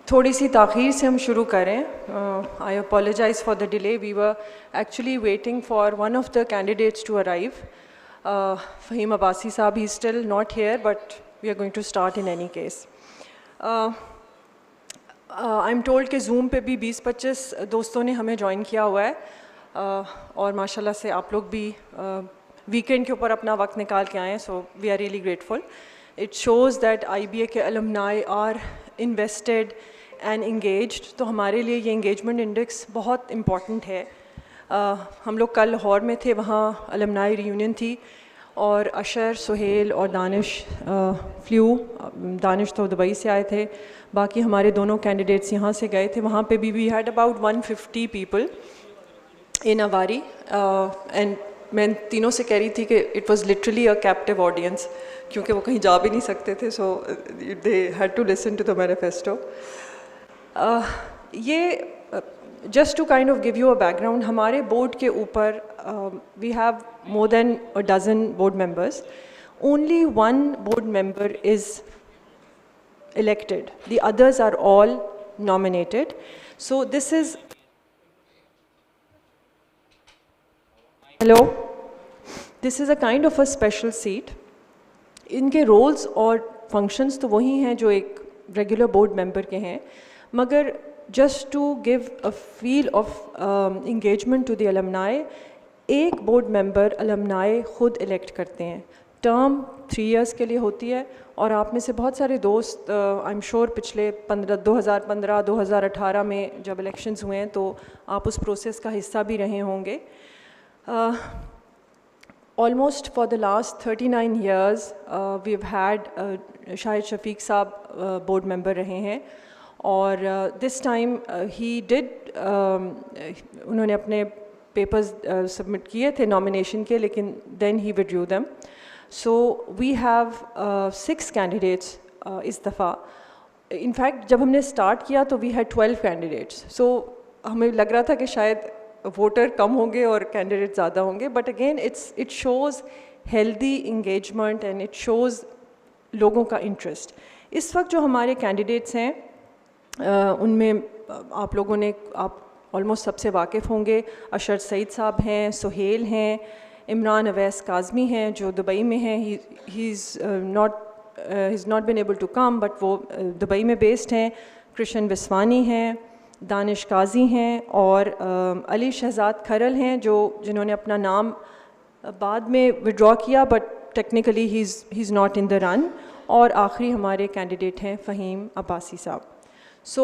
थोड़ी सी ताख़ीर से हम शुरू करें. I apologize for the delay. We were actually waiting for one of the candidates to arrive. Faheem Abbasi sahab, he still not here but we are going to start in any case. I am told कि Zoom पे भी 20-25 दोस्तों ने हमें join किया हुआ है. और माशाल्लाह से आप लोग भी वीकेंड के ऊपर अपना वक्त निकाल के आए हैं, so we are really grateful. It shows that IBA के alumni are invested and engaged. तो हमारे लिए ये इंगेजमेंट इंडेक्स बहुत इम्पॉर्टेंट है. हम लोग कल लाहौर में थे, वहाँ अलुमनाई रियूनियन थी और अशर, सुहेल और दानिश फ्लू. दानिश तो दुबई से आए थे, बाकी हमारे दोनों कैंडिडेट्स यहाँ से गए थे. वहाँ पे भी we had about 150 people in Avari. And मैं तीनों से कह रही थी कि it was literally a captive audience, क्योंकि वो कहीं जा भी नहीं सकते थे, so they had to listen to the manifesto. ये just to kind of give you a background, हमारे बोर्ड के ऊपर we have more than a dozen board members. Only one board member is elected, the others are all nominated. So this is, hello, this is a kind of a special seat. इनके roles और functions तो वही हैं जो एक regular board member के हैं, मगर just to give a feel of engagement to the alumni, एक board member alumni खुद elect करते हैं. टर्म 3 years के लिए होती है और आप में से बहुत सारे दोस्त आई एम श्योर पिछले 2015-2018 में जब इलेक्शंस हुए हैं तो आप उस प्रोसेस का हिस्सा भी रहे होंगे. Almost for the last 39 years we have had Shahid Shafiq sahab board member रहे हैं और दिस टाइम ही डिड, उन्होंने अपने पेपर्स सबमिट किए थे नॉमिनेशन के, लेकिन then he withdrew them. So we have 6 candidates इस दफ़ा. In fact जब हमने स्टार्ट किया तो we had 12 candidates. So हमें लग रहा था कि शायद वोटर कम होंगे और कैंडिडेट ज़्यादा होंगे, but again it shows healthy engagement and it shows लोगों का इंटरेस्ट. इस वक्त जो हमारे कैंडिडेट्स हैं उनमें आप लोगों ने, आप ऑलमोस्ट सबसे वाकिफ़ होंगे. अशर सईद साहब हैं, सुहेल हैं, इमरान अवैस काज़मी हैं जो दुबई में हैं. He is not been able to come but वो दुबई में बेस्ड हैं. कृष्ण विस्वानी हैं, दानिश काजी हैं और अली शहजाद खरल हैं जिन्होंने अपना नाम बाद में विड्रॉ किया but technically he is not in the run. और आखिरी हमारे कैंडिडेट हैं फ़हीम अब्बासी साहब. सो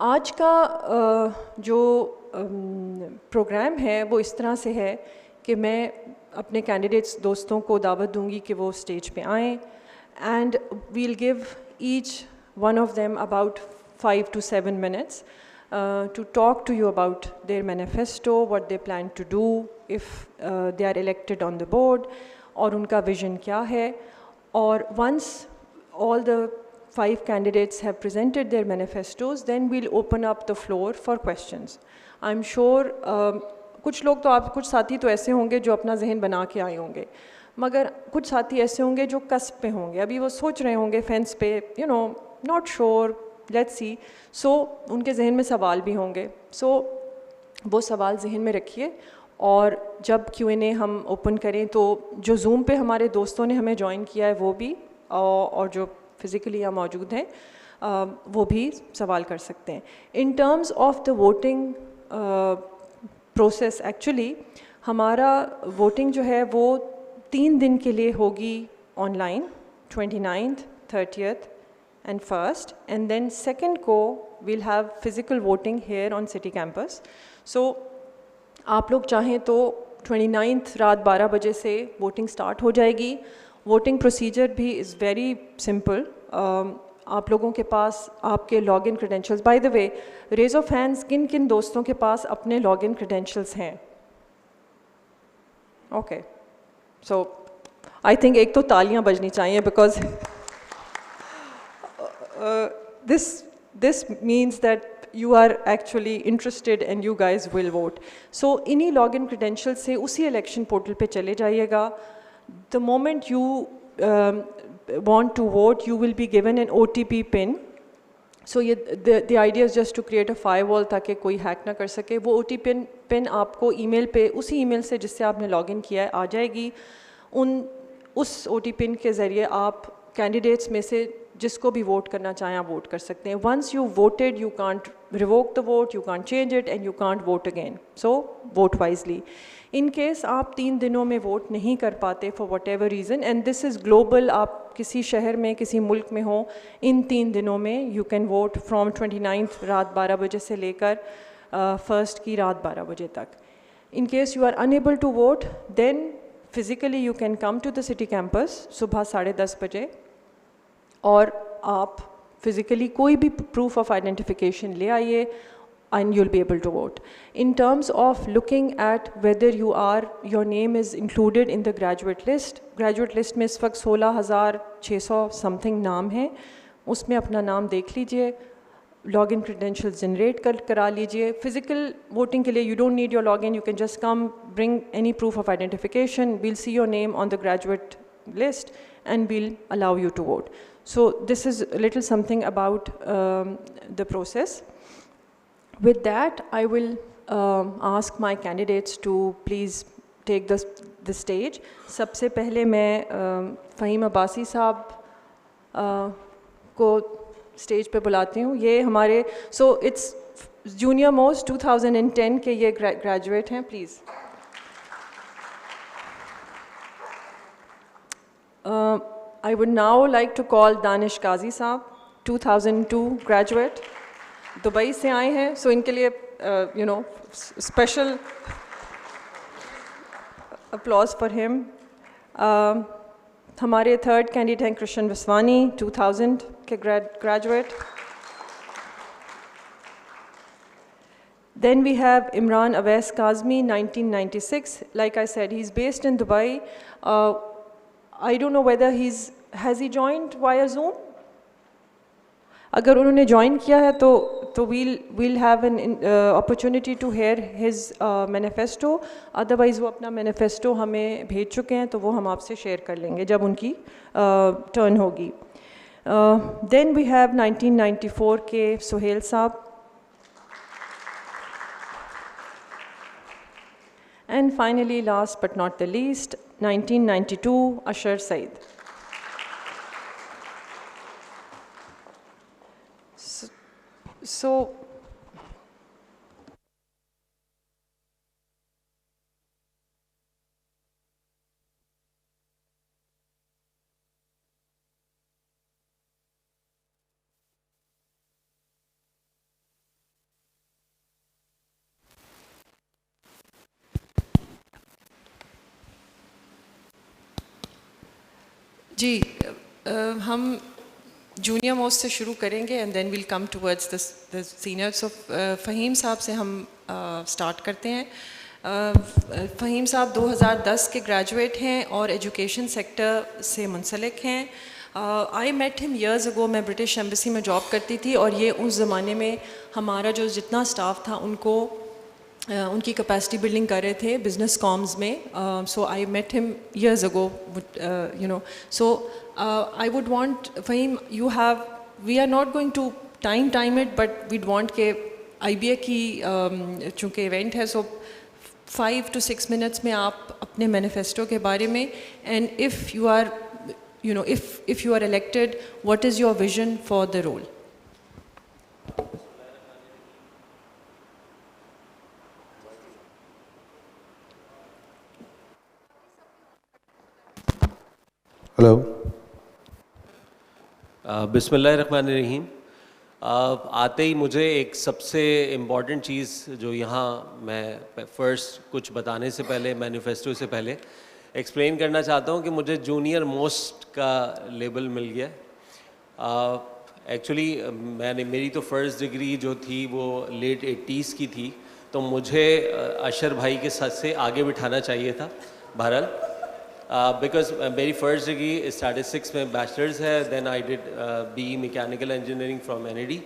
आज का जो प्रोग्राम है वो इस तरह से है कि मैं अपने कैंडिडेट्स दोस्तों को दावत दूंगी कि वो स्टेज पे आएँ and we'll give each one of them about 5 to 7 minutes to talk to you about their manifesto, what they plan to do if they are elected on the board, और उनका विजन क्या है. और once all the 5 candidates have presented their manifestos, then we'll open up the floor for questions. I'm sure कुछ लोग तो आप, कुछ साथी तो ऐसे होंगे जो अपना जहन बना के आए होंगे, मगर कुछ साथी ऐसे होंगे जो कस्ब पे होंगे, अभी वो सोच रहे होंगे फेंस पे, you know, not sure, let's see. So उनके जहन में सवाल भी होंगे. सो वो सवाल जहन में रखिए और जब Q&A हम ओपन करें तो जो ज़ूम पे हमारे दोस्तों ने हमें ज्वाइन किया है वो भी और जो फिज़िकली यहाँ मौजूद हैं वो भी सवाल कर सकते हैं. In terms of the voting process, actually हमारा वोटिंग जो है वो 3 दिन के लिए होगी online, 29th, 30th and 1st, and then 2nd को we'll have physical voting here on city campus. So आप लोग चाहें तो 29th रात 12 बजे से वोटिंग स्टार्ट हो जाएगी. वोटिंग प्रोसीजर भी इज़ वेरी सिंपल. आप लोगों के पास आपके login credentials, by the way raise of hands किन किन दोस्तों के पास अपने लॉगिन क्रेडेंशियल्स हैं? ओके, सो आई थिंक एक तो तालियां बजनी चाहिए because this means that you are actually interested and you guys will vote. So इन्हीं login credentials से उसी election portal पे चले जाइएगा. The moment you want to vote, you will be given an OTP pin. So the idea is just to create a firewall ताकि कोई hack ना कर सके. वो OTP पिन आपको ईमेल पे, उसी ईमेल से जिससे आपने लॉगिन किया है, आ जाएगी. उस OTP पिन के ज़रिए आप कैंडिडेट्स में से जिसको भी वोट करना चाहें आप वोट कर सकते हैं. Once you voted, you can't revoke the vote, you can't change it, and you can't vote again. So vote wisely. In case आप 3 दिनों में वोट नहीं कर पाते for whatever reason, and this is global, आप किसी शहर में किसी मुल्क में हो, इन 3 दिनों में you can vote from 29th रात 12 बजे से लेकर 1st की रात 12 बजे तक. In case you are unable to vote, then physically you can come to the city campus सुबह 10:30 बजे, और आप physically कोई भी proof of identification ले आइए and you'll be able to vote. In terms of looking at whether your name is included in the graduate list में इस वक्त 16,600 something नाम है. उसमें अपना नाम देख लीजिए, login credentials generate करा लीजिए. Physical voting के लिए you don't need your login, you can just come, bring any proof of identification, we'll see your name on the graduate list and we'll allow you to vote. So this is a little something about the process. With that, I will ask my candidates to please take the stage. सबसे पहले मैं फ़हीम अब्बासी साहब को stage पे बुलाती हूँ. ये हमारे it's junior most 2010 के ये graduate हैं. Please. I would now like to call Danish Qazi साहब, 2002 graduate. दुबई से आए हैं, सो इनके लिए स्पेशल अपलॉज फॉर हिम. हमारे थर्ड कैंडिडेट हैं कृष्ण वसवानी, 2000 के graduate. Then we have Imran Awais Kazmi, 1996. Like I said, he's based in Dubai. I don't know whether has he joined via Zoom? अगर उन्होंने ज्वाइन किया है तो we'll have an opportunity to hear his manifesto. Otherwise वो अपना manifesto हमें भेज चुके हैं, तो वो हम आपसे शेयर कर लेंगे जब उनकी टर्न होगी. Then we have 1994 के सुहेल साहब. And finally, last but not the least, 1992 Ashar Said. So जी हम जूनियर मोस्ट से शुरू करेंगे and then will come towards the senior. So Faheem sahab से हम स्टार्ट करते हैं. फ़हीम साहब 2010 के ग्रेजुएट हैं और एजुकेशन सेक्टर से मुंसलिक हैं. I met him years ago. मैं ब्रिटिश एम्बेसी में जॉब करती थी और ये उस ज़माने में हमारा जो जितना स्टाफ था उनको उनकी कैपेसिटी बिल्डिंग कर रहे थे बिजनेस कॉम्स में. So I met him years ago, so I would want, Fahim, we are not going to time it, but we'd want के IBA की चूँकि इवेंट है, so 5 to 6 minutes में आप अपने मैनिफेस्टो के बारे में, and if you are, if you are elected, what is your vision for the role? Hello. बिस्मिल्लाहिर्रहमानिर्रहीम. आते ही मुझे एक सबसे इम्पॉर्टेंट चीज़ जो यहाँ मैं फर्स्ट कुछ बताने से पहले, मैनिफेस्टो से पहले एक्सप्लेन करना चाहता हूँ कि मुझे जूनियर मोस्ट का लेबल मिल गया. एक्चुअली मेरी तो फ़र्स्ट डिग्री जो थी वो लेट 80s की थी, तो मुझे अशर भाई के साथ से आगे बिठाना चाहिए था. बहरहाल बिकॉज मेरी फर्स्ट डिग्री स्टैटिस्टिक्स में बैचलर्स है. Then I did BE mechanical engineering from NAD,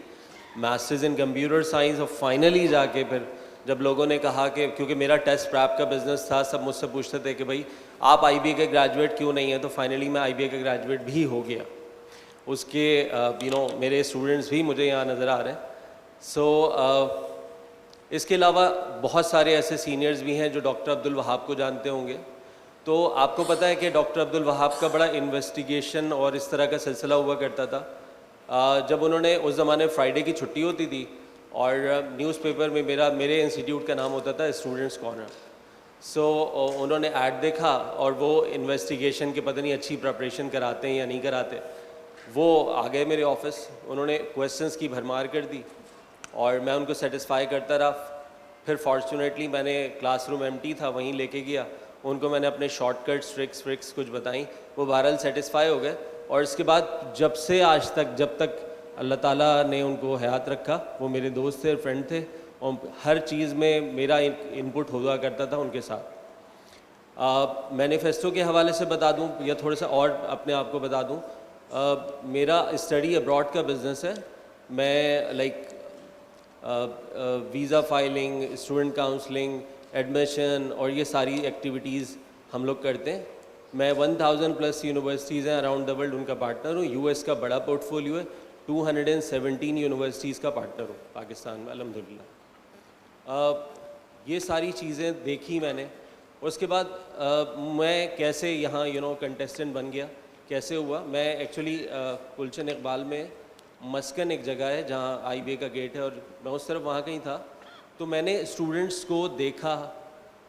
masters in computer science, और फाइनली जाके फिर जब लोगों ने कहा कि क्योंकि मेरा टेस्ट प्रैप का बिज़नेस था, सब मुझसे पूछते थे कि भाई आप IBA के ग्रेजुएट क्यों नहीं हैं, तो फाइनली मैं IBA का ग्रेजुएट भी हो गया। उसके मेरे स्टूडेंट्स भी मुझे यहाँ नज़र आ रहे हैं। इसके अलावा बहुत सारे ऐसे सीनियर्स भी हैं जो डॉक्टर अब्दुल वहाब को जानते होंगे। तो आपको पता है कि डॉक्टर अब्दुल वहाब का बड़ा इन्वेस्टिगेशन और इस तरह का सिलसिला हुआ करता था। जब उन्होंने उस ज़माने फ्राइडे की छुट्टी होती थी और न्यूज़पेपर में मेरे इंस्टीट्यूट का नाम होता था स्टूडेंट्स कॉर्नर। उन्होंने ऐड देखा और वो इन्वेस्टिगेशन के पता नहीं अच्छी प्रिपरेशन कराते हैं या नहीं कराते, वो आ गए मेरे ऑफिस। उन्होंने क्वेश्चंस की भरमार कर दी और मैं उनको सेटिस्फाई करता रहा। फिर फॉर्चुनेटली मैंने क्लासरूम एम्प्टी था, वहीं लेके गया, उनको मैंने अपने शॉर्टकट्स ट्रिक्स कुछ बताई, वो बहरहाल सेटिस्फाई हो गए। और इसके बाद जब से आज तक, जब तक अल्लाह ताला ने उनको हयात रखा, वो मेरे दोस्त थे, फ्रेंड थे और हर चीज़ में मेरा इनपुट हुआ करता था उनके साथ। मैनिफेस्टो के हवाले से बता दूं या थोड़ा सा और अपने आप को बता दूं, मेरा स्टडी अब्रॉड का बिज़नेस है। मैं visa filing, student counselling, admission और ये सारी एक्टिविटीज़ हम लोग करते हैं। मैं 1000+ यूनिवर्सिटीज़ हैं अराउंड द वर्ल्ड, उनका पार्टनर हूँ। US का बड़ा पोर्टफोलियो है, 217 यूनिवर्सिटीज़ का पार्टनर हूँ पाकिस्तान में, अल्हम्दुलिल्लाह। ये सारी चीज़ें देखी मैंने। उसके बाद मैं कैसे यहाँ कंटेस्टेंट बन गया, कैसे हुआ। मैं एक्चुअली गुलशन इकबाल में मस्कन एक जगह है जहाँ IBA का गेट है और मैं उस तरफ वहाँ कहीं था, तो मैंने स्टूडेंट्स को देखा,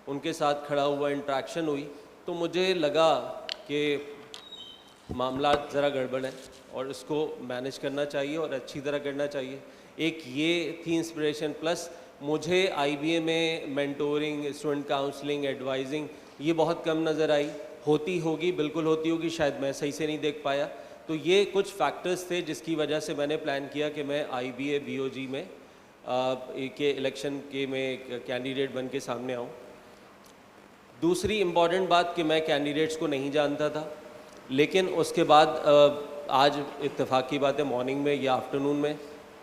उनके साथ खड़ा हुआ, इंटरेक्शन हुई, तो मुझे लगा कि मामला ज़रा गड़बड़ है और इसको मैनेज करना चाहिए और अच्छी तरह करना चाहिए। एक ये थी इंस्पिरेशन, प्लस मुझे IBA में मेंटोरिंग, स्टूडेंट काउंसलिंग, एडवाइजिंग ये बहुत कम नज़र आई। होती होगी, बिल्कुल होती होगी, शायद मैं सही से नहीं देख पाया। तो ये कुछ फैक्टर्स थे जिसकी वजह से मैंने प्लान किया कि मैं IBA BOG में के इलेक्शन के में एक कैंडिडेट बन के सामने आऊँ। दूसरी इम्पॉर्टेंट बात कि मैं कैंडिडेट्स को नहीं जानता था, लेकिन उसके बाद आज इत्तेफाक की बात है, मॉर्निंग में या आफ्टरनून में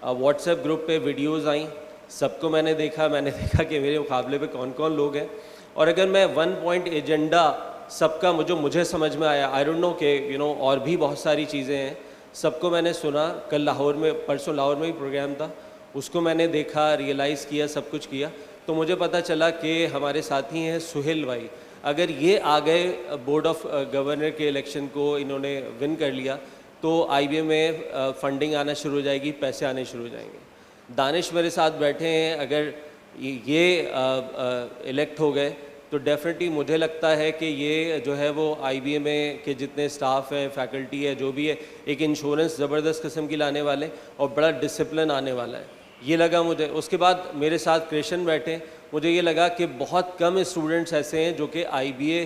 व्हाट्सएप ग्रुप पे वीडियोस आई, सबको मैंने देखा कि मेरे मुकाबले पे कौन कौन लोग हैं। और अगर मैं 1 पॉइंट एजेंडा सबका मुझे समझ में आया, आई डोंट नो कि और भी बहुत सारी चीज़ें हैं, सबको मैंने सुना। कल लाहौर में, परसों लाहौर में भी प्रोग्राम था, उसको मैंने देखा, रियलाइज़ किया, सब कुछ किया। तो मुझे पता चला कि हमारे साथी हैं सुहेल भाई, अगर ये आ गए बोर्ड ऑफ गवर्नर के इलेक्शन को इन्होंने विन कर लिया, तो IBA में फंडिंग आना शुरू हो जाएगी, पैसे आने शुरू हो जाएंगे। दानिश मेरे साथ बैठे हैं, अगर ये इलेक्ट हो गए तो डेफिनेटली मुझे लगता है कि ये जो है वो IBA में के जितने स्टाफ हैं, फैकल्टी है, जो भी है, एक इंश्योरेंस ज़बरदस्त किस्म की लाने वाले और बड़ा डिसिप्लिन आने वाला है, ये लगा मुझे। उसके बाद मेरे साथ क्रिश्चियन बैठे, मुझे ये लगा कि बहुत कम स्टूडेंट्स ऐसे हैं जो कि IBA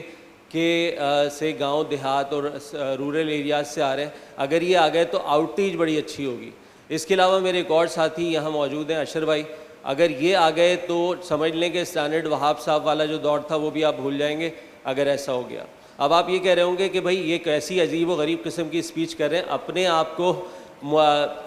के से गांव देहात और रूरल एरियाज से आ रहे हैं। अगर ये आ गए तो आउटरीच बड़ी अच्छी होगी। इसके अलावा मेरे एक और साथी यहाँ मौजूद हैं, अशर भाई, अगर ये आ गए तो समझ लें कि स्टैंडर्ड वहाब साहब वाला जो दौर था वो भी आप भूल जाएंगे, अगर ऐसा हो गया। अब आप ये कह रहे होंगे कि भाई ये कैसी अजीब व गरीब किस्म की स्पीच कर रहे हैं, अपने आप को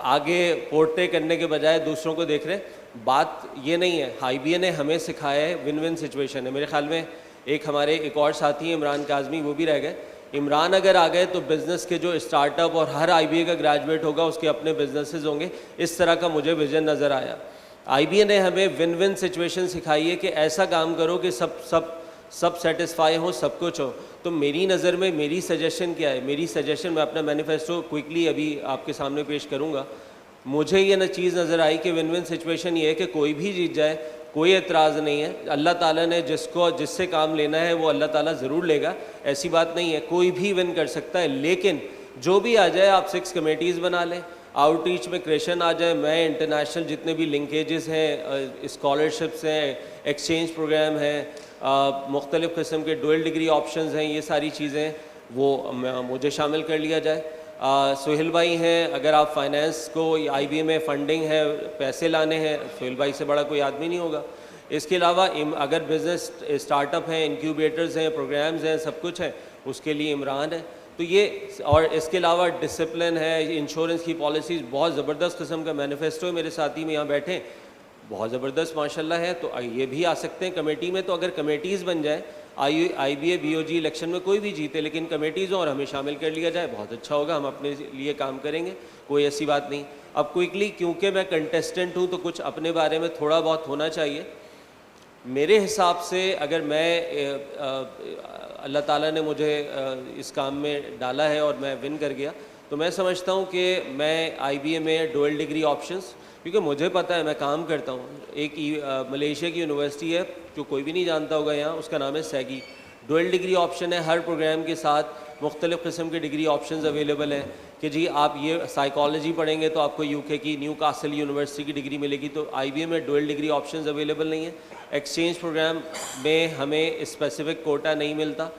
आगे पोर्ट्रे करने के बजाय दूसरों को देख रहे हैं। बात ये नहीं है, IBA ने हमें सिखाया है विन विन सिचुएशन है। मेरे ख्याल में एक हमारे एक और साथी हैं इमरान काज़मी, वो भी रह गए। इमरान अगर आ गए तो बिज़नेस के जो स्टार्टअप, और हर IBA का ग्रेजुएट होगा उसके अपने बिजनेसेस होंगे, इस तरह का मुझे विजन नज़र आया। IBA ने हमें विन विन सिचुएशन सिखाई है कि ऐसा काम करो कि सब सेटिस्फाई हो, सब कुछ हो। तो मेरी नज़र में मेरी सजेशन क्या है, मेरी सजेशन, मैं अपना मैनिफेस्टो क्विकली अभी आपके सामने पेश करूँगा। मुझे ये न चीज़ नज़र आई कि विन विन सिचुएशन ये है कि कोई भी जीत जाए, कोई एतराज़ नहीं है। अल्लाह ताला ने जिससे काम लेना है वो अल्लाह ताला ज़रूर लेगा, ऐसी बात नहीं है, कोई भी विन कर सकता है। लेकिन जो भी आ जाए, आप 6 कमेटीज़ बना लें, आउटरीच में क्रिएशन आ जाए, मैं इंटरनेशनल जितने भी लिंकेजेस हैं, स्कॉलरशिप्स हैं, एक्सचेंज प्रोग्राम हैं, मुख्तलिफ़ किस्म के डुअल डिग्री ऑप्शंस हैं, ये सारी चीज़ें वो मुझे शामिल कर लिया जाए। सुहेल भाई हैं, अगर आप फाइनेंस को IBA में फंडिंग है, पैसे लाने हैं, सुहेल भाई से बड़ा कोई आदमी नहीं होगा। इसके अलावा अगर बिज़नेस स्टार्टअप हैं, इंक्यूबेटर्स हैं, प्रोग्राम्स हैं, सब कुछ है, उसके लिए इमरान है। तो ये, और इसके अलावा डिसिप्लिन है, इंश्योरेंस की पॉलिसीज़, बहुत ज़बरदस्त किस्म का मैनिफेस्टो है। मेरे साथी में यहाँ बैठे, बहुत ज़बरदस्त माशाल्लाह है, तो ये भी आ सकते हैं कमेटी में। तो अगर कमेटीज़ बन जाए, IBA BOG इलेक्शन में कोई भी जीते लेकिन कमेटीज़ हों और हमें शामिल कर लिया जाए, बहुत अच्छा होगा, हम अपने लिए काम करेंगे, कोई ऐसी बात नहीं। अब क्विकली, क्योंकि मैं कंटेस्टेंट हूँ तो कुछ अपने बारे में थोड़ा बहुत होना चाहिए। मेरे हिसाब से अगर मैं अल्लाह ताला ने मुझे इस काम में डाला है और मैं विन कर गया, तो मैं समझता हूँ कि मैं IBA में डुअल डिग्री ऑप्शंस, क्योंकि मुझे पता है मैं काम करता हूँ। एक मलेशिया की यूनिवर्सिटी है जो कोई भी नहीं जानता होगा यहाँ, उसका नाम है सैगी। डुअल डिग्री ऑप्शन है, हर प्रोग्राम के साथ मुख्तलिफ़ किस्म के डिग्री ऑप्शंस अवेलेबल हैं कि जी आप ये साइकोलॉजी पढ़ेंगे तो आपको UK की न्यू कासल यूनिवर्सिटी की डिग्री मिलेगी। तो IBA में डुअल डिग्री ऑप्शंस अवेलेबल नहीं है। एक्सचेंज प्रोग्राम में हमें स्पेसिफिक कोटा नहीं मिलता।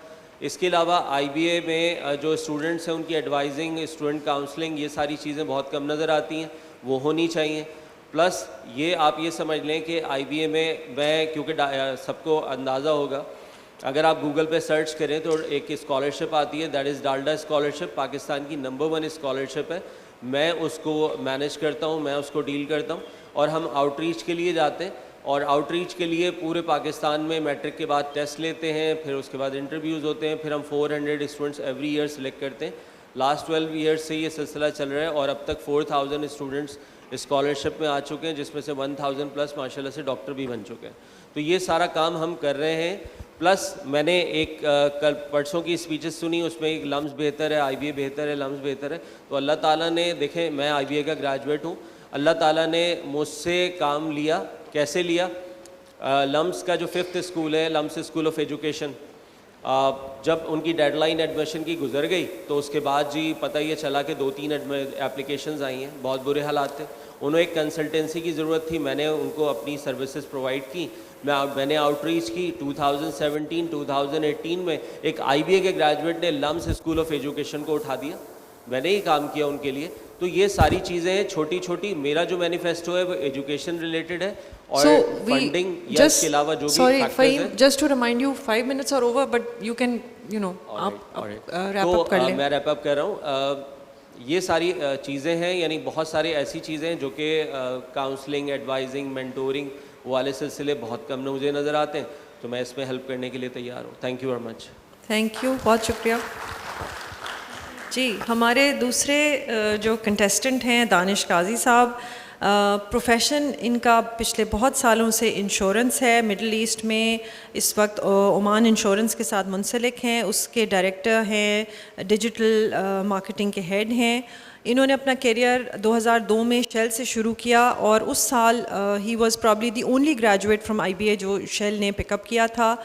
इसके अलावा IBA में जो स्टूडेंट्स हैं उनकी एडवाइजिंग, स्टूडेंट काउंसलिंग, ये सारी चीज़ें बहुत कम नज़र आती हैं, वो होनी चाहिए। प्लस ये आप ये समझ लें कि IBA में मैं, क्योंकि सबको अंदाज़ा होगा, अगर आप गूगल पे सर्च करें तो एक स्कॉलरशिप आती है, that is Dalda scholarship, Pakistan की नंबर 1 स्कॉलरशिप है। मैं उसको मैनेज करता हूँ, मैं उसको डील करता हूँ, और हम आउटरीच के लिए जाते हैं, और आउटरीच के लिए पूरे पाकिस्तान में मैट्रिक के बाद टेस्ट लेते हैं, फिर उसके बाद इंटरव्यूज़ होते हैं, फिर हम 400 स्टूडेंट्स एवरी ईयर सेलेक्ट करते हैं। लास्ट 12 ईयर्स से ये सिलसिला चल रहा है और अब तक 4000 स्टूडेंट्स स्कॉलरशिप में आ चुके हैं, जिसमें से 1000 प्लस माशाल्लाह से डॉक्टर भी बन चुके हैं। तो ये सारा काम हम कर रहे हैं। प्लस मैंने एक कल परसों की स्पीचेस सुनी, उसमें एक लम्स बेहतर है, IBA बेहतर है, लम्स बेहतर है। तो अल्लाह ताला ने, देखें मैं IBA का ग्रेजुएट हूँ, अल्लाह ताला ने मुझसे काम लिया। कैसे लिया? लम्स का जो 5th स्कूल है, लम्स स्कूल ऑफ एजुकेशन, जब उनकी डेडलाइन एडमिशन की गुजर गई तो उसके बाद जी पता ये चला कि 2-3 एप्लीकेशंस आई हैं, बहुत बुरे हालात थे। उन्हें एक कंसल्टेंसी की ज़रूरत थी, मैंने उनको अपनी सर्विसेज प्रोवाइड की। मैंने आउटरीच की। 2017-2018 में एक IBA के ग्रेजुएट ने लम्स स्कूल ऑफ एजुकेशन को उठा दिया, मैंने ही काम किया उनके लिए। तो ये सारी चीज़ें हैं छोटी छोटी। मेरा जो मैनिफेस्टो है वो एजुकेशन रिलेटेड है और फंडिंग या इसके अलावा जो भी फैक्टर्स हैं। Just to remind you 5 minutes are over, but you can आप रैप अप कर लें। मैं रैप अप कर रहा हूँ। ये सारी चीज़ें हैं, यानी बहुत सारी ऐसी चीज़ें हैं जो कि काउंसलिंग, एडवाइजिंग, मेंटोरिंग वाले सिलसिले बहुत कम मुझे नज़र आते हैं, तो मैं इसमें हेल्प करने के लिए तैयार हूँ। Thank you very much. Thank you, बहुत शुक्रिया जी। हमारे दूसरे जो कंटेस्टेंट हैं दानिश काजी साहब, प्रोफेशन इनका पिछले बहुत सालों से इंश्योरेंस है। मिडल ईस्ट में इस वक्त ओमान इंश्योरेंस के साथ मुंसलिक हैं, उसके डायरेक्टर हैं, डिजिटल मार्केटिंग के हेड हैं। इन्होंने अपना करियर 2002 में शेल से शुरू किया और उस साल he was probably the only graduate from IBA जो शेल ने पिकअप किया था।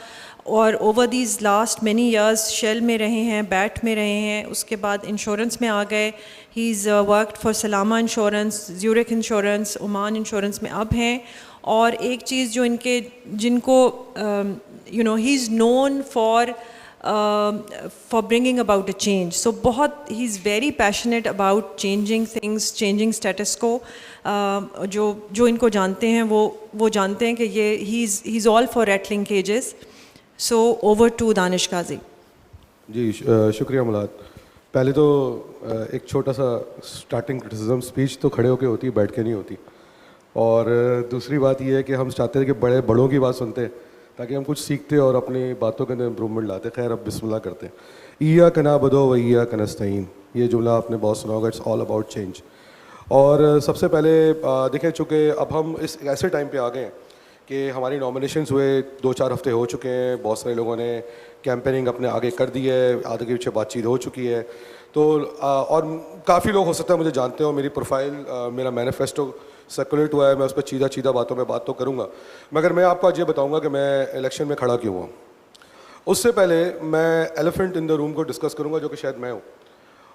और over these last many years Shell में रहे हैं, बैट में रहे हैं, उसके बाद इंश्योरेंस में आ गए। He is worked for Salama insurance, Zurich insurance, Oman insurance में अब हैं। और एक चीज़ जो जिनको he is known for bringing about a change, so बहुत he is very passionate about changing things, changing status quo। जो इनको जानते हैं वो जानते हैं कि ये he is all for rattling cages। so over to Danish काजी जी। शुक्रिया मुलाद। पहले तो एक छोटा सा स्टार्टिंग क्रिटिसिज्म, स्पीच तो खड़े होके होती है, बैठ के नहीं होती। और दूसरी बात ये है कि हम चाहते थे कि बड़ों की बात सुनते ताकि हम कुछ सीखते और अपनी बातों के अंदर इम्प्रूवमेंट लाते। खैर अब बिस्मिल्लाह करते हैं। ईया कना बदो व ईया कनस्तईन, ये जुमला आपने बहुत सुना होगा, इट्स ऑल अबाउट चेंज। और सबसे पहले देखें, चूँकि अब हम इस ऐसे टाइम पे आ गए हैं कि हमारी नॉमिनेशंस हुए 2-4 हफ्ते हो चुके हैं, बहुत सारे लोगों ने कैंपेनिंग अपने आगे कर दी है, आगे के पीछे बातचीत हो चुकी है। तो और काफ़ी लोग हो सकता है मुझे जानते हो, मेरी प्रोफाइल, मेरा मैनिफेस्टो सर्कुलेट हुआ है, मैं उस पर चीदा बातों में बात तो करूँगा, मगर मैं आपको आज ये बताऊँगा कि मैं इलेक्शन में खड़ा क्यों हुआ। उससे पहले मैं एलिफेंट इन द रूम को डिस्कस करूँगा, जो कि शायद मैं हूँ।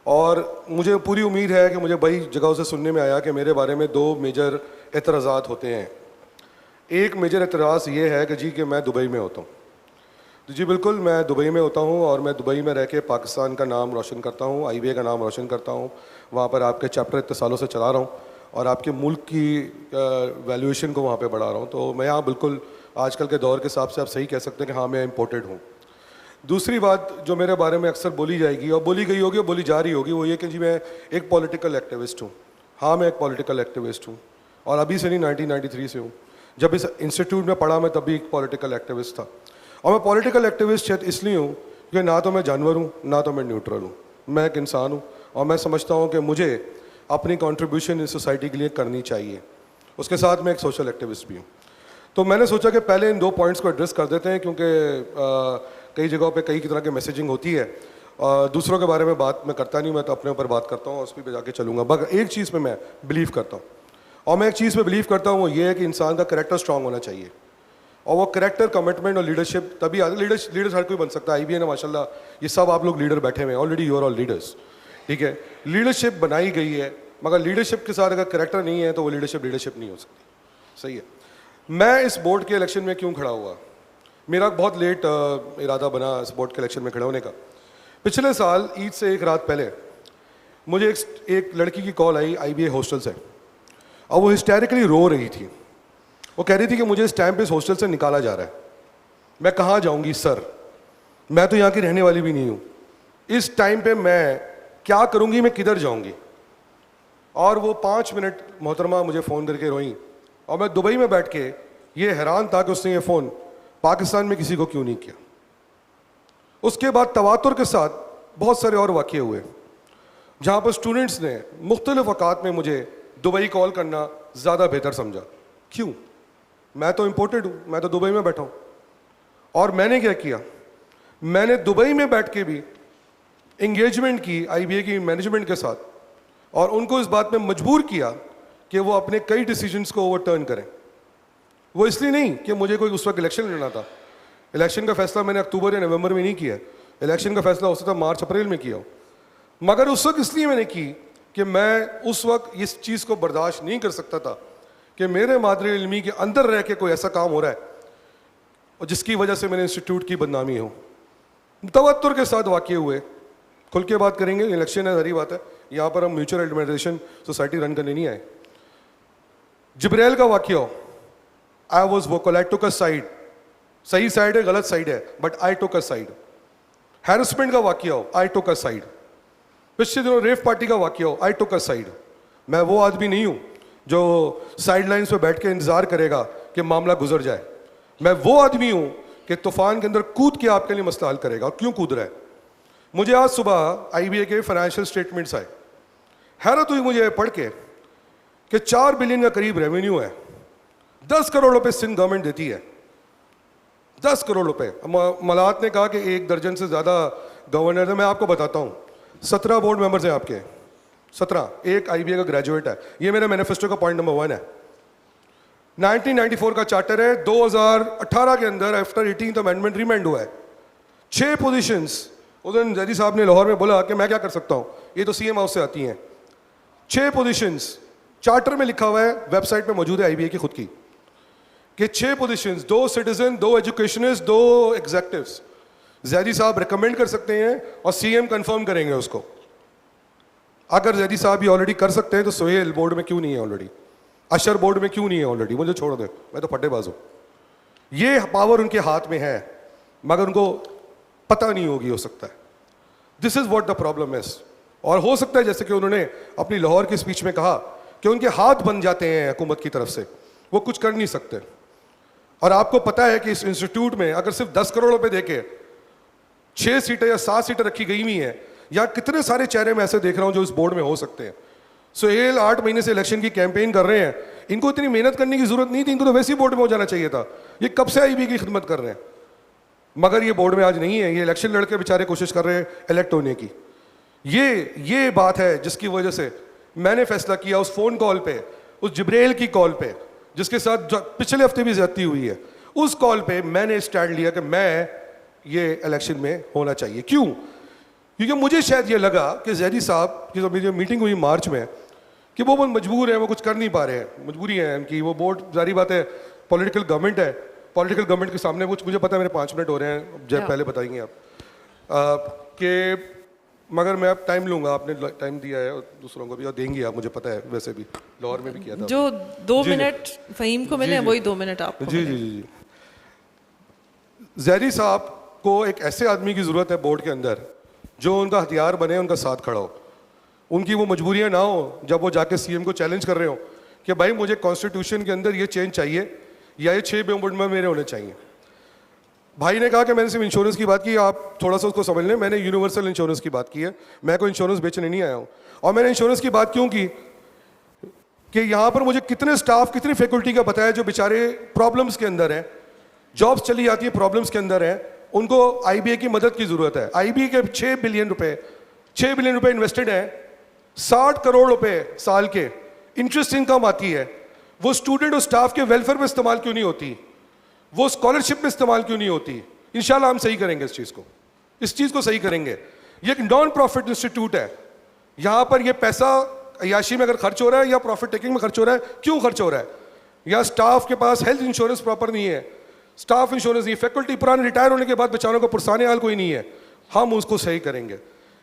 और मुझे पूरी उम्मीद है कि मुझे बड़ी जगहों से सुनने में आया कि मेरे बारे में 2 मेजर एतराज़ात होते हैं। एक मेजर एतराज़ ये है कि जी कि मैं दुबई में होता हूँ। तो जी बिल्कुल, मैं दुबई में होता हूँ और मैं दुबई में रह के पाकिस्तान का नाम रोशन करता हूँ, IBA का नाम रोशन करता हूँ। वहाँ पर आपके चैप्टर इतने सालों से चला रहा हूँ और आपके मुल्क की वैल्यूएशन को वहाँ पे बढ़ा रहा हूँ। तो मैं यहाँ बिल्कुल आजकल के दौर के हिसाब से आप सही कह सकते हैं कि हाँ, मैं इम्पोर्टेड हूँ। दूसरी बात जो मेरे बारे में अक्सर बोली जाएगी और बोली गई होगी और बोली जा रही होगी, वो ये कि जी मैं एक पॉलिटिकल एक्टिविस्ट हूँ। हाँ, मैं एक पॉलिटिकल एक्टिविस्ट हूँ और अभी से नहीं, 1993 से हूँ। जब इस इंस्टीट्यूट में पढ़ा मैं तब भी एक पॉलिटिकल एक्टिविस्ट था, और मैं पॉलिटिकल एक्टिविस्ट शायद इसलिए हूँ कि ना तो मैं जानवर हूँ ना तो मैं न्यूट्रल हूँ, मैं एक इंसान हूँ और मैं समझता हूँ कि मुझे अपनी कंट्रीब्यूशन इस सोसाइटी के लिए करनी चाहिए। उसके साथ मैं एक सोशल एक्टिविस्ट भी हूँ। तो मैंने सोचा कि पहले इन 2 पॉइंट्स को एड्रेस कर देते हैं, क्योंकि कई जगहों पे कई तरह की मैसेजिंग होती है, दूसरों के बारे में बात मैं करता नहीं, मैं तो अपने ऊपर बात करता हूँ, उस पर जाके चलूँगा। मगर एक चीज़ पे मैं बिलीव करता हूँ, और मैं एक चीज़ पे बिलीव करता हूँ, वो ये है कि इंसान का करेक्टर स्ट्रांग होना चाहिए, और वो करेक्टर, कमिटमेंट और लीडरशिप तभी आते। लीडर्स हर कोई बन सकता है, IBA ने माशाल्लाह ये सब आप लोग लीडर बैठे हुए हैं, already you are all leaders, ठीक है। लीडरशिप बनाई गई है, मगर लीडरशिप के साथ अगर करेक्टर नहीं है तो वो लीडरशिप नहीं हो सकती, सही है। मैं इस बोर्ड के इलेक्शन में क्यों खड़ा हुआ, मेरा बहुत लेट इरादा बना इस बोर्ड के इलेक्शन में खड़ा होने का। पिछले साल ईद से एक रात पहले मुझे एक लड़की की कॉल आई IBA हॉस्टल से, और वो हिस्टेरिकली रो रही थी। वो कह रही थी कि मुझे इस टाइम पे इस हॉस्टल से निकाला जा रहा है, मैं कहाँ जाऊँगी सर, मैं तो यहाँ की रहने वाली भी नहीं हूँ, इस टाइम पे मैं क्या करूँगी, मैं किधर जाऊँगी। और वो 5 मिनट मोहतरमा मुझे फ़ोन करके रोई, और मैं दुबई में बैठ के ये हैरान था कि उसने ये फ़ोन पाकिस्तान में किसी को क्यों नहीं किया। उसके बाद तवातुर के साथ बहुत सारे और वाक़ये हुए जहाँ पर स्टूडेंट्स ने मुख्तलिफ औकात में मुझे दुबई कॉल करना ज़्यादा बेहतर समझा। क्यों, मैं तो इम्पोर्टेड हूँ, मैं तो दुबई में बैठा हूँ। और मैंने क्या किया, मैंने दुबई में बैठ के भी इंगेजमेंट की IBA की मैनेजमेंट के साथ, और उनको इस बात में मजबूर किया कि वो अपने कई डिसीजंस को ओवरटर्न करें। वो इसलिए नहीं कि मुझे कोई उस वक्त इलेक्शन लड़ना था, इलेक्शन का फैसला मैंने अक्टूबर या नवंबर में नहीं किया, इलेक्शन का फैसला हो सकता था मार्च अप्रैल में किया हो। मगर उस वक्त इसलिए मैंने की कि मैं उस वक्त इस चीज़ को बर्दाश्त नहीं कर सकता था कि मेरे मादरे इल्मी के अंदर रह के कोई ऐसा काम हो रहा है और जिसकी वजह से मेरे इंस्टीट्यूट की बदनामी हो। तवत्तुर के साथ वाक़ये हुए, खुल के बात करेंगे, इलेक्शन है, सारी बात है, यहाँ पर हम म्यूचुअल एडमिनिस्ट्रेशन सोसाइटी रन करने नहीं आए। जिब्रेल का वाक़या हो, I was vocal, I took a side, सही साइड है गलत साइड है, but I took a side. Harassment का वाक़या हो, आई टुक अ साइड। पिछले दिनों रेफ पार्टी का वाक़या हो, आई टुक अ साइड। मैं वो आदमी नहीं हूँ जो साइड लाइन्स पे बैठ के इंतज़ार करेगा कि मामला गुजर जाए। मैं वो आदमी हूँ कि तूफान के अंदर कूद के आपके लिए मसला हल करेगा। और क्यों कूद रहा है, मुझे आज सुबह IBA के फाइनेंशियल स्टेटमेंट्स आए, हैरत हुई मुझे पढ़ के कि 4 बिलियन का करीब रेवेन्यू है, 10 करोड़ रुपए सिंध गवर्नमेंट देती है, 10 करोड़ रुपए। मलात ने कहा कि 1 दर्जन से ज़्यादा गवर्नर है। मैं आपको बताता हूँ, 17 बोर्ड मेंबर्स हैं आपके, 17, एक IBA का ग्रेजुएट है। ये मेरे मैनिफेस्टो का पॉइंट नंबर 1 है। 1994 का चार्टर है, 2018 के अंदर आफ्टर 18th अमेंडमेंट रिमेंड हुआ है। 6 पोजीशंस, उस दिन जैदी साहब ने लाहौर में बोला कि मैं क्या कर सकता हूँ, ये तो CM हाउस से आती हैं। 6 पोजीशंस चार्टर में लिखा हुआ है, वेबसाइट पे मौजूद है IBA की खुद की, कि 6 पोजीशंस, 2 सिटीजन, 2 एजुकेशनिस्ट, 2 एग्जेक्टिव्स। जैदी साहब रिकमेंड कर सकते हैं और CM कंफर्म करेंगे उसको। अगर जैदी साहब ये ऑलरेडी कर सकते हैं तो सोहेल बोर्ड में क्यों नहीं है ऑलरेडी, अशर बोर्ड में क्यों नहीं है ऑलरेडी, मुझे छोड़ दे, मैं तो फटेबाज हूँ। ये पावर उनके हाथ में है मगर उनको पता नहीं होगी, हो सकता है। This is what the problem is. और हो सकता है जैसे कि उन्होंने अपनी लाहौर की स्पीच में कहा कि उनके हाथ बन जाते हैं हुकूमत की तरफ से, वो कुछ कर नहीं सकते। और आपको पता है कि इस इंस्टीट्यूट में अगर सिर्फ 10 करोड़ रुपए देके 6 सीटें या 7 सीटें रखी गई हुई हैं, या कितने सारे चेहरे मैं ऐसे देख रहा हूं जो इस बोर्ड में हो सकते हैं। सोहेल 8 महीने से इलेक्शन की कैंपेन कर रहे हैं, इनको इतनी मेहनत करने की जरूरत नहीं थी, इनको तो वैसे ही बोर्ड में हो जाना चाहिए था। ये कब से IBA की खिदमत कर रहे हैं, मगर ये बोर्ड में आज नहीं है। ये इलेक्शन लड़के बेचारे कोशिश कर रहे हैं इलेक्ट होने की। ये बात है जिसकी वजह से मैंने फैसला किया उस फोन कॉल पे, उस जिब्रेल की कॉल पे, जिसके साथ पिछले हफ्ते भी ज्यादती हुई है, उस कॉल पे मैंने स्टैंड लिया कि मैं ये इलेक्शन में होना चाहिए। क्यों? क्योंकि मुझे शायद ये लगा कि जैदी साहब की जो मीटिंग हुई मार्च में कि वो बहुत मजबूर है, वो कुछ कर नहीं पा रहे हैं, मजबूरी है उनकी। वो बोर्ड, जारी बात है, पॉलिटिकल गवर्नमेंट है, पॉलिटिकल गवर्नमेंट के सामने कुछ, मुझे पता है मेरे 5 मिनट हो रहे हैं, जब पहले बताएंगे आप कि, मगर मैं अब टाइम लूंगा, आपने टाइम दिया है और दूसरों को भी, और देंगे आप, मुझे पता है, वैसे भी लाहौर में भी किया था। जो 2 मिनट फहीम को मिले वही 2 मिनट आपको जी जी जी। जैदी साहब को एक ऐसे आदमी की जरूरत है बोर्ड के अंदर जो उनका हथियार बने, उनका साथ खड़ा हो, उनकी वो मजबूरियां ना हो जब वो जाके CM को चैलेंज कर रहे हो कि भाई मुझे कॉन्स्टिट्यूशन के अंदर ये चेंज चाहिए, या ये 6 बोर्ड मेंबर मेरे होने चाहिए। भाई ने कहा कि मैंने सिर्फ इंश्योरेंस की बात की, आप थोड़ा सा उसको समझ लें, मैंने यूनिवर्सल इंश्योरेंस की बात की है, मैं कोई इंश्योरेंस बेचने नहीं आया हूँ। और मैंने इंश्योरेंस की बात क्यों की कि यहाँ पर मुझे कितने स्टाफ, कितनी फैकल्टी का पता है जो बेचारे प्रॉब्लम्स के अंदर हैं, जॉब्स चली जाती है प्रॉब्लम्स के अंदर हैं, उनको आईबीए की मदद की ज़रूरत है। आईबीए के 6 बिलियन रुपए इन्वेस्टेड हैं, 60 करोड़ रुपए साल के इंटरेस्ट इनकम आती है। वो स्टूडेंट और स्टाफ के वेलफेयर में इस्तेमाल क्यों नहीं होती, वो स्कॉलरशिप में इस्तेमाल क्यों नहीं होती? इंशाल्लाह हम सही करेंगे इस चीज़ को सही करेंगे। ये एक नॉन प्रॉफिट इंस्टीट्यूट है, यहाँ पर ये पैसा अयाशी में अगर खर्च हो रहा है या प्रॉफिट टेकिंग में खर्च हो रहा है, क्यों खर्च हो रहा है? या स्टाफ के पास हेल्थ इंश्योरेंस प्रॉपर नहीं है, स्टाफ इंश्योरेंस नहीं, फैकल्टी पुराने रिटायर होने के बाद बेचारों को पुरसाने हाल कोई नहीं है, हम उसको सही करेंगे।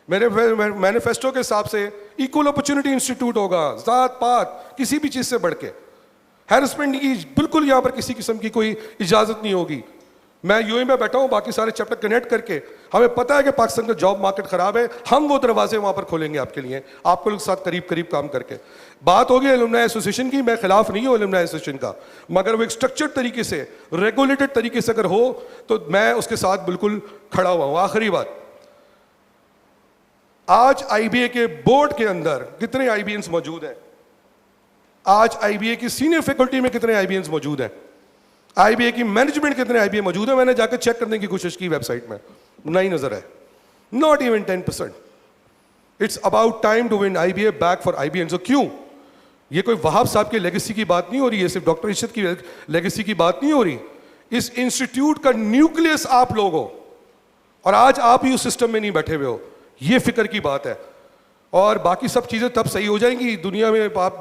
मेरे मैनिफेस्टो के हिसाब से इक्वल अपॉर्चुनिटी इंस्टीट्यूट होगा, जात पात किसी भी चीज़ से बढ़ के, हैरेसमेंट की बिल्कुल यहाँ पर किसी किस्म की कोई इजाज़त नहीं होगी। मैं यूएई में बैठा हूँ, बाकी सारे चैप्टर कनेक्ट करके, हमें पता है कि पाकिस्तान का जॉब मार्केट ख़राब है, हम वो दरवाजे वहाँ पर खोलेंगे आपके लिए, आपको लोग साथ करीब करीब काम करके। बात होगी एलुमनाई एसोसिएशन की, मैं खिलाफ नहीं हूँ एलुमनाई एसोसिएशन का, मगर वो एक स्ट्रक्चर्ड तरीके से, रेगुलेटेड तरीके से अगर हो तो मैं उसके साथ बिल्कुल खड़ा हुआ हूँ। आखिरी बात, आज आईबीए के बोर्ड के अंदर कितने आईबीएन्स मौजूद हैं? आज आईबीए की सीनियर फैकल्टी में कितने आईबीएन्स मौजूद हैं? आईबीए की मैनेजमेंट कितने आईबीए मौजूद है? मैंने जाकर चेक करने की कोशिश की वेबसाइट में, नहीं नजर है, not even 10%। It's about time to win IBA back for IBN. So क्यों? ये कोई वहाब साहब की लेगेसी की बात नहीं हो रही है, सिर्फ डॉक्टर इशरत की लेगेसी की बात नहीं हो रही। इस इंस्टीट्यूट का न्यूक्लियस आप लोग हो, और आज आप ही उस सिस्टम में नहीं बैठे हुए हो, ये फिक्र की बात है। और बाकी सब चीज़ें तब सही हो जाएंगी। दुनिया में आप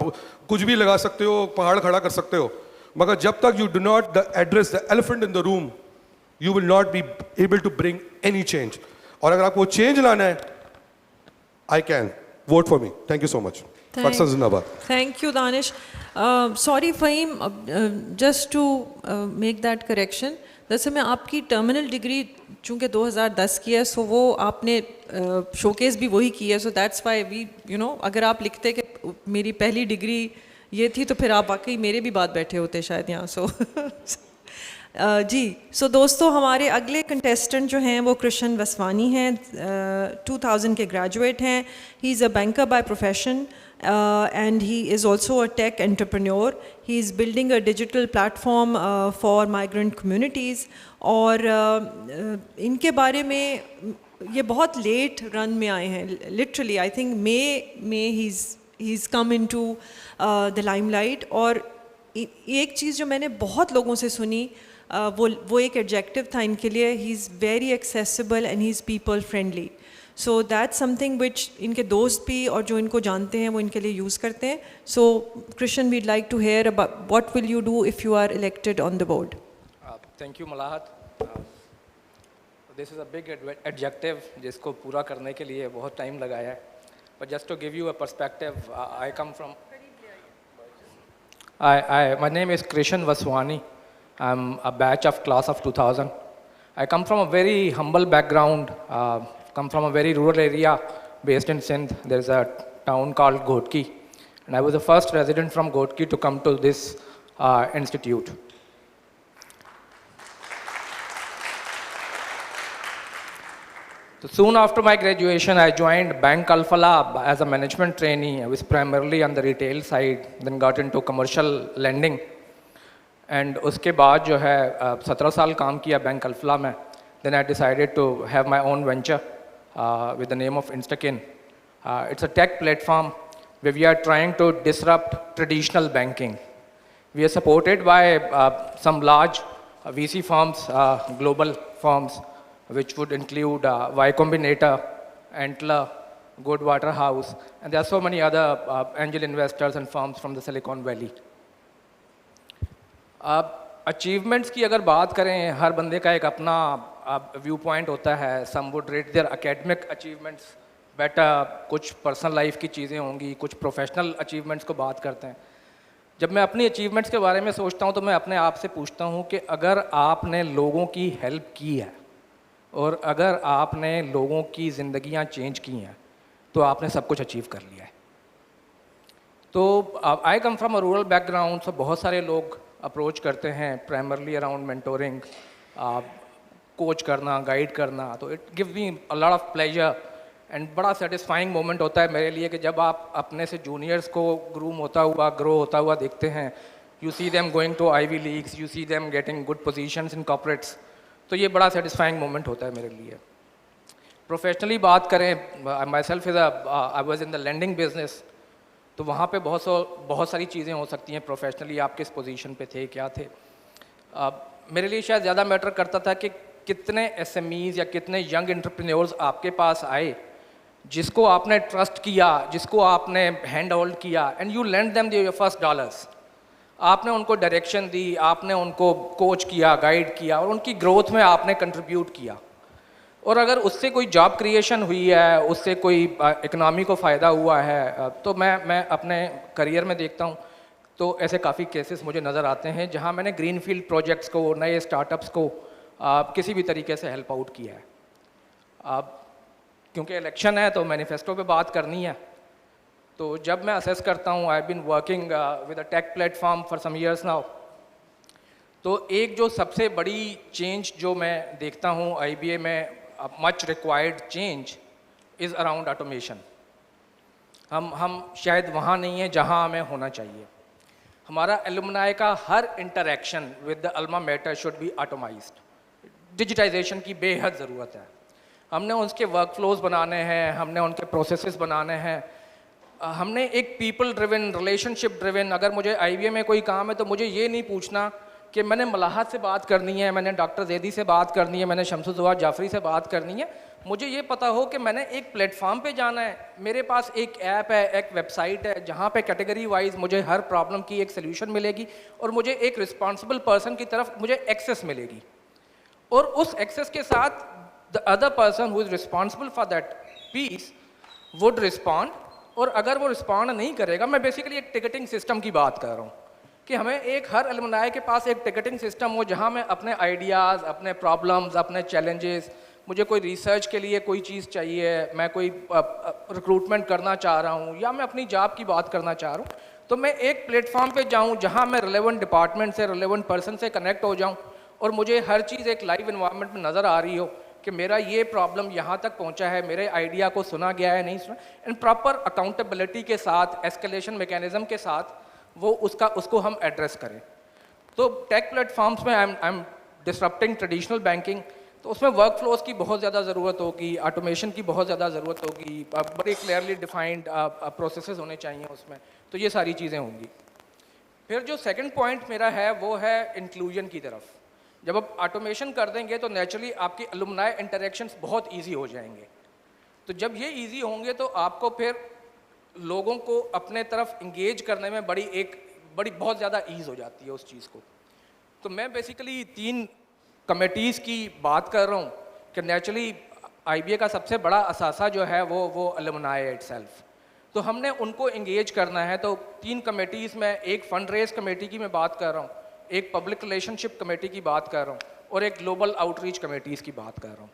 कुछ भी लगा सकते हो, पहाड़ खड़ा कर सकते हो, मगर जब तक you do not address the elephant in the room, you will not be able to bring any change. और अगर आपको चेंज लाना है, I can vote for me. Thank you so much. Pakistan जिंदाबाद। Thank you, Danish. Sorry, Fahim, just to make that correction. वैसे मैं आपकी terminal degree चूँकि 2010 की है, सो वो आपने शोकेस भी वही की है, सो दैट्स वाई वी अगर आप लिखते कि मेरी पहली डिग्री ये थी तो फिर आप वाकई मेरे भी बाद बैठे होते शायद यहाँ। सो जी, सो दोस्तों, हमारे अगले कंटेस्टेंट जो हैं वो कृष्ण वसवानी हैं, 2000 के ग्रेजुएट हैं। He is a banker by profession and he is also a tech entrepreneur. He is building a digital platform for migrant communities. और इनके बारे में ये बहुत लेट रन में आए हैं, literally I think May he's come into the limelight. और एक चीज़ जो मैंने बहुत लोगों से सुनी, वो एक एडजेक्टिव था इनके लिए, he is very accessible and he is people friendly. So that's something which इनके दोस्त भी और जो इनको जानते हैं वो इनके लिए यूज़ करते हैं। So Krishan, we'd like to hear about what will you do if you are elected on the board. Thank you, Malahat. This is a big adjective जिसको पूरा करने के लिए बहुत टाइम लगाया है। But just to give you a perspective, I come from. My name is Krishan Vaswani. I'm a batch of class of 2000. I come from a very humble background. Come from a very rural area based in Sindh. There is a town called Ghotki, and I was the first resident from Ghotki to come to this institute. So soon after my graduation, I joined Bank Alpha Lab as a management trainee. I was primarily on the retail side, then got into commercial lending, and उसके बाद जो है 17 साल काम किया Bank Alpha Lab में. Then I decided to have my own venture. With the name of Instakin. It's a tech platform where we are trying to disrupt traditional banking. We are supported by some large VC firms, global firms, which would include Y Combinator, Antler, Goodwater House, and there are so many other angel investors and firms from the Silicon Valley. Achievements की अगर बात करें, हर बंदे का एक अपना view point होता है. Some would rate their academic achievements better, कुछ पर्सनल लाइफ की चीज़ें होंगी, कुछ प्रोफेशनल अचीवमेंट्स को बात करते हैं. जब मैं अपनी अचीवमेंट्स के बारे में सोचता हूँ तो मैं अपने आप से पूछता हूँ कि अगर आपने लोगों की हेल्प की है और अगर आपने लोगों की ज़िंदगियाँ चेंज की हैं तो आपने सब कुछ अचीव कर लिया है. तो I come from a rural background, so बहुत सारे लोग अप्रोच करते हैं प्राइमरली अराउंड मेंटोरिंग, कोच करना, गाइड करना, तो it gives me a lot of pleasure and बड़ा सेटिस्फाइंग मोमेंट होता है मेरे लिए कि जब आप अपने से जूनियर्स को ग्रूम होता हुआ, ग्रो होता हुआ देखते हैं, you see them going to Ivy Leagues, you see them getting good positions in corporates, तो ये बड़ा सेटिस्फाइंग मोमेंट होता है मेरे लिए। प्रोफेशनली बात करें, my self is I was in the landing business, तो वहाँ पे बहुत सारी चीज़ें हो सकती हैं। प्रोफेशनली आप किस पोजीशन पे थे, क्या थे, मेरे लिए शायद ज़्यादा मैटर करता था कि कितने SMEs या कितने यंग एंटरप्रेन्योर्स आपके पास आए जिसको आपने ट्रस्ट किया, जिसको आपने हैंड होल्ड किया, and you lend them your first dollars. आपने उनको डायरेक्शन दी, आपने उनको कोच किया, गाइड किया, और उनकी ग्रोथ में आपने कंट्रीब्यूट किया। और अगर उससे कोई जॉब क्रिएशन हुई है, उससे कोई इकनॉमी को फ़ायदा हुआ है, तो मैं अपने करियर में देखता हूँ तो ऐसे काफ़ी केसेस मुझे नज़र आते हैं जहाँ मैंने ग्रीनफील्ड प्रोजेक्ट्स को, नए स्टार्टअप्स को किसी भी तरीके से हेल्प आउट किया है। अब क्योंकि इलेक्शन है तो मैनिफेस्टो पे बात करनी है, तो जब मैं असेस करता हूँ, I been working with a tech platform for some years now, तो एक जो सबसे बड़ी चेंज जो मैं देखता हूँ IBA में, much required change is around automation. हम शायद वहाँ नहीं हैं जहाँ हमें होना चाहिए। हमारा एलुमनाई का हर interaction with the alma mater should be automised. Digitisation की बेहद ज़रूरत है। हमने उसके वर्क फ्लोज बनाने हैं, हमने उनके प्रोसेसेस बनाने हैं, हमने एक पीपल ड्रिवन, रिलेशनशिप ड्रिवन, अगर मुझे IBA में कोई काम है तो मुझे ये नहीं पूछना कि मैंने मलाहत से बात करनी है, मैंने डॉक्टर जैदी से बात करनी है, मैंने शमसुद्दौला जाफरी से बात करनी है। मुझे ये पता हो कि मैंने एक प्लेटफॉर्म पे जाना है, मेरे पास एक ऐप है, एक वेबसाइट है, जहाँ पे कैटेगरी वाइज मुझे हर प्रॉब्लम की एक सोल्यूशन मिलेगी और मुझे एक रिस्पॉन्सिबल पर्सन की तरफ मुझे एक्सेस मिलेगी, और उस एक्सेस के साथ the other person who is responsible for that piece would respond. और अगर वो रिस्पॉन्ड नहीं करेगा, मैं बेसिकली एक टिकटिंग सिस्टम की बात कर रहा हूँ कि हमें एक हर एलुमनाई के पास एक टिकटिंग सिस्टम हो जहाँ मैं अपने आइडियाज़, अपने प्रॉब्लम्स, अपने चैलेंजेस, मुझे कोई रिसर्च के लिए कोई चीज़ चाहिए, मैं कोई रिक्रूटमेंट करना चाह रहा हूँ या मैं अपनी जॉब की बात करना चाह रहा हूँ, तो मैं एक प्लेटफॉर्म पे जाऊँ जहाँ मैं रिलेवेंट डिपार्टमेंट से, रिलेवेंट पर्सन से कनेक्ट हो जाऊँ और मुझे हर चीज़ एक लाइव इन्वायरमेंट में नज़र आ रही हो कि मेरा ये प्रॉब्लम यहाँ तक पहुँचा है, मेरे आइडिया को सुना गया है, नहीं सुना, एंड प्रॉपर अकाउंटेबिलिटी के साथ, एस्केलेशन मैकेनिज्म के साथ वो उसको हम एड्रेस करें। तो टेक प्लेटफॉर्म्स में I am disrupting traditional banking, तो उसमें वर्क फ्लोज की बहुत ज़्यादा ज़रूरत होगी, ऑटोमेशन की बहुत ज़्यादा ज़रूरत होगी, बड़ी क्लियरली डिफाइंड प्रोसेसेस होने चाहिए उसमें, तो ये सारी चीज़ें होंगी। फिर जो सेकंड पॉइंट मेरा है वो है इंक्लूजन की तरफ। जब आप ऑटोमेशन कर देंगे तो नेचुरली आपकी अलुमनाई इंटरेक्शंस बहुत ईजी हो जाएंगे। तो जब ये ईजी होंगे तो आपको फिर लोगों को अपने तरफ इंगेज करने में बड़ी बहुत ज़्यादा ईज़ हो जाती है उस चीज़ को। तो मैं बेसिकली 3 कमेटीज़ की बात कर रहा हूँ कि नेचुरली IBA का सबसे बड़ा असासा जो है वो अलुमनाई इटसेल्फ, तो हमने उनको इंगेज करना है। तो 3 कमेटीज़ में, एक फंड रेज कमेटी की मैं बात कर रहा हूँ, एक पब्लिक रिलेशनशिप कमेटी की बात कर रहा हूँ और एक ग्लोबल आउटरीच कमेटीज़ की बात कर रहा हूँ।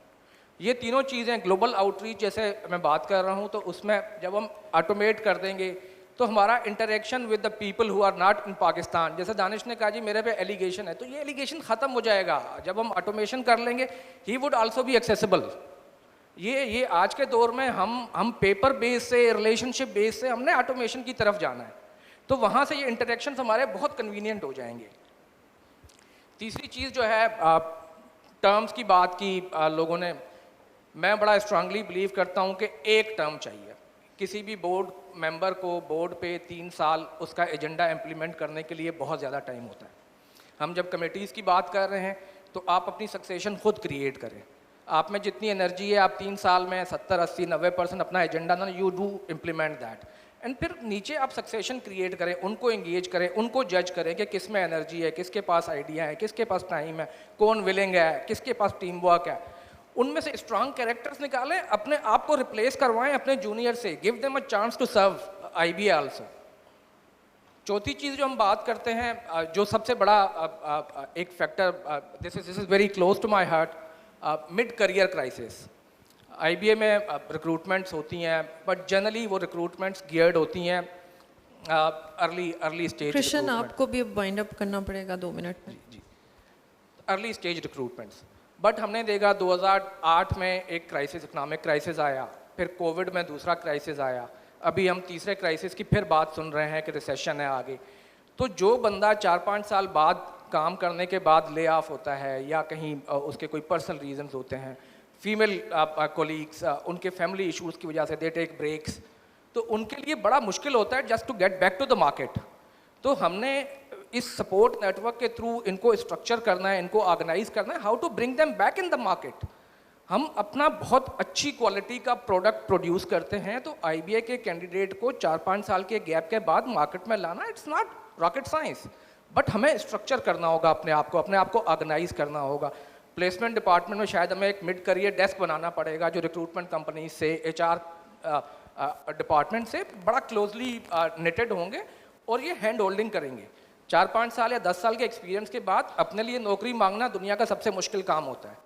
ये तीनों चीज़ें, ग्लोबल आउटरीच जैसे मैं बात कर रहा हूँ, तो उसमें जब हम ऑटोमेट कर देंगे तो हमारा interaction with the people who are not in Pakistan, जैसे दानिश ने कहा जी मेरे पे एलिगेशन है, तो ये एलिगेशन ख़त्म हो जाएगा जब हम ऑटोमेशन कर लेंगे। He would also be accessible. ये आज के दौर में हम पेपर बेस से, रिलेशनशिप बेस से हमने ऑटोमेशन की तरफ जाना है, तो वहाँ से ये इंटरेक्शन हमारे बहुत कन्वीनियंट हो जाएंगे। तीसरी चीज़ जो है, टर्म्स की बात की लोगों ने, मैं बड़ा स्ट्रांगली बिलीव करता हूँ कि एक टर्म चाहिए। किसी भी बोर्ड मेंबर को बोर्ड पे 3 साल उसका एजेंडा इम्प्लीमेंट करने के लिए बहुत ज़्यादा टाइम होता है। हम जब कमेटीज़ की बात कर रहे हैं तो आप अपनी सक्सेशन खुद क्रिएट करें। आप में जितनी एनर्जी है, आप 3 साल में 70, 80, 90% अपना एजेंडा ना you do implement that, and फिर नीचे आप सक्सेशन क्रिएट करें, उनको एंगेज करें, उनको जज करें कि किस में एनर्जी है, किसके पास आइडिया है, किसके पास टाइम है, कौन विलिंग है, किसके पास टीम वर्क है। उनमें से स्ट्रांग कैरेक्टर्स निकालें, अपने आप को रिप्लेस करवाएं अपने जूनियर से, give them a chance to serve IBA also. चौथी चीज़ जो हम बात करते हैं, जो सबसे बड़ा एक factor, this is very close to my heart, mid career crisis. IBA में रिक्रूटमेंट्स होती हैं, बट जनरली वो रिक्रूटमेंट्स गियर्ड होती हैं अर्ली स्टेज कृष्ण आपको भी वाइंड अप करना पड़ेगा 2 मिनट में। Early stage recruitments. बट हमने देखा 2008 में एक क्राइसिस, इकोनॉमिक क्राइसिस आया, फिर कोविड में दूसरा क्राइसिस आया, अभी हम तीसरे क्राइसिस की फिर बात सुन रहे हैं कि रिसेशन है आगे। तो जो बंदा 4-5 साल बाद काम करने के बाद ले ऑफ होता है या कहीं उसके कोई पर्सनल रीजंस होते हैं, फीमेल कोलीग्स उनके फैमिली इश्यूज़ की वजह से दे टेक ब्रेक्स, तो उनके लिए बड़ा मुश्किल होता है just to get back to the market. तो हमने इस सपोर्ट नेटवर्क के थ्रू इनको स्ट्रक्चर करना है, इनको ऑर्गेनाइज करना है, how to bring them back in the market. हम अपना बहुत अच्छी क्वालिटी का प्रोडक्ट प्रोड्यूस करते हैं, तो IBA के कैंडिडेट को 4-5 साल के गैप के बाद मार्केट में लाना, it's not rocket science. But हमें स्ट्रक्चर करना होगा अपने आप को ऑर्गेनाइज करना होगा। प्लेसमेंट डिपार्टमेंट में शायद हमें एक मिड करियर डेस्क बनाना पड़ेगा जो रिक्रूटमेंट कंपनी से, HR डिपार्टमेंट से बड़ा क्लोजली नेटेड होंगे और ये हैंड होल्डिंग करेंगे। 4-5 साल या 10 साल के एक्सपीरियंस के बाद अपने लिए नौकरी मांगना दुनिया का सबसे मुश्किल काम होता है।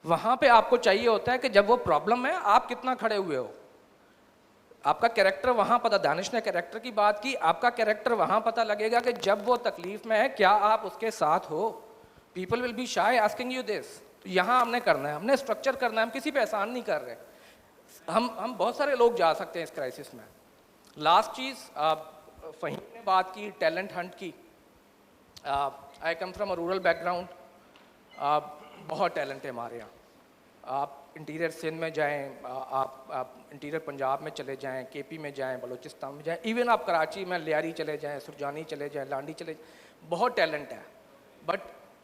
वहाँ पे आपको चाहिए होता है कि जब वो प्रॉब्लम है आप कितना खड़े हुए हो, आपका कैरेक्टर वहाँ पता, दानिश ने कैरेक्टर की बात की, आपका कैरेक्टर वहाँ पता लगेगा कि जब वो तकलीफ में है क्या आप उसके साथ हो। People will be shy asking you this. तो यहाँ हमने करना है, हमने स्ट्रक्चर करना है, हम किसी पे एहसान नहीं कर रहे। हम बहुत सारे लोग जा सकते हैं इस क्राइसिस में। लास्ट चीज़ फ़हीम ने बात की टैलेंट हंट की। I come from a rural background, बहुत टैलेंट है हमारे यहाँ। आप इंटीरियर सिंध में जाएं, आप इंटीरियर पंजाब में चले जाएं, KP में जाएं, बलूचिस्तान में जाएं, इवन आप कराची में लियारी चले जाएं, सुरजानी चले जाएं, लांडी चले जाएं, बहुत टैलेंट है। बट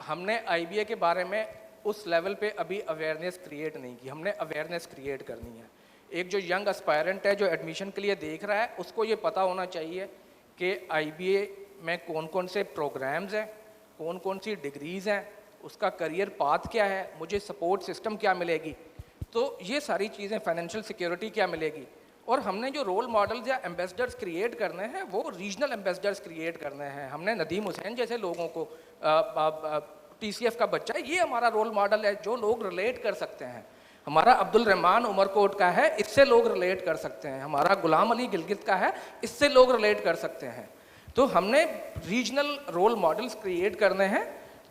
हमने IBA के बारे में उस लेवल पे अभी अवेयरनेस क्रिएट नहीं की, हमने अवेयरनेस क्रिएट करनी है। एक जो यंग एस्पायरेंट है जो एडमिशन के लिए देख रहा है, उसको ये पता होना चाहिए कि IBA में कौन कौन से प्रोग्राम्स हैं, कौन कौन सी डिग्रीज़ हैं, उसका करियर पाथ क्या है, मुझे सपोर्ट सिस्टम क्या मिलेगी। तो ये सारी चीज़ें, फाइनेंशियल सिक्योरिटी क्या मिलेगी। और हमने जो रोल मॉडल्स या एम्बेसडर्स क्रिएट करने हैं वो रीजनल एम्बेसडर्स क्रिएट करने हैं। हमने नदीम हुसैन जैसे लोगों को, TCF का बच्चा है, ये हमारा रोल मॉडल है जो लोग रिलेट कर सकते हैं। हमारा अब्दुल रहमान उमरकोट का है, इससे लोग रिलेट कर सकते हैं। हमारा गुलाम अली गिलगित का है, इससे लोग रिलेट कर सकते हैं। तो हमने रीजनल रोल मॉडल्स क्रिएट करने हैं,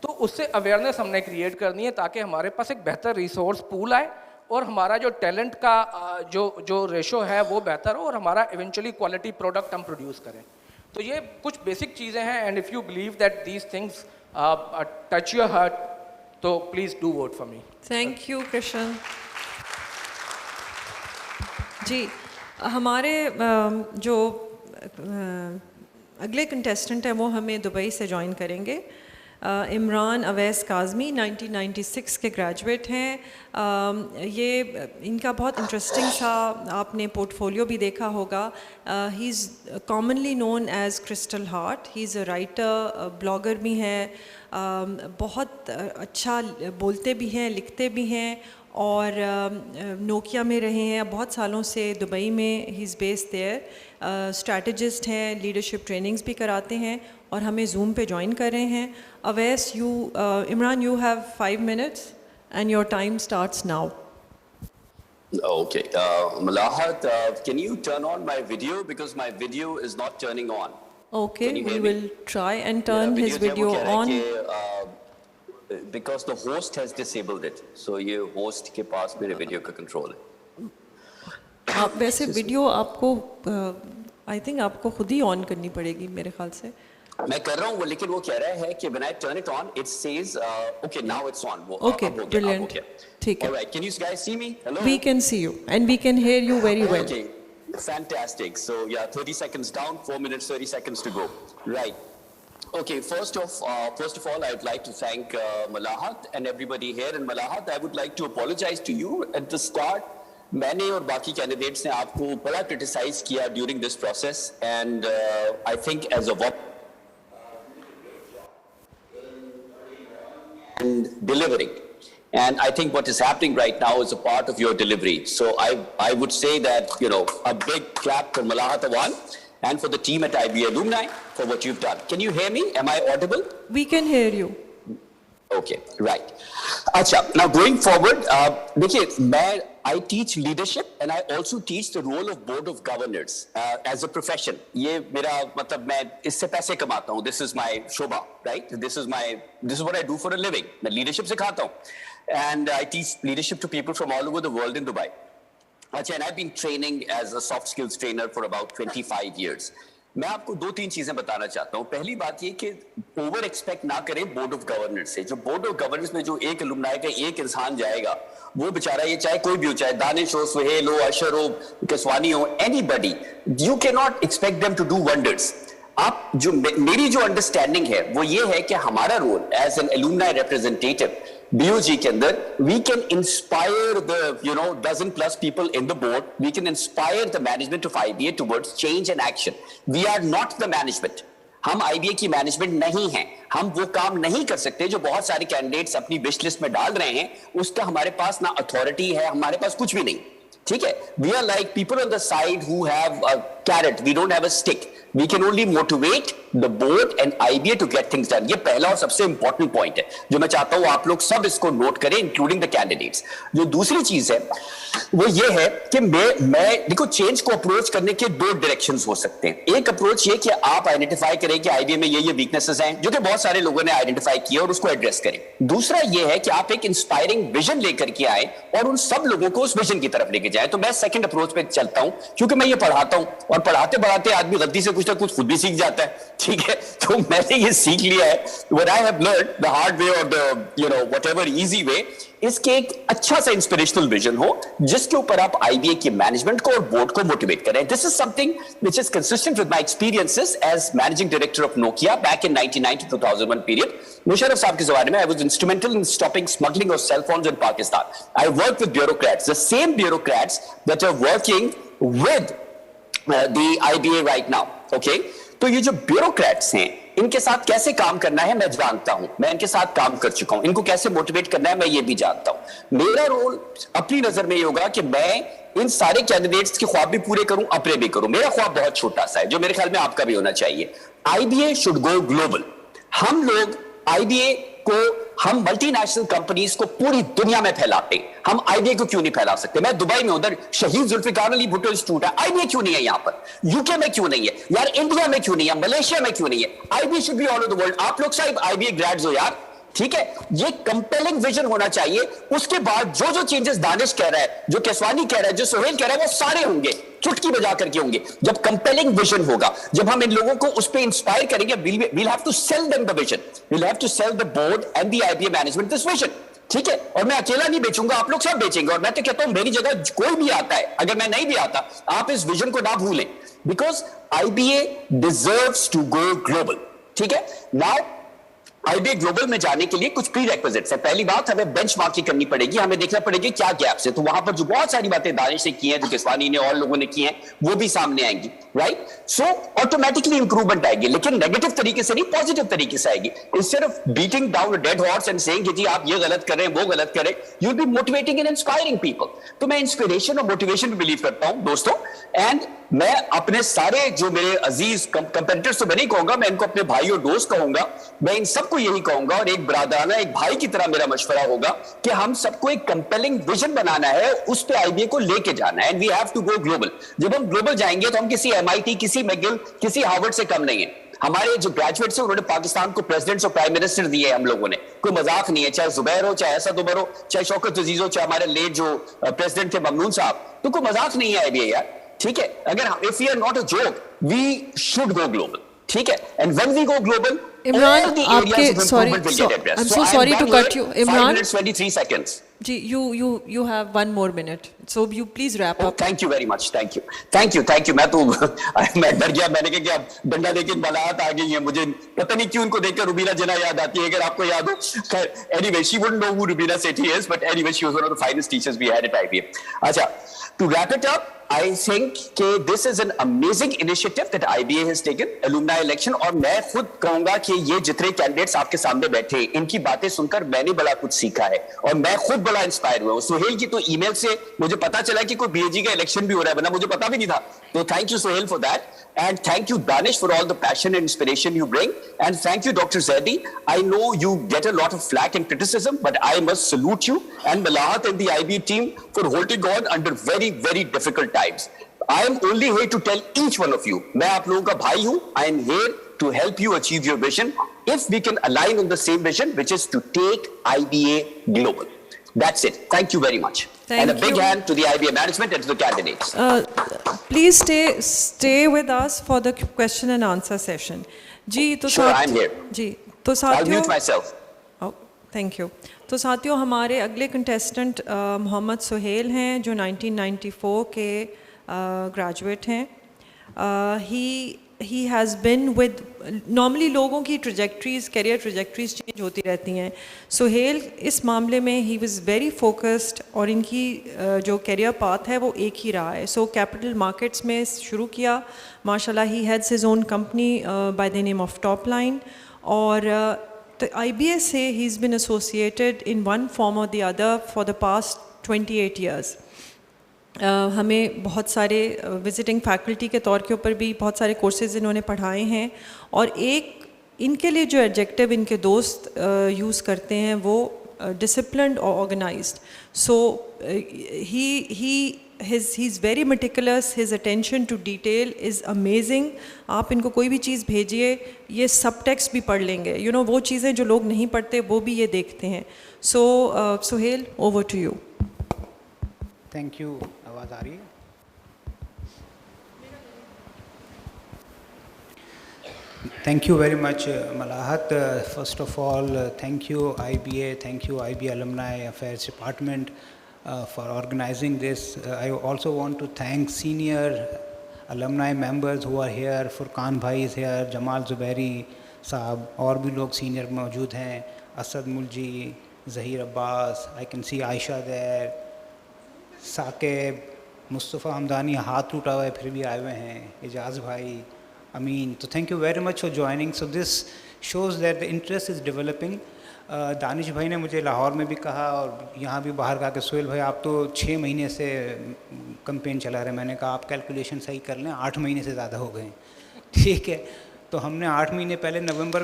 तो उससे अवेयरनेस हमने क्रिएट करनी है ताकि हमारे पास एक बेहतर रिसोर्स पूल आए और हमारा जो टैलेंट का जो रेशो है वो बेहतर हो और हमारा इवेंचुअली क्वालिटी प्रोडक्ट हम प्रोड्यूस करें। तो ये कुछ बेसिक चीज़ें हैं। And if you believe that these things touch your heart, तो please do vote for me. Thank you Krishna ji. हमारे जो अगले कंटेस्टेंट हैं वो हमें दुबई से ज्वाइन करेंगे। इमरान अवैस काज़मी 1996 के ग्रेजुएट हैं। ये इनका बहुत इंटरेस्टिंग सा आपने पोर्टफोलियो भी देखा होगा। He is commonly known as Crystal Heart. He is a writer, blogger भी हैं, बहुत अच्छा बोलते भी हैं, लिखते भी हैं और नोकिया में रहे हैं बहुत सालों से, दुबई में he is based there. Strategist हैं, लीडरशिप ट्रेनिंग्स भी कराते हैं और हमें जूम पे ज्वाइन कर रहे हैं। Awais, Imran, you have 5 minutes and your time starts now. Okay, Malahat, can you turn on my video because my video is not turning on. Okay, Can you we hear me? will try and turn his video on. Because the host has disabled it, so ये host के पास मेरे video का control है. आप वैसे video आपको I think आपको खुद ही ऑन करनी पड़ेगी मेरे ख्याल से। मैं कर रहा हूँ वो, लेकिन वो कह रहा है कि when I turn it on, it says okay, now it's on. वो Okay, अब हो गया, brilliant. अब हो गया. ठीक है। All right, can you guys see me? Hello. We can see you and we can hear you very well. Okay, fantastic. So yeah, 30 seconds down, 4 minutes, 30 seconds to go. Right. Okay, first of all, I'd like to thank Malahat and everybody here. And Malahat, I would like to apologize to you at the start. मैंने और बाकी candidates ने आपको बड़ा criticise किया during this process, and I think as a and delivering. And I think what is happening right now is a part of your delivery. So I would say that, you know, a big clap for Malahat Awan and for the team at IBA Alumni for what you've done. Can you hear me? Am I audible? We can hear you. Okay, right. Acha, now going forward, देखिए I teach leadership and I also teach the role of board of governors as a profession. ये मेरा मतलब मैं इससे पैसे कमाता हूँ. This is my Shobha, right? This is what I do for a living. मैं leadership सिखाता हूँ, and I teach leadership to people from all over the world in Dubai. Acha, and I've been training as a soft skills trainer for about 25 years. मैं आपको 2-3 चीजें बताना चाहता हूं. पहली बात ये कि ओवर एक्सपेक्ट ना करें बोर्ड ऑफ गवर्नेंस से. जो बोर्ड ऑफ गवर्नेंस में जो एक अलुमनाई का एक इंसान जाएगा, वो बेचारा, ये चाहे कोई भी हो, चाहे दानिश हो, सुहेल हो, अशर हो, केसवानी हो, anybody, you can not expect them to do wonders. आप जो मेरी जो अंडरस्टैंडिंग है वो ये है कि हमारा role as an alumni representative BOG के अंदर, we can inspire the dozen plus people in the board. We can inspire the management of IBA towards change and action. We are not the management. हम IBA की management नहीं हैं. हम वो काम नहीं कर सकते जो बहुत सारे कैंडिडेट्स अपनी विश लिस्ट में डाल रहे हैं. उसका हमारे पास ना अथॉरिटी है, हमारे पास कुछ भी नहीं. ठीक है? We are like people on the side who have a carrot. We don't have a stick. We can only motivate the board and IBA to get things done. ये पहला और सबसे इंपॉर्टेंट पॉइंट है जो मैं चाहता हूं आप लोग सब इसको नोट करें, इंक्लूडिंग द कैंडिडेट्स. जो दूसरी चीज है वो ये है कि मैं देखो, चेंज को अप्रोच करने के 2 डायरेक्शंस हो सकते हैं. एक अप्रोच ये कि आप आइडेंटिफाई करें कि IBA में ये वीकनेसेस हैं जो कि बहुत सारे लोगों ने आइडेंटिफाई किए और उसको एड्रेस करें. दूसरा ये है कि आप एक इंस्पायरिंग विजन लेकर के आए और उन सब लोगों को उस विजन की तरफ लेके जाए. तो मैं सेकंड अप्रोच पे चलता हूं क्योंकि मैं ये पढ़ाता हूं और पढ़ाते पढ़ाते आदमी गलती से कुछ ना कुछ खुद भी सीख जाता है. ठीक है? तो मैंने ये सीख लिया है, what I have learned the hard way or the whatever easy way, इसके एक अच्छा सा इंस्पिरेशनल विजन हो जिसके ऊपर आप IBA की मैनेजमेंट को और बोर्ड को मोटिवेट करें. This is something which is consistent with my experiences as managing director of Nokia back in 1990 to 2001 period. Musharraf sahab के जमाने में I was instrumental in stopping smuggling of cell phones in Pakistan. I worked with bureaucrats, the same bureaucrats that are working with the IBA right now. Okay? तो ये जो bureaucrats हैं, इनके साथ कैसे काम करना है मैं जानता हूं. मैं इनके साथ काम कर चुका हूं. इनको कैसे मोटिवेट करना है मैं ये भी जानता हूं. मेरा रोल अपनी नजर में ये होगा कि मैं इन सारे कैंडिडेट्स के ख्वाब भी पूरे करूं, अपने भी करूं. मेरा ख्वाब बहुत छोटा सा है जो मेरे ख्याल में आपका भी होना चाहिए. IBA should go global. हम लोग IBA को, हम मल्टीनेशनल कंपनीज को पूरी दुनिया में फैलाते हैं. हम IBA को क्यों नहीं फैला सकते? मैं दुबई में, उधर शहीद जुल्फिकार अली भुट्टो इंस्टीट्यूट है. IBA क्यों नहीं है यहां पर? यूके में क्यों नहीं है यार? इंडिया में क्यों नहीं है? मलेशिया में क्यों नहीं है? IBA should be all over the world. आप लोग साहब IBA ग्रेड्स हो यार. ठीक है? ये कंपेलिंग विजन होना चाहिए. उसके बाद जो चेंजेस दानिश कह रहा है, जो केसवानी कह रहा है, जो सोहेल कह रहा है, वो सारे होंगे, चुटकी बजा करके होंगे. जब कंपेलिंग विजन होगा, जब हम इन लोगों को उस पे इंस्पायर करेंगे, we'll have to sell them the vision. We'll have to sell the board and the IBA management this vision. ठीक है? और मैं अकेला नहीं बेचूंगा, आप लोग सब बेचेंगे. और मैं तो कहता हूं मेरी जगह कोई भी आता है, अगर मैं नहीं भी आता, आप इस विजन को ना भूलें. Because IBA deserves to go global. ठीक है? नाउ IBA ग्लोबल में जाने के लिए कुछ प्री रेक्विजिट्स है. पहली बात, हमें बेंचमार्किंग करनी पड़ेगी. हमें देखना पड़ेगा क्या गैप्स है. तो वहां पर जो बहुत सारी बातें दानिश ने की हैं, जो किसवानी ने और लोगों ने की हैं, वो भी सामने आएंगी. राइट? सो ऑटोमेटिकली इंप्रूवमेंट आएगी, लेकिन नेगेटिव तरीके से नहीं, पॉजिटिव तरीके से आएगी. Instead of beating down a dead horse and saying कि जी आप ये गलत कर रहे हैं, वो गलत कर रहे हैं, you will be motivating and inspiring people. तो मैं इंस्पिरेशन और मोटिवेशन पे बिलीव करता हूं दोस्तों. एंड मैं अपने सारे जो मेरे अजीज कंपेटिटर्स तो मैं नहीं कहूंगा, मैं इनको अपने भाई और दोस्त कहूंगा. मैं इन सबको यही कहूंगा और एक ब्रादराना, एक भाई की तरह मेरा मशवरा होगा कि हम सबको एक कंपेलिंग विजन बनाना है, उस पे IBA को लेके जाना है. And we have to go global. जब हम ग्लोबल जाएंगे तो हम किसी MIT, किसी मैगिल, किसी हार्वर्ड से कम नहीं है. हमारे जो ग्रेजुएट्स हैं उन्होंने पाकिस्तान को प्रेसिडेंट्स और प्राइम मिनिस्टर दिए हम लोगों ने. कोई मजाक नहीं है. चाहे जुबैर हो, चाहे असद उमर हो, चाहे शौकत अजीज हो, चाहे हमारे लेट जो प्रेसिडेंट थे ममनून साहब, तो कोई मजाक नहीं है IBA यार. ठीक है? अगर if we are not a joke, we should go global. ठीक है? And when we go global, Imran, आपके I'm so sorry to cut you. Imran, 5 minutes 23 seconds. Ji, you have 1 more minute, so you please wrap up. Thank you very much. Thank you. मैं डर गया. मैंने कहा कि डंडा देके मलाहत आ गई है. मुझे पता नहीं क्यों उनको देखकर रुबीना जना याद आती है. अगर आपको याद हो, anyway, she wouldn't know who Rubina Sethi is, but anyway, she was one of the finest teachers we had at IBA. अच्छा, to wrap it up, I think कि this is an amazing initiative that IBA has taken, alumni election. और मैं खुद कहूंगा कि ये जितने candidates आपके सामने बैठे, इनकी बातें सुनकर मैंने बड़ा कुछ सीखा है और मैं खुद बड़ा इंस्पायर हुआ। सुहेल की तो ईमेल से मुझे पता चला कि कोई बीएजी का इलेक्शन भी हो रहा है, वरना मुझे पता भी नहीं था। तो thank you Suhail for that, and thank you Danish for all the passion and inspiration you bring, and thank you Dr. Zaidi. I know you get a lot of flack and criticism, but I must salute you and Malahat and the IB team for holding on under very, very difficult times. I am only here to tell each one of you, मैं आप लोगों का भाई हूं, I am here to help you achieve your vision if we can align on the same vision, which is to take IBA global. That's it. Thank you very much. Thank and a big you. hand to the IBA management and to the candidates. Please stay with us for the question and answer session. जी तो Sure, I'm here. जी तो I'll साथियों mute myself. Thank you. तो साथियों हमारे अगले contestant Mohammad Suhail हैं जो 1994 के ग्रेजुएट हैं। He has been with, normally लोगों की ट्रजेक्ट्रीज, कैरियर ट्रजेक्ट्रीज चेंज होती रहती हैं। सुहेल इस मामले में ही वाज वेरी फोकस्ड और इनकी जो कैरियर पाथ है वो एक ही रहा है। सो कैपिटल मार्केट्स में शुरू किया, माशाल्लाह he has his own company by the name of top line, और तो IBA से he is been associated in one form और the other for the past 28 years. हमें बहुत सारे विजिटिंग फैकल्टी के तौर के ऊपर भी बहुत सारे कोर्सेज़ इन्होंने पढ़ाए हैं, और एक इनके लिए जो एडजेक्टिव इनके दोस्त यूज़ करते हैं वो डिसिप्लिन्ड और organised. So he is very meticulous, his attention to detail is amazing. आप इनको कोई भी चीज़ भेजिए, ये सब टेक्स्ट भी पढ़ लेंगे, यू नो वो चीज़ें जो लोग नहीं पढ़ते वो भी ये देखते हैं। So Suhail, over to you. Thank you. आवाज़ आ रही है? Thank you very much, Malahat. First of all, thank you IBA, thank you IBA Alumni Affairs Department for organizing this. I also want to thank senior alumni members who are here. Furqan Bhai is here, Jamal Zubairi साहब, और भी लोग senior मौजूद हैं, Asad मुलजी, Zahir Abbas, I can see Aisha there, Saqib, Mustafa Hamdani हाथ टूटा हुआ है फिर भी आए हुए हैं, इजाज़ भाई, अमीन। तो thank you very much for joining. So this shows that the interest is developing. Danish भाई ने मुझे लाहौर में भी कहा और यहाँ भी बाहर कहा कि सोहेल भाई आप तो 6 महीने से कैंपेन चला रहे हैं। मैंने कहा आप कैलकुलेशन सही कर लें, 8 महीने से ज़्यादा हो गए। ठीक है, तो हमने 8 महीने पहले नवंबर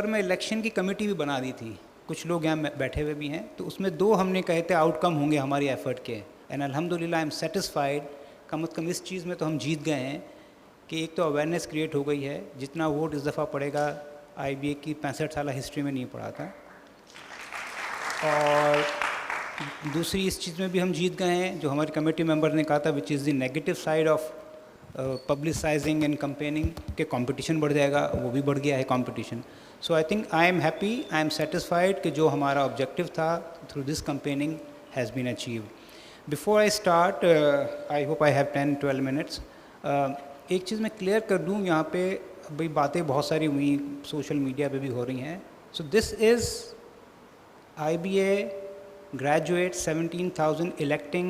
में इलेक्शन की कमेटी भी बना दी थी, कुछ लोग यहाँ बैठे हुए भी हैं, तो उसमें 2 हमने कहे थे आउटकम होंगे हमारी एफ़र्ट के, एंड अल्हम्दुलिल्लाह आई एम सेटिस्फाइड। कम अज़ कम इस चीज़ में तो हम जीत गए हैं कि एक तो अवेयरनेस क्रिएट हो गई है, जितना वोट इस दफ़ा पड़ेगा IBA की 65 साल हिस्ट्री में नहीं पड़ा था, और दूसरी इस चीज़ में भी हम जीत गए हैं जो हमारे कमेटी मेंबर ने कहा था, which is the negative side of publicising and campaigning, के कंपटीशन बढ़ जाएगा, वो भी बढ़ गया है competition. So I think I am happy, I am satisfied कि जो हमारा ऑब्जेक्टिव था through this campaigning has been achieved. Before I start, I hope I have 10-12 minutes. एक चीज़ मैं क्लियर कर दूँ यहाँ पे, भाई बातें बहुत सारी हुई, सोशल मीडिया पे भी हो रही हैं। So this is IBA graduate 17,000 electing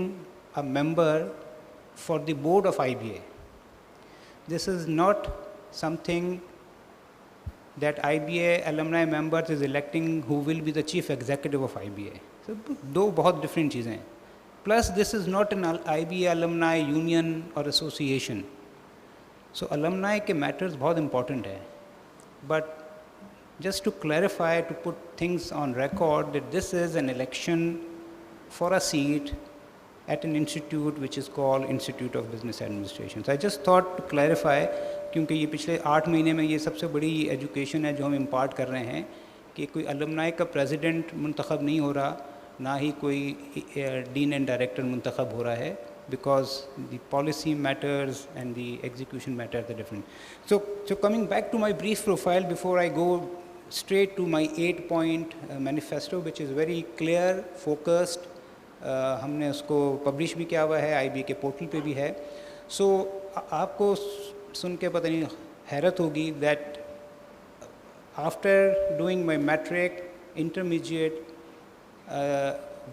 a member for the board of IBA. This is not something that IBA alumni members is electing who will be the chief executive of IBA. So, 2 बहुत different चीज़ें हैं. Plus, this is not an IBA alumni union or association. So, alumni के matters बहुत important है. But just to clarify, to put things on record, that this is an election for a seat at an institute which is called Institute of Business Administration. So I just thought to clarify, क्योंकि ये पिछले 8 महीने में ये सबसे बड़ी education है जो हम इम्पार्ट कर रहे हैं कि कोई अलुमनाई का प्रेसिडेंट मुंतखब नहीं हो रहा, ना ही कोई डीन एंड डायरेक्टर मुंतखब हो रहा है, because the policy matters and the execution matters are different. So coming back to my brief profile before I go straight to my 8-point manifesto, which is very clear, focused. हमने उसको publish भी किया हुआ है, IBA के portal पे भी है। सो आपको सुन के पता नहीं हैरत होगी that after doing my matric intermediate,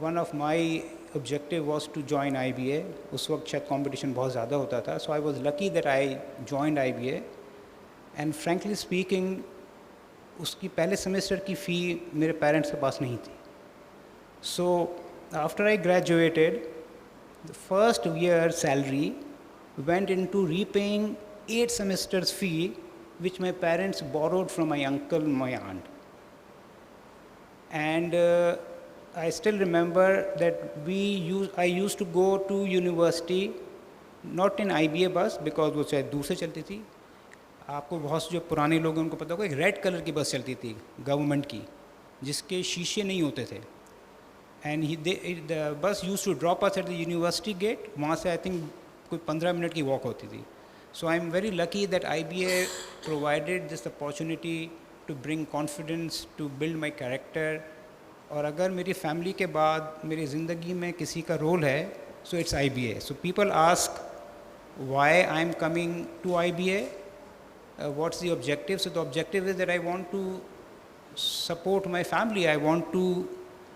one of my objective was to join IBA। उस वक्त शायद कंपटीशन बहुत ज़्यादा होता था, so I was lucky that I joined IBA, and frankly speaking उसकी पहले सेमेस्टर की फ़ी मेरे पेरेंट्स के पास नहीं थी. So after I graduated, the first year salary went into repaying 8 semesters fee which my parents borrowed from my uncle, my aunt. And I still remember that I used to go to university not in IBA bus because वो शायद दूर से चलती थी. आपको बहुत से जो पुराने लोग हैं उनको पता होगा एक रेड कलर की बस चलती थी गवर्नमेंट की जिसके शीशे नहीं होते थे. And the bus used to drop us at the university gate. वहाँ से I think कोई 15 मिनट की walk होती थी. So I'm very lucky that IBA provided this opportunity to bring confidence, to build my character. और अगर मेरी family के बाद मेरी ज़िंदगी में किसी का role है, so it's IBA. So people ask why I'm coming to IBA, what's the objective? So the objective is that I want to support my family. I want to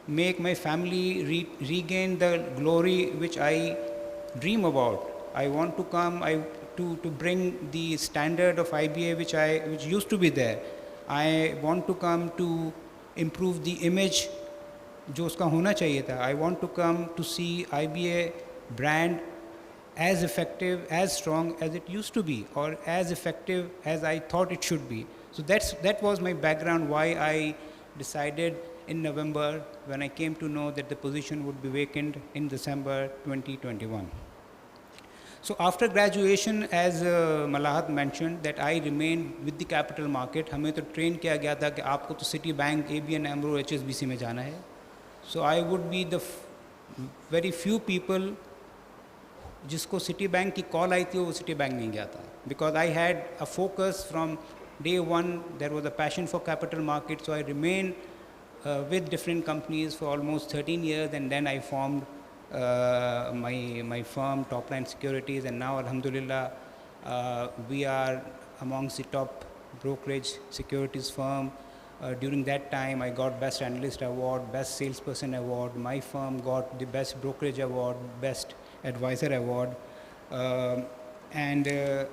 make my family regain the glory which I dream about. I want to come to bring the standard of IBA which used to be there. I want to come to improve the image जो उसका होना चाहिए था. I want to come to see IBA brand as effective, as strong as it used to be, or as effective as I thought it should be. So that was my background why I decided in November when I came to know that the position would be vacant in December 2021. So after graduation, as Malahat mentioned, that I remained with the capital market. हमें तो train किया गया था कि आपको तो Citibank, ABN AMRO, HSBC में जाना है. So I would be the very few people जिसको Citibank की call आई थी वो Citibank नहीं गया था. Because I had a focus from day one, there was a passion for capital market, so I remained with different companies for almost 13 years, and then I formed my firm, Topline Securities, and now Alhamdulillah we are amongst the top brokerage securities firm. During that time I got Best Analyst Award, Best Salesperson Award. My firm got the Best Brokerage Award, Best Advisor Award, and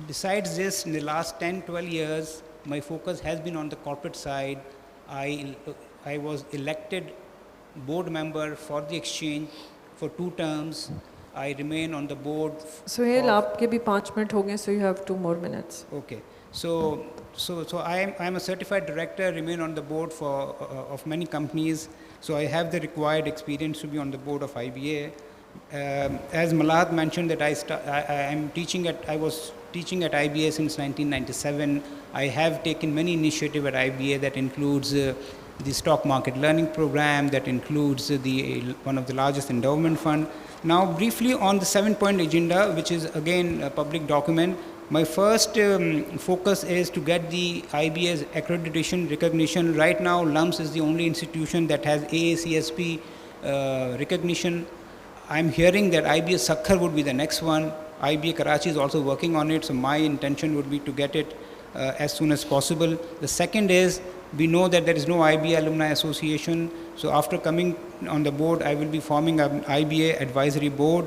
besides this, in the last 10-12 years my focus has been on the corporate side. I was elected board member for the exchange for 2 terms. I remain on the board. Suhail, आपके भी 5 minute हो गए, so you have 2 more minutes. Okay, so I am a certified director. Remain on the board of many companies. So I have the required experience to be on the board of IBA. As Malahat mentioned, that I was teaching at IBA since 1997. I have taken many initiatives at IBA that includes the stock market learning program, that includes one of the largest endowment fund. Now briefly on the 7-point agenda, which is again a public document, my first focus is to get the IBA's accreditation recognition. Right now LUMS is the only institution that has AACSP recognition. I'm hearing that IBA Sakhar would be the next one. IBA Karachi is also working on it, so my intention would be to get it as soon as possible. The second is, we know that there is no IBA Alumni Association, so after coming on the board, I will be forming an IBA advisory board,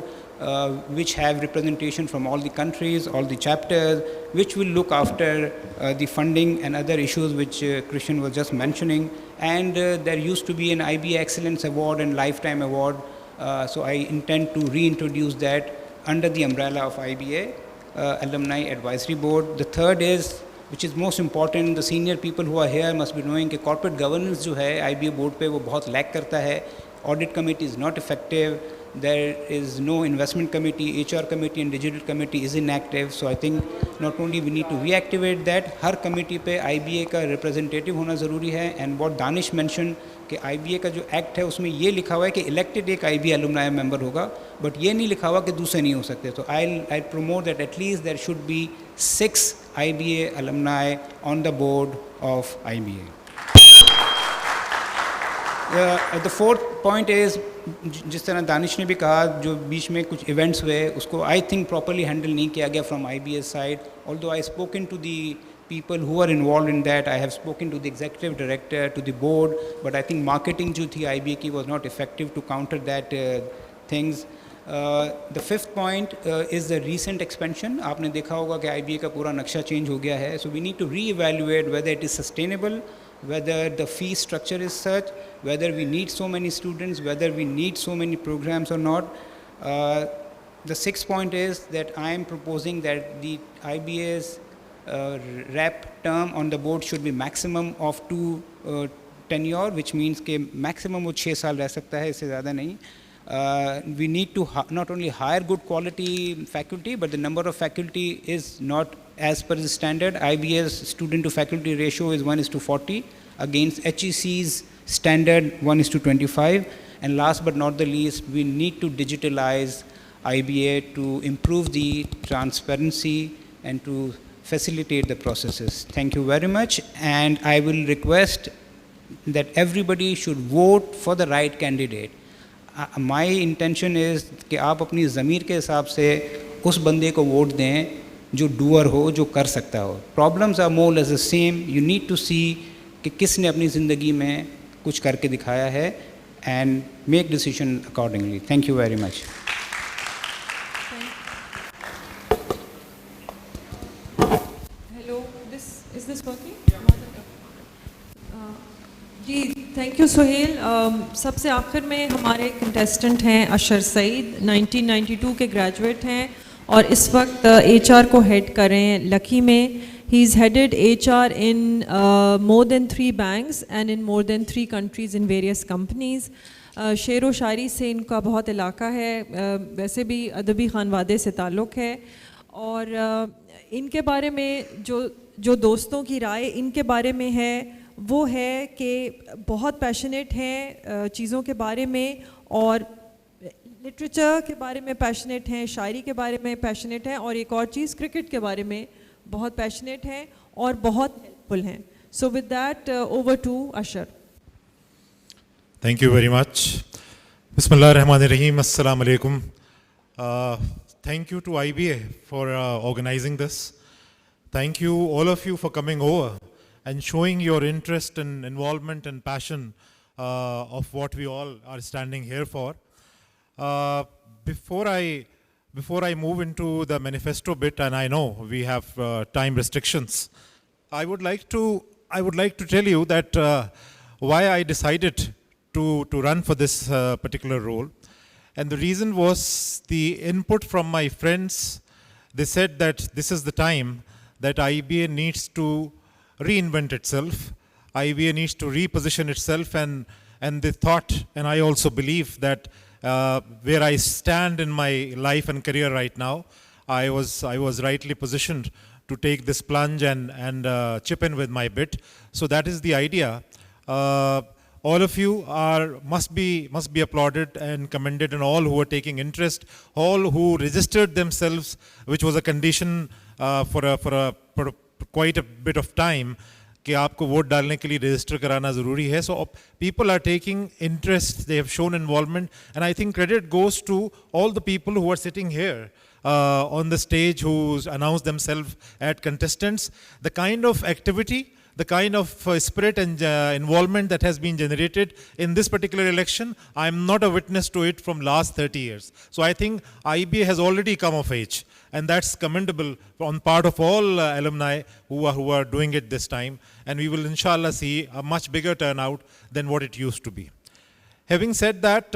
which have representation from all the countries, all the chapters, which will look after the funding and other issues which Christian was just mentioning. And there used to be an IBA Excellence Award and Lifetime Award, so I intend to reintroduce that under the umbrella of IBA Alumni Advisory Board. The third is, which is most important, the senior people who are here must be knowing कि corporate governance जो है IBA board पे वो बहुत lack करता है. Audit committee is not effective. There is no investment committee, HR committee and digital committee is inactive. So I think not only we need to reactivate that, her committee पे IBA का representative होना ज़रूरी है. And what Danish mentioned कि IBA का जो act है उसमें ये लिखा हुआ है कि elected एक IBA alumni member होगा, but ये नहीं लिखा हुआ कि दूसरे नहीं हो सकते. So I'll promote that at least there should be 6 IBA alumni on the board of IBA. The fourth point is, जिस तरह दानिश ने भी कहा, जो बीच में कुछ events हुए उसको I think properly handle नहीं किया गया from IBA side. Although I spoken to the people who are involved in that, I have spoken to the executive director, to the board, but I think marketing जो थी IBA की was not effective to counter that things. The fifth point is the recent expansion. आपने देखा होगा कि IBA का पूरा नक्शा चेंज हो गया है. So we need to reevaluate whether it is sustainable, whether the fee structure is such, whether we need so many students, whether we need so many programs or not. The sixth point is that I am proposing that the IBA's rep term on the board should be maximum of 2 tenure, which means कि maximum वो 6 साल रह सकता है, इससे ज़्यादा नहीं. We need to not only hire good quality faculty, but the number of faculty is not as per the standard. IBA's student to faculty ratio is 1:40 against HEC's standard 1:25. And last but not the least, we need to digitalize IBA to improve the transparency and to facilitate the processes. Thank you very much, and I will request that everybody should vote for the right candidate. My intention is कि आप अपनी ज़मीर के हिसाब से उस बंदे को vote दें जो डूअर हो, जो कर सकता हो. Problems are more less the same. You need to see कि किसने अपनी ज़िंदगी में कुछ करके दिखाया है, and make decision accordingly. Thank you very much. Hello, is this working? जी, थैंक यू सोहेल. सबसे आखिर में हमारे कंटेस्टेंट हैं अशर सईद, 1992 के ग्रेजुएट हैं और इस वक्त HR को हेड कर रहे हैं लकी में. He is headed HR in more than 3 banks and in more than 3 countries in various companies. शेर व शायरी से इनका बहुत इलाका है, वैसे भी अदबी खानवादे से ताल्लुक़ है. और इनके बारे में जो दोस्तों की राय इनके बारे में है वो है कि बहुत पैशनेट हैं चीज़ों के बारे में, और लिटरेचर के बारे में पैशनेट हैं, शायरी के बारे में पैशनेट हैं, और एक और चीज़ क्रिकेट के बारे में बहुत पैशनेट हैं और बहुत हेल्पफुल हैं. So with that over to Ashar. Thank you very much. Bismillahirrahmanirrahim. Assalamu alaikum. Thank you to IBA for organizing this. Thank you all of you for coming over and showing your interest and involvement and passion of what we all are standing here for. Before I move into the manifesto bit, and I know we have time restrictions, I would like to tell you that why I decided to run for this particular role. And the reason was the input from my friends. They said that this is the time that IBA needs to reinvent itself. IBA needs to reposition itself, and they thought, and I also believe that where I stand in my life and career right now, I was rightly positioned to take this plunge and chip in with my bit. So that is the idea. All of you must be applauded and commended, and all who are taking interest, all who registered themselves, which was a condition for quite a bit of time कि आपको vote डालने के लिए register कराना ज़रूरी है. So people are taking interest, they have shown involvement, and I think credit goes to all the people who are sitting here on the stage, who announced themselves as contestants. The kind of activity, the kind of spirit and involvement that has been generated in this particular election, I am not a witness to it from last 30 years. So I think IBA has already come of age, and that's commendable on part of all alumni who are doing it this time, and we will inshallah see a much bigger turnout than what it used to be. Having said that,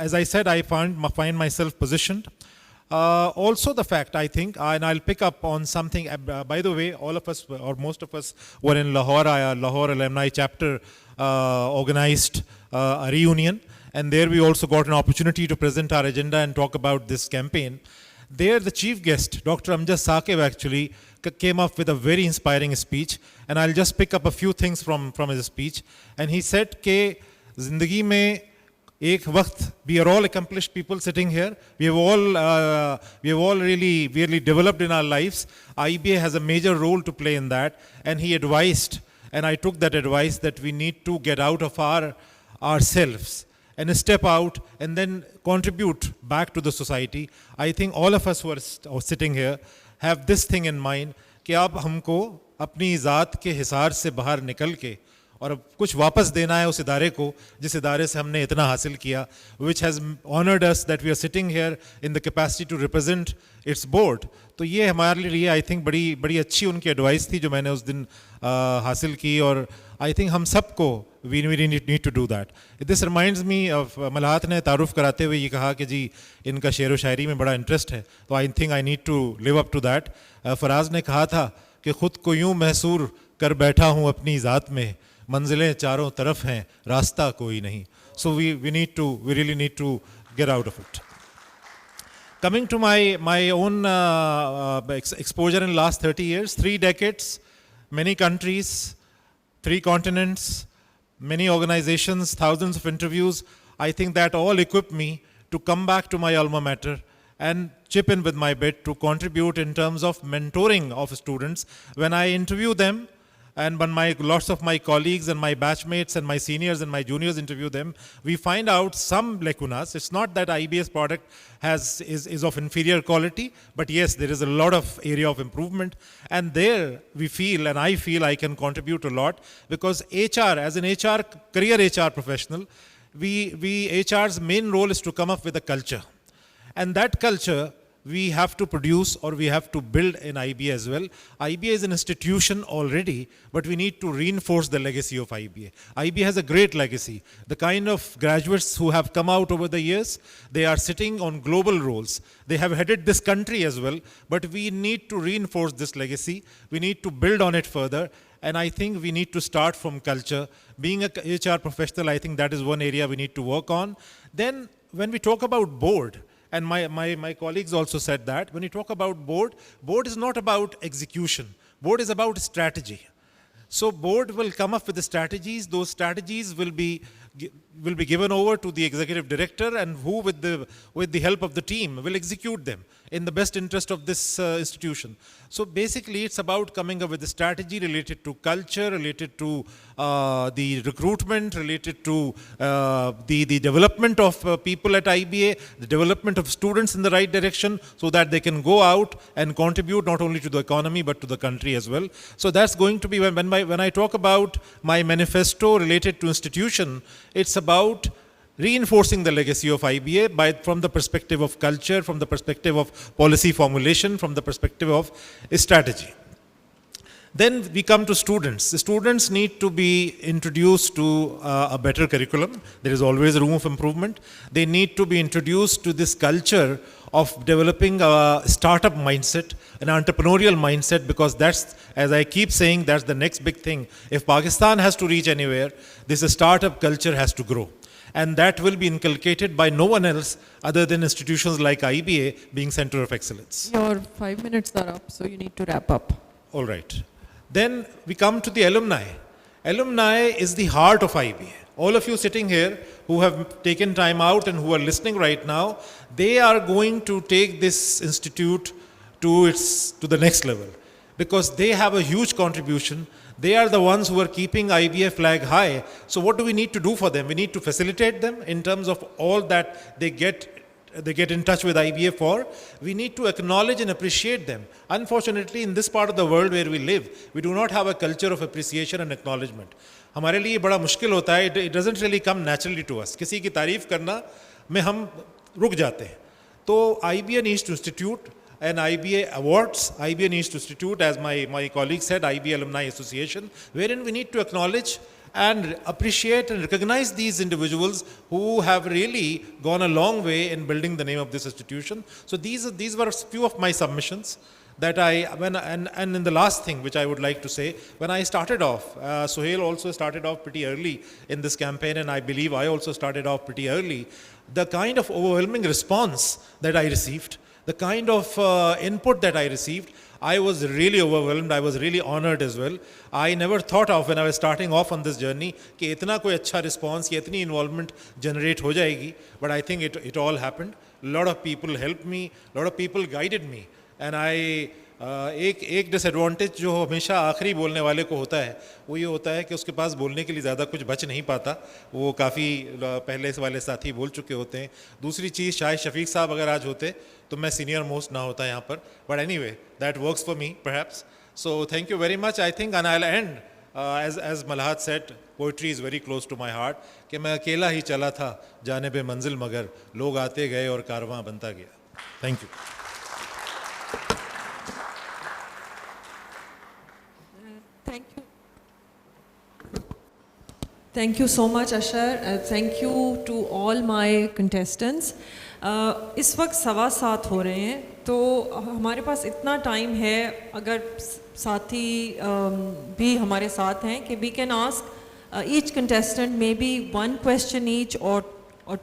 as I said, I find myself positioned. Also the fact, I think, and I'll pick up on something, by the way, all of us, or most of us, were in Lahore. Lahore Alumni Chapter organized a reunion, and there we also got an opportunity to present our agenda and talk about this campaign. There the chief guest, Dr. Amjad Saqib, actually came up with a very inspiring speech, and I'll just pick up a few things from his speech. And he said कि ज़िंदगी में एक वक्त, we are all accomplished people sitting here. We have all really developed in our lives. IBA has a major role to play in that, and he advised, and I took that advice, that we need to get out of ourselves and step out and then contribute back to the society. I think all of us who are sitting here have this thing in mind कि अब हमको अपनी ज़ात के हिसार से बाहर निकल के और अब कुछ वापस देना है उस इदारे को जिस इदारे से हमने इतना हासिल किया, which has honoured us that we are sitting here in the capacity to represent its board. तो ये हमारे लिए आई थिंक बड़ी अच्छी उनकी एडवाइस थी जो मैंने उस दिन हासिल की, और आई थिंक हम सबको we need to do that. This reminds me of Malahat ने तारुफ कराते हुए ये कहा कि जी इनका शेर व शायरी में बड़ा इंटरेस्ट है, तो I think I need to live up to that. Faraz ने कहा था कि ख़ुद को यूँ महसूर कर बैठा हूँ अपनी ज़ात में, मंजिलें चारों तरफ हैं रास्ता कोई नहीं। So we really need to get out of it. Coming to my own exposure in the last 30 years, 3 decades, many countries, 3 continents, many organizations, thousands of interviews, I think that all equip me to come back to my alma mater and chip in with my bit to contribute in terms of mentoring of students. When I interview them, and when lots of my colleagues and my batchmates and my seniors and my juniors interview them, we find out some lacunas. It's not that IBS product is of inferior quality, but yes, there is a lot of area of improvement. And there we feel, and I feel I can contribute a lot, because HR, as an career HR professional, HR's main role is to come up with a culture. And that culture we have to produce, or we have to build in IBA as well. IBA is an institution already, but we need to reinforce the legacy of IBA. IBA has a great legacy. The kind of graduates who have come out over the years, they are sitting on global roles. They have headed this country as well, but we need to reinforce this legacy. We need to build on it further. And I think we need to start from culture. Being a HR professional, I think that is one area we need to work on. Then when we talk about board, and my colleagues also said that, when you talk about board is not about execution. Board is about strategy. So board will come up with the strategies. Those strategies will be given over to the executive director, and who with the help of the team will execute them in the best interest of this institution. So basically it's about coming up with a strategy related to culture, related to the recruitment, related to the development of people at IBA, the development of students in the right direction, so that they can go out and contribute not only to the economy but to the country as well. So that's going to be, when I talk about my manifesto related to institution, it's about reinforcing the legacy of IBA from the perspective of culture, from the perspective of policy formulation, from the perspective of strategy. Then we come to students. The students need to be introduced to a better curriculum. There is always room of improvement. They need to be introduced to this culture of developing a startup mindset, an entrepreneurial mindset, because that's, as I keep saying, that's the next big thing. If Pakistan has to reach anywhere, this startup culture has to grow. And that will be inculcated by no one else other than institutions like IBA being center of excellence. Your 5 minutes are up, so you need to wrap up. All right. Then we come to the alumni. Alumni is the heart of IBA. All of you sitting here who have taken time out and who are listening right now, they are going to take this institute to the next level, because they have a huge contribution. They are the ones who are keeping IBA flag high. So what do we need to do for them? We need to facilitate them in terms of all that they get in touch with IBA for. We need to acknowledge and appreciate them. Unfortunately, in this part of the world where we live, we do not have a culture of appreciation and acknowledgement. हमारे लिए बड़ा मुश्किल होता है. It doesn't really come naturally to us. किसी की तारीफ करना में हम रुक जाते हैं. तो IBA needs to institute and IBA awards. IBA needs to institute, as my colleague said, IBA Alumni Association, wherein we need to acknowledge and appreciate and recognize these individuals who have really gone a long way in building the name of this institution. So these were a few of my submissions that and in the last thing which I would like to say, when I started off, Suhail also started off pretty early in this campaign, and I believe I also started off pretty early. The kind of overwhelming response that I received, the kind of input that I received, I was really overwhelmed. I was really honored as well. I never thought of, when I was starting off on this journey, कि इतना कोई अच्छा response, कि इतनी involvement generate हो जाएगी. But I think it all happened. A lot of people helped me. A lot of people guided me. And एक disadvantage जो हमेशा आखिरी बोलने वाले को होता है, वो ये होता है कि उसके पास बोलने के लिए ज़्यादा कुछ बच नहीं पाता. वो काफ़ी पहले वाले साथी बोल चुके होते हैं. दूसरी चीज़, शायद शफीक साहब अगर आज होते तो मैं सीनियर मोस्ट ना होता यहाँ पर. But anyway, that works for me perhaps. So thank you very much, I think, and I'll end as Malhat said, poetry is very close to my heart. कि मैं अकेला ही चला था जाने पे मंजिल मगर लोग आते गए और कारवां बनता गया. Thank you. Thank you. Thank you so much, Ashar. Thank you to all my contestants. इस वक्त 7:15 हो रहे हैं, तो हमारे पास इतना टाइम है, अगर साथी भी हमारे साथ हैं, कि we can ask each contestant maybe one question each or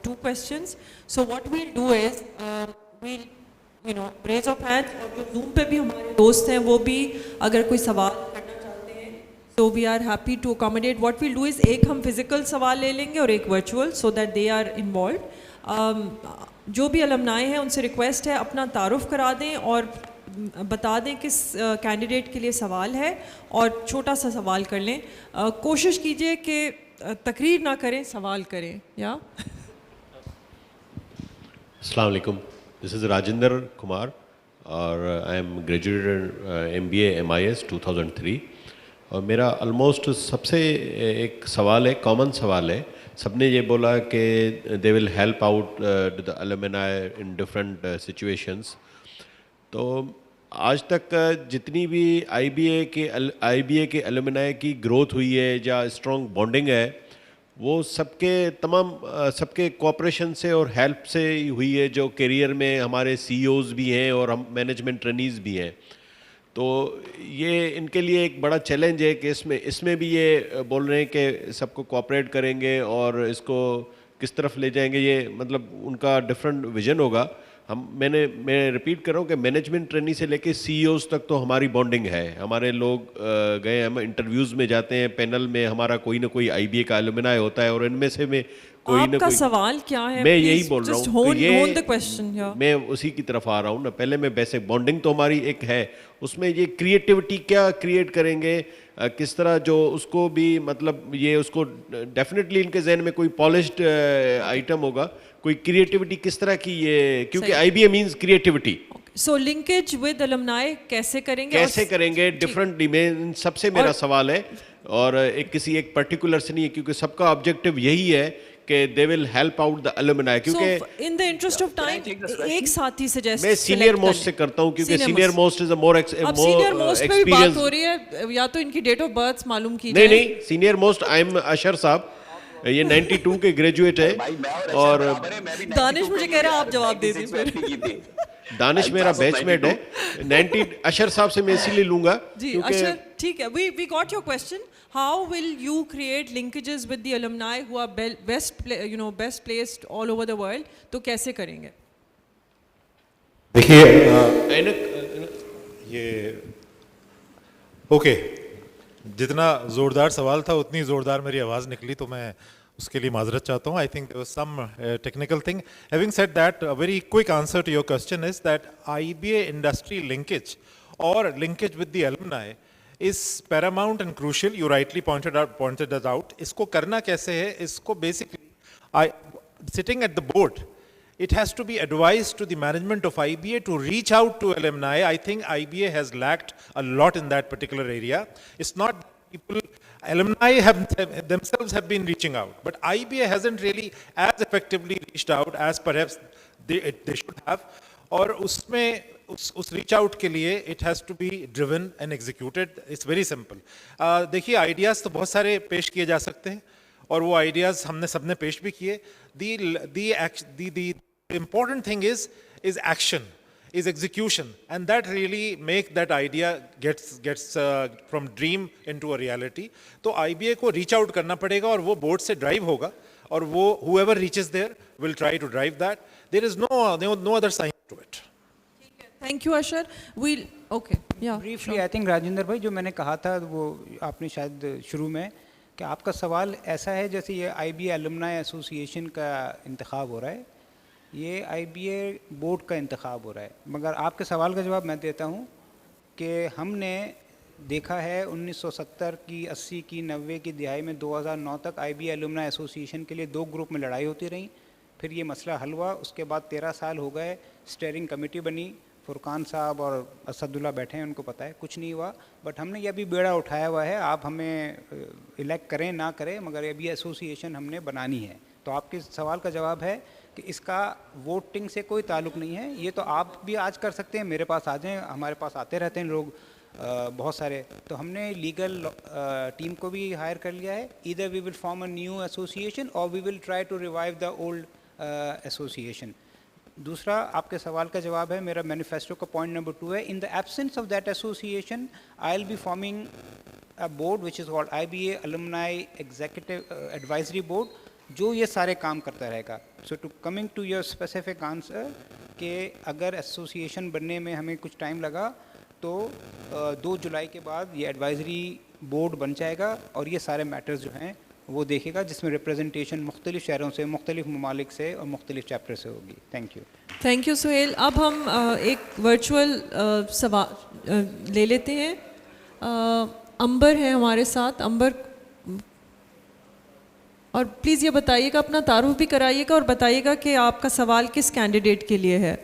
two questions. So what we'll do is we'll raise of hands, और जो Zoom पे भी हमारे दोस्त हैं वो भी अगर कोई सवाल करना चाहते हैं, so we are happy to accommodate. What we'll do is एक हम physical सवाल ले लेंगे और एक virtual, so that they are involved. जो भी अलमनाए हैं उनसे रिक्वेस्ट है अपना तारुफ करा दें और बता दें किस कैंडिडेट के लिए सवाल है, और छोटा सा सवाल कर लें. कोशिश कीजिए कि तकरीर ना करें, सवाल करें. या अस्सलाम वालेकुम, दिस इज़ राजेंद्र कुमार और I am graduated MBA MIS 2003. और मेरा ऑलमोस्ट सबसे एक सवाल है, कॉमन सवाल है. सबने ये बोला कि they will help out the alumni in different situations. तो आज तक जितनी भी IBA के अलुमनाई की ग्रोथ हुई है या स्ट्रॉन्ग बॉन्डिंग है, वो सबके कोऑपरेशन से और हेल्प से ही हुई है. जो करियर में हमारे CEOs भी हैं और हम मैनेजमेंट ट्रेनीज़ भी हैं. तो ये इनके लिए एक बड़ा चैलेंज है कि इसमें भी ये बोल रहे हैं कि सबको कोऑपरेट करेंगे और इसको किस तरफ ले जाएंगे. ये मतलब उनका डिफरेंट विजन होगा. मैं रिपीट कर रहा हूँ कि मैनेजमेंट ट्रेनी से लेके CEOs तक तो हमारी बॉन्डिंग है. हमारे लोग गए, हम इंटरव्यूज़ में जाते हैं, पैनल में हमारा कोई ना कोई IBA का अलुमनाई होता है और इनमें से में कोई ना कोई. सवाल क्या है? मैं यही बोल रहा हूँ कि ये मैं उसी की तरफ आ रहा हूँ ना. पहले मैं बेसिक बॉन्डिंग तो हमारी एक है, उसमें ये क्रिएटिविटी क्या क्रिएट करेंगे, किस तरह जो उसको भी मतलब ये उसको डेफिनेटली इनके जहन में कोई पॉलिश्ड आइटम होगा, कोई क्रिएटिविटी किस तरह की ये, क्योंकि IBA means creativity. So linkage with alumni कैसे करेंगे? डिफरेंट डिमेंशन सबसे मेरा सवाल है. और किसी एक पर्टिकुलर से नहीं है, क्योंकि सबका ऑब्जेक्टिव यही है कि they will help out the alumni. क्योंकि in the interest of time एक साथी सजेस्ट मैं सीनियर मोस्ट से करता हूँ, क्योंकि senior most is a more experience. हो रही है, या तो इनकी डेट ऑफ बर्थ मालूम कीजिए. नहीं, सीनियर मोस्ट आई एम अशर साहब, ये 92 के ग्रेजुएट है. और दानिश मुझे कह रहा है आप जवाब दे दीजिए. दानिश मेरा बैचमेट है. 90 अशर साहब से मैं इसीलिए लूंगा जी. अशर ठीक है, we got your question. How will you create linkages with the alumni who are best placed all over the world? तो कैसे करेंगे? देखिए ये ओके, जितना ज़ोरदार सवाल था उतनी ज़ोरदार मेरी आवाज़ निकली, तो मैं उसके लिए माजरत चाहता हूँ. I think there was some technical thing. Having said that, a very quick answer to your question is that IBA industry linkage और linkage with the alumni is paramount and crucial. You rightly pointed that out. इसको करना कैसे है? इसको basically sitting at the board, it has to be advised to the management of IBA to reach out to alumni. I think IBA has lacked a lot in that particular area. It's not alumni themselves have been reaching out, but IBA hasn't really as effectively reached out as perhaps they should have. और उसमें उस reach out के लिए it has to be driven and executed. It's very simple. देखिए, ideas तो बहुत सारे पेश किए जा सकते हैं और वो आइडियाज़ हमने सबने पेश भी किए. The important thing is action, is execution, and that really make that idea gets from dream into a reality. तो IBA को reach out करना पड़ेगा और वो board से drive होगा और वो whoever reaches there will try to drive that. There is no other science to it. Thank you, Ashar. We'll okay. Yeah. Briefly, I think Rajendra भाई जो मैंने कहा था वो आपने शायद शुरू में कि आपका सवाल ऐसा है जैसे ये IBA अलुमनाई एसोसिएशन का इंतखाब हो रहा है, ये IBA बोर्ड का इंतखाब हो रहा है. मगर आपके सवाल का जवाब मैं देता हूँ कि हमने देखा है 1970 की, 80 की, 90 की दिहाई में 2009 तक IBA अलुमनाई एसोसिएशन के लिए 2 ग्रुप में लड़ाई होती रही. फिर ये मसला हल हुआ. उसके बाद 13 साल हो गए, स्टीयरिंग कमेटी बनी, फुरकान साहब और असदुल्ला बैठे हैं, उनको पता है कुछ नहीं हुआ, बट हमने ये भी बेड़ा उठाया हुआ है। आप हमें इलेक्ट करें ना करें, मगर ये भी एसोसिएशन हमने बनानी है। तो आपके सवाल का जवाब है कि इसका वोटिंग से कोई ताल्लुक नहीं है। ये तो आप भी आज कर सकते हैं, मेरे पास आ जाएं, हमारे पास आते रहते हैं लोग बहुत सारे। तो हमने लीगल टीम को भी हायर कर लिया है। Either we will form a new association और we will try to revive the old association. दूसरा आपके सवाल का जवाब है, मेरा मैनिफेस्टो का पॉइंट नंबर 2 है, in the absence of that association I will be forming a board which is called IBA alumni executive advisory board, जो ये सारे काम करता रहेगा। So to coming to your specific answer कि अगर एसोसिएशन बनने में हमें कुछ टाइम लगा तो 2 जुलाई के बाद ये एडवाइजरी बोर्ड बन जाएगा और ये सारे मैटर्स जो हैं वो देखेगा, जिसमें रिप्रेजेंटेशन मुख्तलिफ शहरों से, मुख्तलिफ ममालिक से और मुख्तलिफ चैप्टर से होगी। Thank you Suhail. अब हम एक वर्चुअल सवाल ले लेते हैं। अंबर है हमारे साथ। अंबर, और प्लीज़ ये बताइएगा, अपना तारुफ भी कराइएगा और बताइएगा कि आपका सवाल किस कैंडिडेट के लिए है।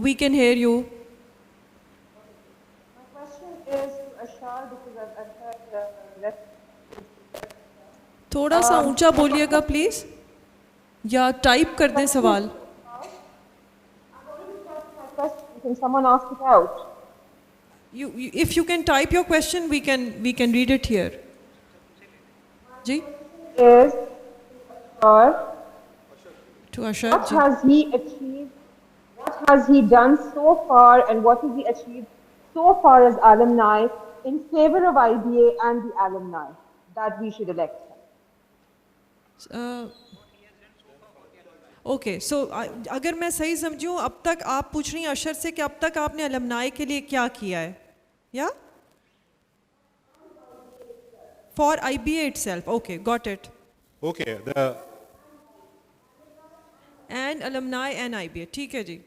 We can hear you. My question is to Ashar because I've heard थोड़ा सा ऊंचा बोलिएगा प्लीज, या टाइप कर दें सवाल। Can someone ask it out? If you can type your question, we can read it here. जी? Is To Ashar what जी। has he achieved? What has he done so far, and what has he achieved so far as alumni in favor of IBA and the alumni that we should elect him? Okay, so अगर मैं सही समझूं, अब तक आप पूछ रही हैं अशर से कि अब तक आपने अलमनाई के लिए क्या किया है, या for IBA itself? Okay, got it. Okay, and alumni and IBA, ठीक है जी।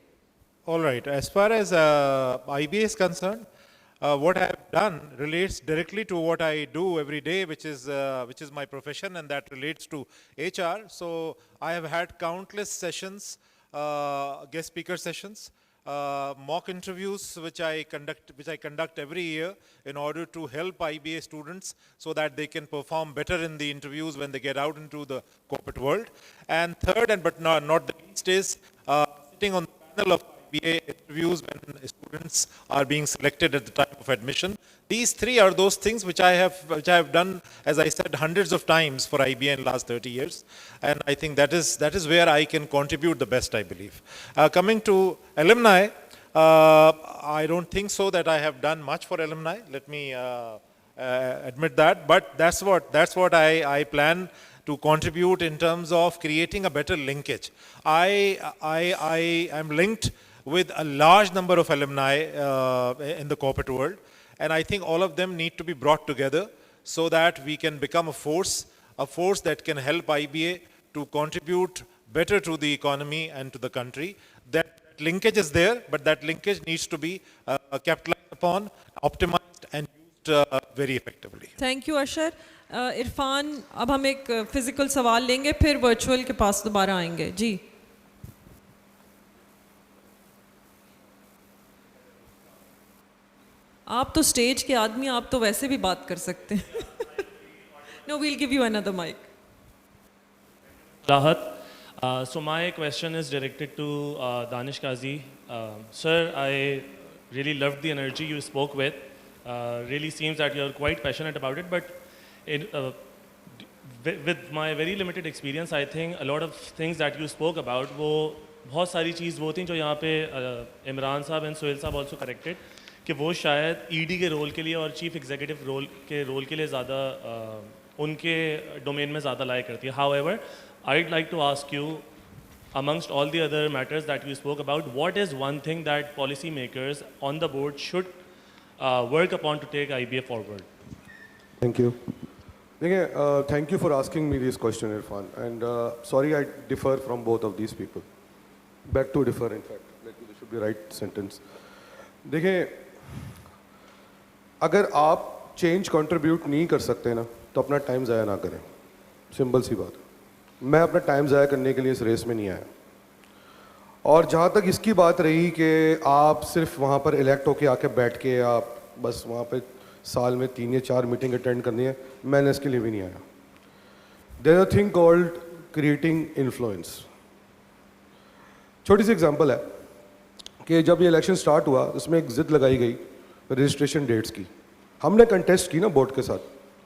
all right. As far as IBA is concerned, what I have done relates directly to what I do every day, which is my profession, and that relates to HR. So I have had countless sessions, guest speaker sessions, mock interviews, which I conduct every year in order to help IBA students so that they can perform better in the interviews when they get out into the corporate world. And third, and but not the least, is sitting on the panel of IBA interviews when students are being selected at the time of admission. These three are those things which I have done, as I said, hundreds of times for IBA in the last 30 years, and I think that is where I can contribute the best, I believe. Coming to alumni, I don't think so that I have done much for alumni. Let me admit that, but that's what I plan to contribute in terms of creating a better linkage. I am linked with a large number of alumni in the corporate world, and I think all of them need to be brought together so that we can become a force that can help IBA to contribute better to the economy and to the country. That linkage is there, but that linkage needs to be capitalized upon, optimized and used very effectively. Thank you Ashar. Irfan, अब हम एक physical सवाल लेंगे, फिर virtual के पास दोबारा आएंगे जी। आप तो स्टेज के आदमी, आप तो वैसे भी बात कर सकते हैं। No, we'll give you another mic. Rahat, so my question is directed to Danish Qazi. Sir, I really loved the energy you spoke with. Really seems that you're quite passionate about it, but with my very limited experience, I think a lot of things that you spoke about, वो बहुत सारी चीज़ वो थी जो यहाँ पे इमरान साहब and Sohail साहब ऑल्सो करेक्टेड, कि वो शायद ED के रोल के लिए और चीफ एग्जीक्यूटिव रोल के लिए ज़्यादा उनके डोमेन में ज़्यादा लाया करती है. However, I'd like to ask you, amongst all the other matters that you spoke about, what is one thing that policymakers on the board should work upon to take IBA forward? Thank you. Thank you for asking me this question, Irfan. And sorry, I differ from both of these people. Beg to differ, in fact. This should be the right sentence. देखिए, अगर आप change contribute नहीं कर सकते ना, तो अपना time ज़ाया ना करें. सिंपल सी बात. मैं अपना टाइम ज़ाया करने के लिए इस रेस में नहीं आया। और जहाँ तक इसकी बात रही कि आप सिर्फ वहाँ पर इलेक्ट होके आके बैठ के आप बस वहाँ पे साल में 3 या 4 मीटिंग अटेंड करनी है, मैंने इसके लिए भी नहीं आया। There a thing called creating influence. छोटी सी एग्जांपल है कि जब ये इलेक्शन स्टार्ट हुआ उसमें एक जिद लगाई गई रजिस्ट्रेशन डेट्स की। हमने कंटेस्ट की ना बोर्ड के साथ,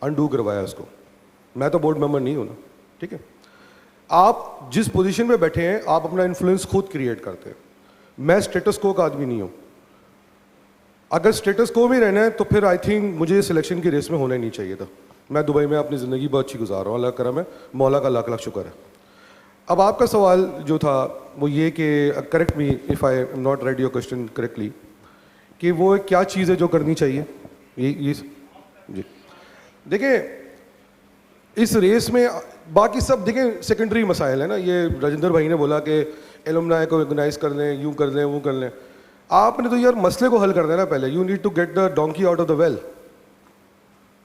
अनडू करवाया उसको। मैं तो बोर्ड मेंबर नहीं हूँ ना, ठीक है। आप जिस पोजीशन में बैठे हैं आप अपना इन्फ्लुएंस खुद क्रिएट करते हैं। मैं स्टेटस को का आदमी नहीं हूँ। अगर स्टेटस को में रहना है तो फिर आई थिंक मुझे सिलेक्शन की रेस में होना ही नहीं चाहिए था। मैं दुबई में अपनी ज़िंदगी बहुत अच्छी गुजार रहा हूँ, अल्लाह का करम है, मौला का लाख लाख शुक्र है। अब आपका सवाल जो था वो ये कि correct me if I am not read your question correctly, कि वो क्या चीज़ है जो करनी चाहिए। ये जी देखिए, इस रेस में बाकी सब देखें सेकेंडरी मसाइल है ना। ये राजेंद्र भाई ने बोला कि एलुमनाई को ऑर्गेनाइज कर लें, यूँ कर लें, वो कर लें। आपने तो यार मसले को हल कर देना पहले। You need to get the donkey out of the well.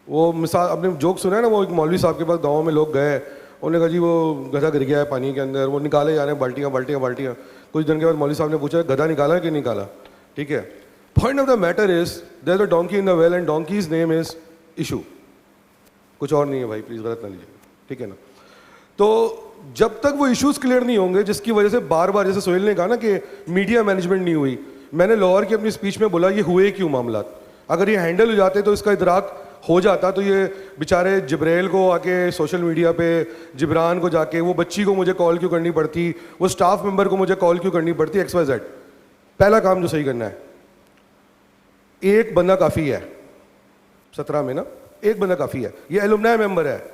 वो मिसाल आपने जोक सुना है ना, वो एक मौलवी साहब के पास गाँव में लोग गए, उन्होंने कहा जी वो गधा गिर गया है पानी के अंदर, वो निकाले जा रहे हैं बाल्टियाँ बाल्टियाँ बाल्टियाँ। कुछ दिन के बाद मौलवी साहब ने पूछा गधा निकाला है कि निकाला, ठीक है। Point of the matter is there is a donkey in the well and donkey's name is issue. कुछ और नहीं है भाई, प्लीज़ गलत ना लीजिए, ठीक है ना। तो जब तक वो इश्यूज क्लियर नहीं होंगे, जिसकी वजह से बार बार, जैसे सोहेल ने कहा ना कि मीडिया मैनेजमेंट नहीं हुई, मैंने लाहौर की अपनी स्पीच में बोला ये हुए क्यों मामला। अगर ये हैंडल हो जाते तो इसका इदराक हो जाता तो ये बेचारे जिब्रेल को आके सोशल मीडिया पे, जिब्रान को जाके, वो बच्ची को मुझे कॉल क्यों करनी पड़ती, वो स्टाफ मेंबर को मुझे कॉल क्यों करनी पड़ती, XYZ। पहला काम जो सही करना है, एक बंदा काफ़ी है 17 में ना, एक बंदा काफ़ी है। ये एलुमनाई मेंबर है,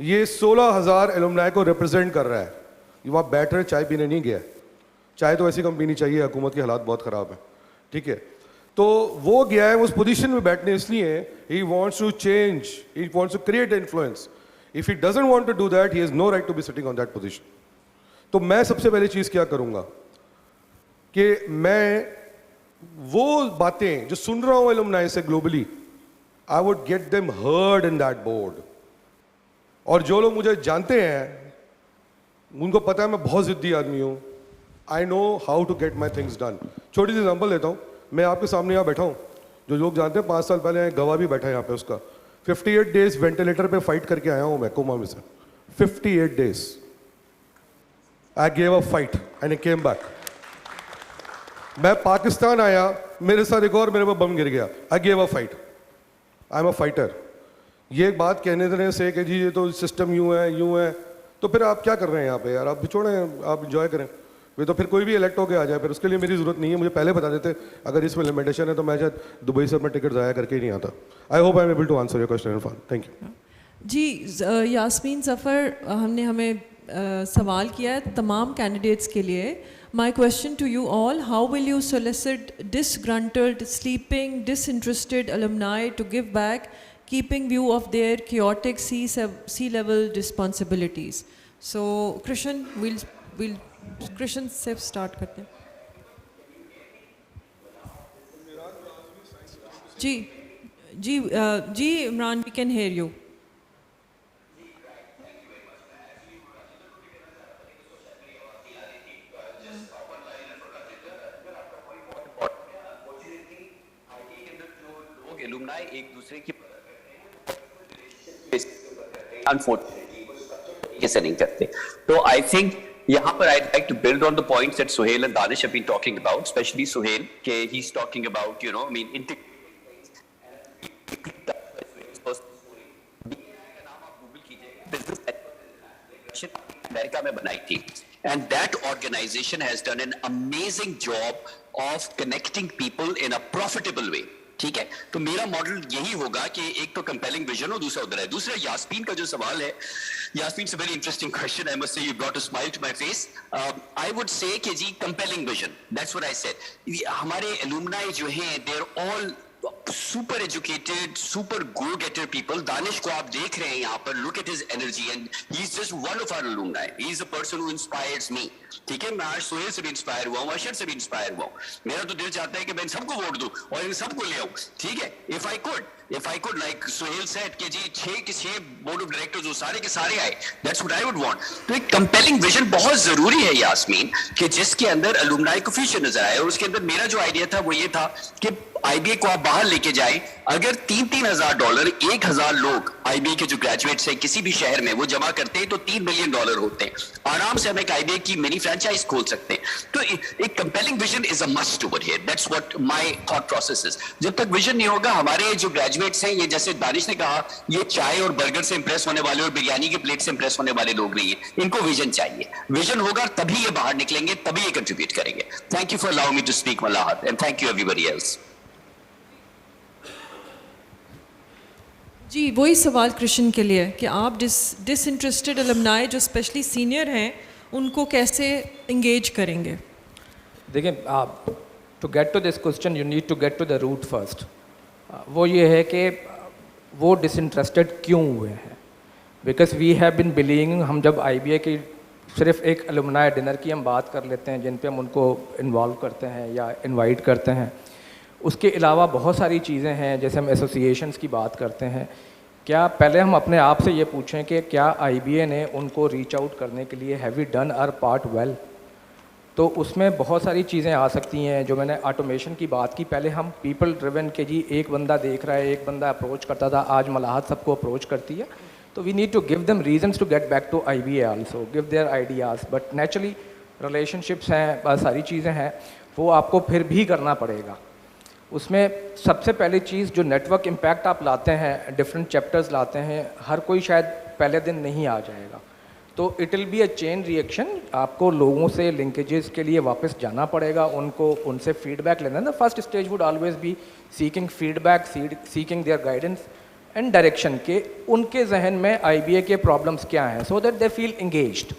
ये 16,000 एलुमनाई को रिप्रेजेंट कर रहा है। ये वहाँ बैठ रहे, चाय पीने नहीं गया। चाय तो ऐसी कम पीनी चाहिए, हुकूमत के हालात बहुत ख़राब है, ठीक है। तो वो गया है उस पोजीशन में बैठने इसलिए he wants to change, he wants to create influence. If he doesn't want to do that, he has no right to be sitting on that position. तो मैं सबसे पहली चीज़ क्या करूँगा कि मैं वो बातें जो सुन रहा हूँ एलुमनाई से globally, I would get them heard in that board. और जो लोग मुझे जानते हैं उनको पता है मैं बहुत ज़िद्दी आदमी हूँ। I know how to get my things done. छोटी सी एग्जाम्पल देता हूँ, मैं आपके सामने यहाँ बैठा हूँ, जो लोग जानते हैं 5 साल पहले गवाह भी बैठा है यहाँ पे, उसका 58 डेज वेंटिलेटर पे फाइट करके आया हूँ मैं कोमा में से। 58 days I gave a fight and I came back. मैं पाकिस्तान आया, मेरे साथ एक और मेरे पर बम गिर गया, I gave a fight, I am a fighter. ये बात कहने देने से कि जी ये तो सिस्टम यूँ है, तो फिर आप क्या कर रहे हैं यहाँ पे यार, आप बिछोड़ें, आप इंजॉय करें। वे तो फिर कोई भी इलेक्ट होकर आ जाए, फिर उसके लिए मेरी ज़रूरत नहीं है। मुझे पहले बता देते अगर इसमें लिमिटेशन है तो मैं शायद दुबई से अपना टिकट ज़ाया करके ही नहीं आता। I hope I am able to answer your question Irfan, thank you. जी यास्मीन ज़फ़र हमें सवाल किया है तमाम कैंडिडेट्स के लिए। My question to you all, how will you solicit disgruntled, sleeping, disinterested alumni to give back, keeping view of their chaotic C-level responsibilities? So, Krishan, we'll Krishan से start करते हैं। जी Imran, we can hear you. Alumni एक दूसरे की unfortunately से नहीं करते। तो आई थिंक यहाँ पर I'd like to build on the points that Suhail and Danish have been talking about, especially Suhail, he's talking about, I mean, America में बनाई थी, and that organization has done an amazing job of connecting people in a profitable way. ठीक है, तो मेरा model यही होगा कि एक तो कंपेलिंग विजन हो, दूसरा उधर है। दूसरा यास्मीन का जो सवाल है, यास्मीन से very interesting question, I must say, you brought a smile to my face. I would say कि जी compelling vision, that's what I said. हमारे एलुमनाई जो हैं, they are all super educated, super go-getter people. Danish को आप देख रहे हैं यहाँ पर, look at his energy and he's just one of our alumni. He's a person who inspires me. ठीक है, मैं आज सोहेल से भी इंस्पायर हुआ हूँ, अशर से भी इंस्पायर हुआ हूँ. मेरा तो दिल चाहता है कि मैं इन सबको वोट दूं और इन सबको ले आऊं. ठीक है, if I could like Sohail said कि जी 6 के 6 बोर्ड ऑफ डायरेक्टर्स वो सारे के सारे आए, that's what I would want. तो एक कंपेलिंग विजन बहुत जरूरी है यास्मीन, कि जिसके अंदर अलुमनाई को फ्यूचर नजर आए. और उसके अंदर मेरा जो आइडिया था वो ये था कि आईबीए को आप बाहर लेके जाएं. अगर $3,000 1,000 लोग आईबीए के जो ग्रेजुएट्स हैं किसी भी शहर में वो जमा करते हैं तो $3 मिलियन होते हैं. आराम से हम एक आईबीए की मिनी फ्रेंचाइज खोल सकते हैं. तो एक compelling vision is a must over here. That's what my thought process is. जब तक विजन नहीं होगा, हमारे जो ग्रेजुएट्स हैं, ये जैसे दानिश ने कहा, ये चाय और बर्गर से इंप्रेस होने वाले और बिरयानी के प्लेट से इंप्रेस होने वाले लोग नहीं है. इनको विजन चाहिए. विजन होगा तभी ये बाहर निकलेंगे, तभी ये कंट्रीब्यूट करेंगे. Thank you for allowing me to speak Malahat and thank you everybody else. जी, वही सवाल कृष्ण के लिए कि आप डिसइंटरेस्टेड अलुमनाई जो स्पेशली सीनियर हैं उनको कैसे इंगेज करेंगे? देखिए, to get to this question you need to get to the root first. वो ये है कि वो डिसइंटरेस्टेड क्यों हुए हैं. Because we have been believing, हम जब आईबीए की सिर्फ एक अलुमनाई डिनर की हम बात कर लेते हैं जिन पे हम उनको इन्वॉल्व करते हैं या इनवाइट करते हैं, उसके अलावा बहुत सारी चीज़ें हैं. जैसे हम एसोसिएशंस की बात करते हैं, क्या पहले हम अपने आप से ये पूछें कि क्या आईबीए ने उनको रीच आउट करने के लिए have we done our part well. तो उसमें बहुत सारी चीज़ें आ सकती हैं. जो मैंने ऑटोमेशन की बात की, पहले हम पीपल ड्रिवन के जी एक बंदा देख रहा है, एक बंदा अप्रोच करता था, आज मलाहत सबको अप्रोच करती है. तो we need to give them reasons to get back to IBA also, give their ideas. But naturally relationships हैं, बहुत सारी चीज़ें हैं, वो आपको फिर भी करना पड़ेगा. उसमें सबसे पहली चीज़ जो नेटवर्क इम्पैक्ट आप लाते हैं, डिफरेंट चैप्टर्स लाते हैं, हर कोई शायद पहले दिन नहीं आ जाएगा. तो it will be a chain reaction. आपको लोगों से लिंकेजेस के लिए वापस जाना पड़ेगा, उनसे फीडबैक लेना. The first stage would always be seeking feedback, seeking their guidance and direction के उनके जहन में आईबीए के प्रॉब्लम्स क्या हैं, so that they feel engaged.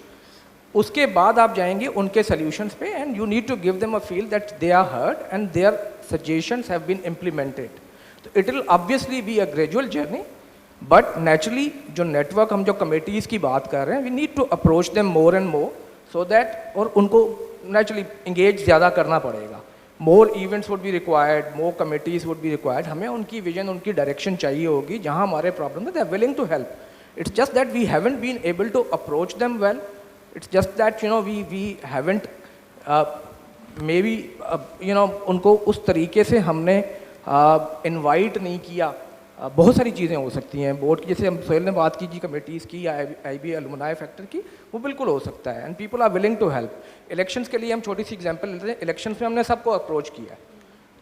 उसके बाद आप जाएंगे उनके सॉल्यूशंस पे and you need to give them a feel that they are heard and their suggestions have been implemented. So it will obviously be a gradual journey, but naturally जो network हम जो committees की बात कर रहे हैं, we need to approach them more and more so that, और उनको naturally engage ज़्यादा करना पड़ेगा. More events would be required, more committees would be required. हमें उनकी vision, उनकी direction चाहिए होगी जहाँ हमारे problem है, they are willing to help. It's just that we haven't been able to approach them well. It's just that we haven't maybe उनको उस तरीके से हमने इनवाइट नहीं किया. बहुत सारी चीज़ें हो सकती हैं. बोर्ड की, जैसे हम सोहेल ने बात की जी कमेटीज़ की या आईबीए अलुमनाई फैक्टर की, वो बिल्कुल हो सकता है and people are willing to help. Elections के लिए हम छोटी सी एग्जांपल लेते हैं. इलेक्शंस में हमने सबको अप्रोच किया,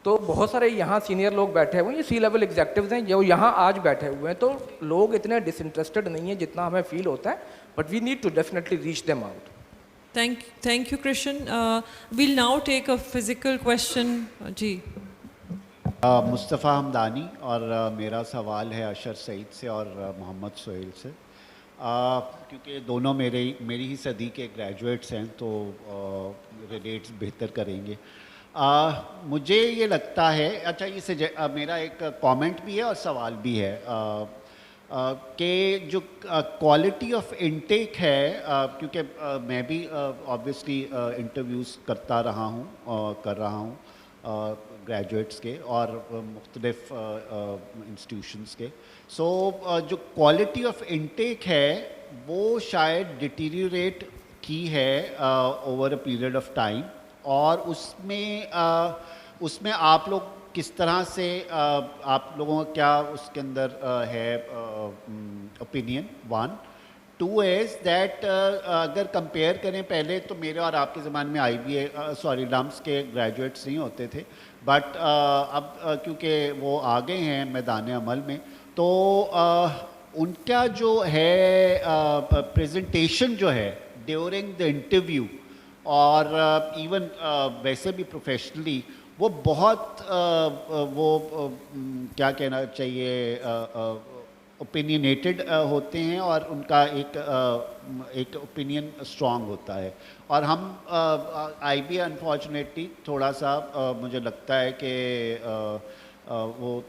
तो बहुत सारे यहाँ सीनियर लोग बैठे हुए हैं, ये सी लेवल एग्जेक्टिव्स हैं जो यहाँ आज बैठे हुए हैं. तो लोग इतने डिसइंटरेस्टेड नहीं है जितना हमें फील होता है, but we need to definitely reach them out. Thank you, Krishan. We'll now take a physical question. जी. मुस्तफ़ा हमदानी, और मेरा सवाल है अशर सईद से और मोहम्मद सोहेल से. क्योंकि दोनों मेरी ही सदी के ग्रेजुएट्स हैं तो रिलेट्स बेहतर करेंगे. मुझे ये लगता है, अच्छा ये मेरा एक कमेंट भी है और सवाल भी है कि जो क्वालिटी ऑफ इनटेक है, क्योंकि मैं भी ऑब्वियसली इंटरव्यूज़ कर रहा हूँ ग्रेजुएट्स के और मुख्तलिफ इंस्टीट्यूशंस के. सो जो क्वालिटी ऑफ इनटेक है वो शायद डिटीरियोरेट की है over a period of time, और उसमें आप लोग किस तरह से, आप लोगों का क्या उसके अंदर है ओपिनियन. 1. 2 इज़ दैट अगर कंपेयर करें, पहले तो मेरे और आपके ज़माने में आईबीए लम्स के ग्रेजुएट्स नहीं होते थे, बट अब क्योंकि वो आ गए हैं मैदान अमल में, तो उनका जो है प्रेजेंटेशन जो है ड्यूरिंग द इंटरव्यू और इवन वैसे भी प्रोफेशनली, वो बहुत क्या कहना चाहिए, ओपिनियनेटेड होते हैं और उनका एक ओपिनियन स्ट्रॉन्ग होता है. और हम आईबीए अनफॉर्चुनेटली थोड़ा सा मुझे लगता है कि वो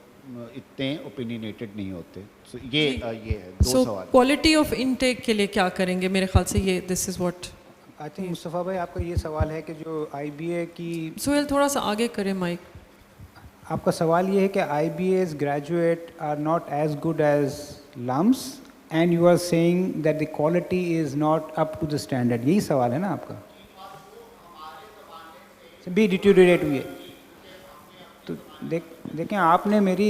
इतने ओपिनियनेटेड नहीं होते। सो ये है दो सो सवाल। क्वालिटी ऑफ इनटेक के लिए क्या करेंगे? मेरे ख्याल से ये this is what I think Mustafa भाई आपका ये सवाल है कि जो IBA की, सोहेल थोड़ा सा आगे करें माइक। आपका सवाल ये है कि IBA's graduate are not as good as LUMS and you are saying that the quality is not up to the standard, यही सवाल है ना आपका? भी डिटीरिएट हुई है तो देखें आपने मेरी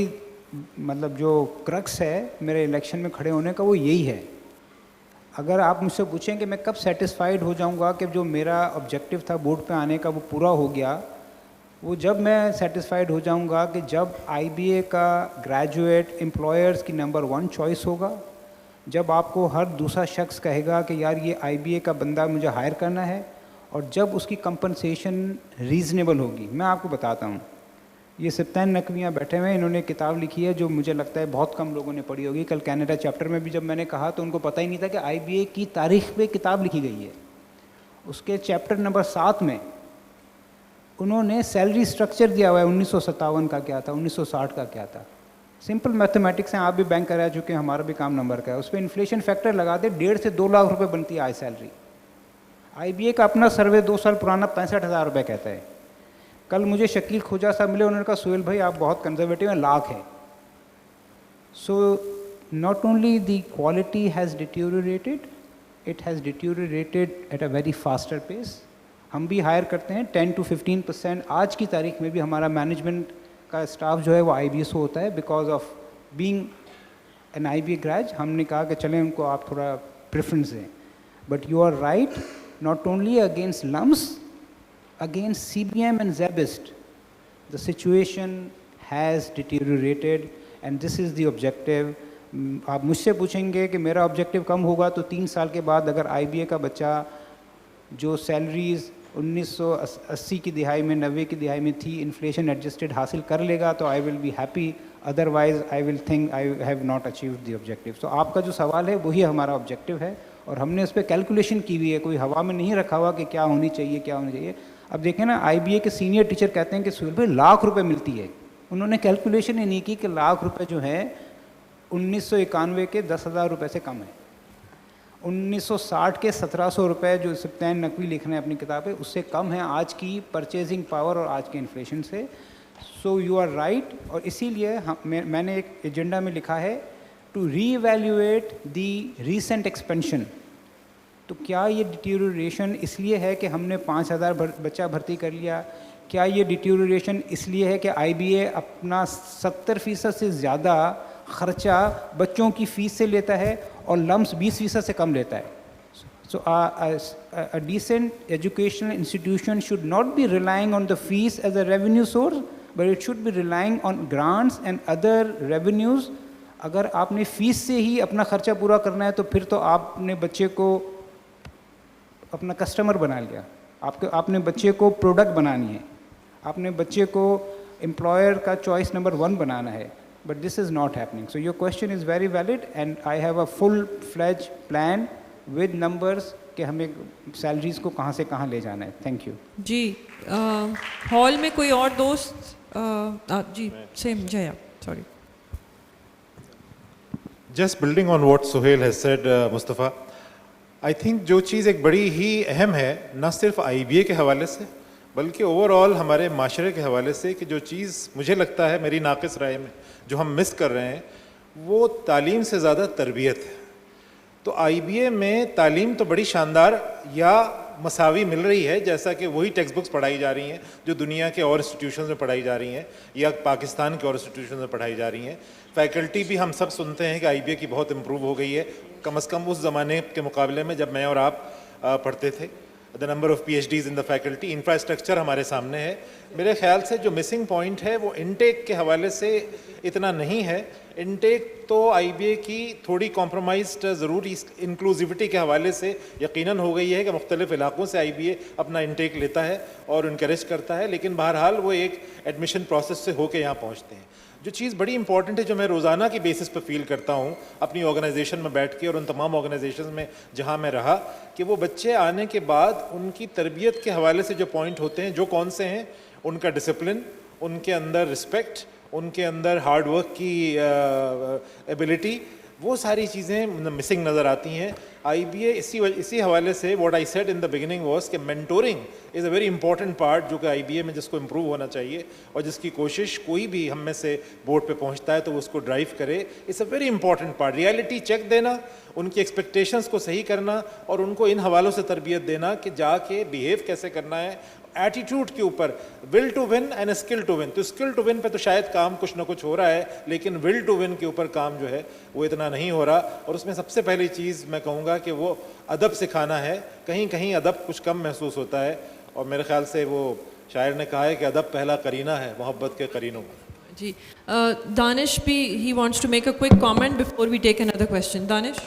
मतलब जो क्रक्स है मेरे इलेक्शन में खड़े होने का वो यही है। अगर आप मुझसे पूछें कि मैं कब सेटिस्फाइड हो जाऊंगा कि जो मेरा ऑब्जेक्टिव था बोर्ड पे आने का वो पूरा हो गया, वो जब मैं सेटिस्फाइड हो जाऊंगा कि जब IBA का ग्रेजुएट एम्प्लॉयर्स की नंबर 1 चॉइस होगा, जब आपको हर दूसरा शख्स कहेगा कि यार ये IBA का बंदा मुझे हायर करना है, और जब उसकी कंपनसेशन रीज़नेबल होगी। मैं आपको बताता हूँ, ये सप्तान नकवियाँ बैठे हुए हैं, इन्होंने किताब लिखी है जो मुझे लगता है बहुत कम लोगों ने पढ़ी होगी। कल कनाडा चैप्टर में भी जब मैंने कहा तो उनको पता ही नहीं था कि IBA की तारीख पे किताब लिखी गई है। उसके चैप्टर नंबर 7 में उन्होंने सैलरी स्ट्रक्चर दिया हुआ है, 1957 का क्या था, 1960 का क्या था। सिंपल मैथमेटिक्स हैं, आप भी बैंक करा चुके हैं, हमारा भी काम नंबर का है। उस पर इन्फ्लेशन फैक्टर लगा दे 1.5 से 2 लाख रुपये बनती है आज सैलरी। IBA का अपना सर्वे 2 साल पुराना 65,000 रुपये कहता है। कल मुझे शकील खोजा साहब मिले, उन्होंने कहा सोहेल भाई आप बहुत कंजर्वेटिव हैं, लाख है। So not only the quality has deteriorated, it has deteriorated at a very faster pace. हम भी हायर करते हैं 10 to 15%। आज की तारीख में भी हमारा मैनेजमेंट का स्टाफ जो है वो IBA से होता है because of being an IBA grad. हमने कहा कि चलें उनको आप थोड़ा प्रेफरेंस दें। But you are right, not only against lumps, against CBM and Zabist, the situation has deteriorated and this is the objective. आप मुझसे पूछेंगे कि मेरा ऑब्जेक्टिव कम होगा तो 3 साल के बाद अगर IBA का बच्चा जो सैलरीज 1980 की दिहाई में 90 की दिहाई में थी इन्फ्लेशन एडजस्टेड हासिल कर लेगा तो आई will be happy, otherwise I will think I have not achieved the objective. तो आपका जो सवाल है वही हमारा ऑब्जेक्टिव है और हमने उस पर कैलकुलेशन की हुई है, कोई हवा में नहीं रखा हुआ कि क्या होनी चाहिए क्या होनी चाहिए। अब देखें ना, IBA के सीनियर टीचर कहते हैं कि सोहेल भाई लाख रुपए मिलती है, उन्होंने कैलकुलेशन ही नहीं की कि लाख रुपए जो है 1991 के 10,000 रुपये से कम है, 1960 के 1,700 रुपये जो सप्तान नकवी लिख रहे हैं अपनी किताब में उससे कम है आज की परचेजिंग पावर और आज के इन्फ्लेशन से। सो यू आर राइट, और इसीलिए मैंने एक एजेंडा में लिखा है to reevaluate the recent expansion. तो क्या ये डिटीरियोरेशन इसलिए है कि हमने 5,000 बच्चा भर्ती कर लिया? क्या ये डिटीरियोरेशन इसलिए है कि IBA अपना 70% से ज़्यादा ख़र्चा बच्चों की फ़ीस से लेता है और लम्स 20% से कम लेता है? सो a decent educational institution should not be relying on the fees as a revenue source, but it should be relying on grants and other revenues. अगर आपने फ़ीस से ही अपना ख़र्चा पूरा करना है तो फिर तो आपने बच्चे को अपना कस्टमर बना लिया, आपने बच्चे को प्रोडक्ट बनानी है, आपने बच्चे को एम्प्लॉयर का चॉइस नंबर 1 बनाना है। But this is not happening. So your question is very valid and I have a full fledge plan with numbers कि हमें सैलरीज को कहाँ से कहाँ ले जाना है। Thank you ji. हॉल में कोई और दोस्त? जी same Jaya, sorry. Just building on what Sohail has said, Mustafa, I think जो चीज़ एक बड़ी ही अहम है न सिर्फ IBA के हवाले से बल्कि ओवरऑल हमारे माशरे के हवाले से, कि जो चीज़ मुझे लगता है मेरी नाक़िस राय में जो हम मिस कर रहे हैं वो तालीम से ज़्यादा तरबियत है। तो IBA में तालीम तो बड़ी शानदार या मसावी मिल रही है, जैसा कि वही टेक्स्ट बुक्स पढ़ाई जा रही हैं जो दुनिया के और इंस्टीट्यूशंस में पढ़ाई जा रही हैं या पाकिस्तान के और इंस्टीट्यूशंस में पढ़ाई जा रही हैं। फैकल्टी भी हम सब सुनते हैं कि IBA की बहुत इम्प्रूव हो गई है, कम से कम उस ज़माने के मुकाबले में जब मैं और आप पढ़ते थे। The number of PhDs in the faculty, infrastructure हमारे सामने है। मेरे ख्याल से जो मिसिंग पॉइंट है वो इनटेक के हवाले से इतना नहीं है। इनटेक तो IBA की थोड़ी कॉम्प्रोमाइज्ड ज़रूर इंक्लूसिविटी के हवाले से यकीनन हो गई है कि मुख्तलिफ इलाक़ों से IBA अपना इनटेक लेता है और इनकरेज करता है, लेकिन बहरहाल वो एक एडमिशन प्रोसेस से होकर यहाँ पहुँचते हैं। जो चीज़ बड़ी इंपॉर्टेंट है, जो मैं रोज़ाना की बेसिस पर फील करता हूँ अपनी ऑर्गेनाइजेशन में बैठ के और उन तमाम ऑर्गेनाइजेशन में जहाँ मैं रहा, कि वो बच्चे आने के बाद उनकी तरबियत के हवाले से जो पॉइंट होते हैं जो कौन से हैं, उनका डिसिप्लिन, उनके अंदर रिस्पेक्ट, उनके अंदर हार्ड वर्क की एबिलिटी, वो सारी चीज़ें मिसिंग नज़र आती हैं। IBA इसी हवाले से what I said in the beginning was कि mentoring is a very important part, जो कि IBA में जिसको इम्प्रूव होना चाहिए और जिसकी कोशिश कोई भी हम में से बोर्ड पे पहुंचता है तो वो उसको ड्राइव करे। It's a very important part. Reality check देना, उनकी एक्सपेक्टेशंस को सही करना और उनको इन हवालों से तरबियत देना कि जाके बिहेव कैसे करना है, एटीट्यूड के ऊपर, will to win and skill to win. तो स्किल टू विन पे तो शायद काम कुछ ना कुछ हो रहा है, लेकिन विल टू विन के ऊपर काम जो है वो इतना नहीं हो रहा। और उसमें सबसे पहली चीज़ मैं कहूँगा कि वो अदब सिखाना है। कहीं कहीं अदब कुछ कम महसूस होता है और मेरे ख्याल से वो शायर ने कहा है कि अदब पहला करीना है मोहब्बत के करीनों में। जी दानिश भी he wants to make a quick comment before we take another question. Danish.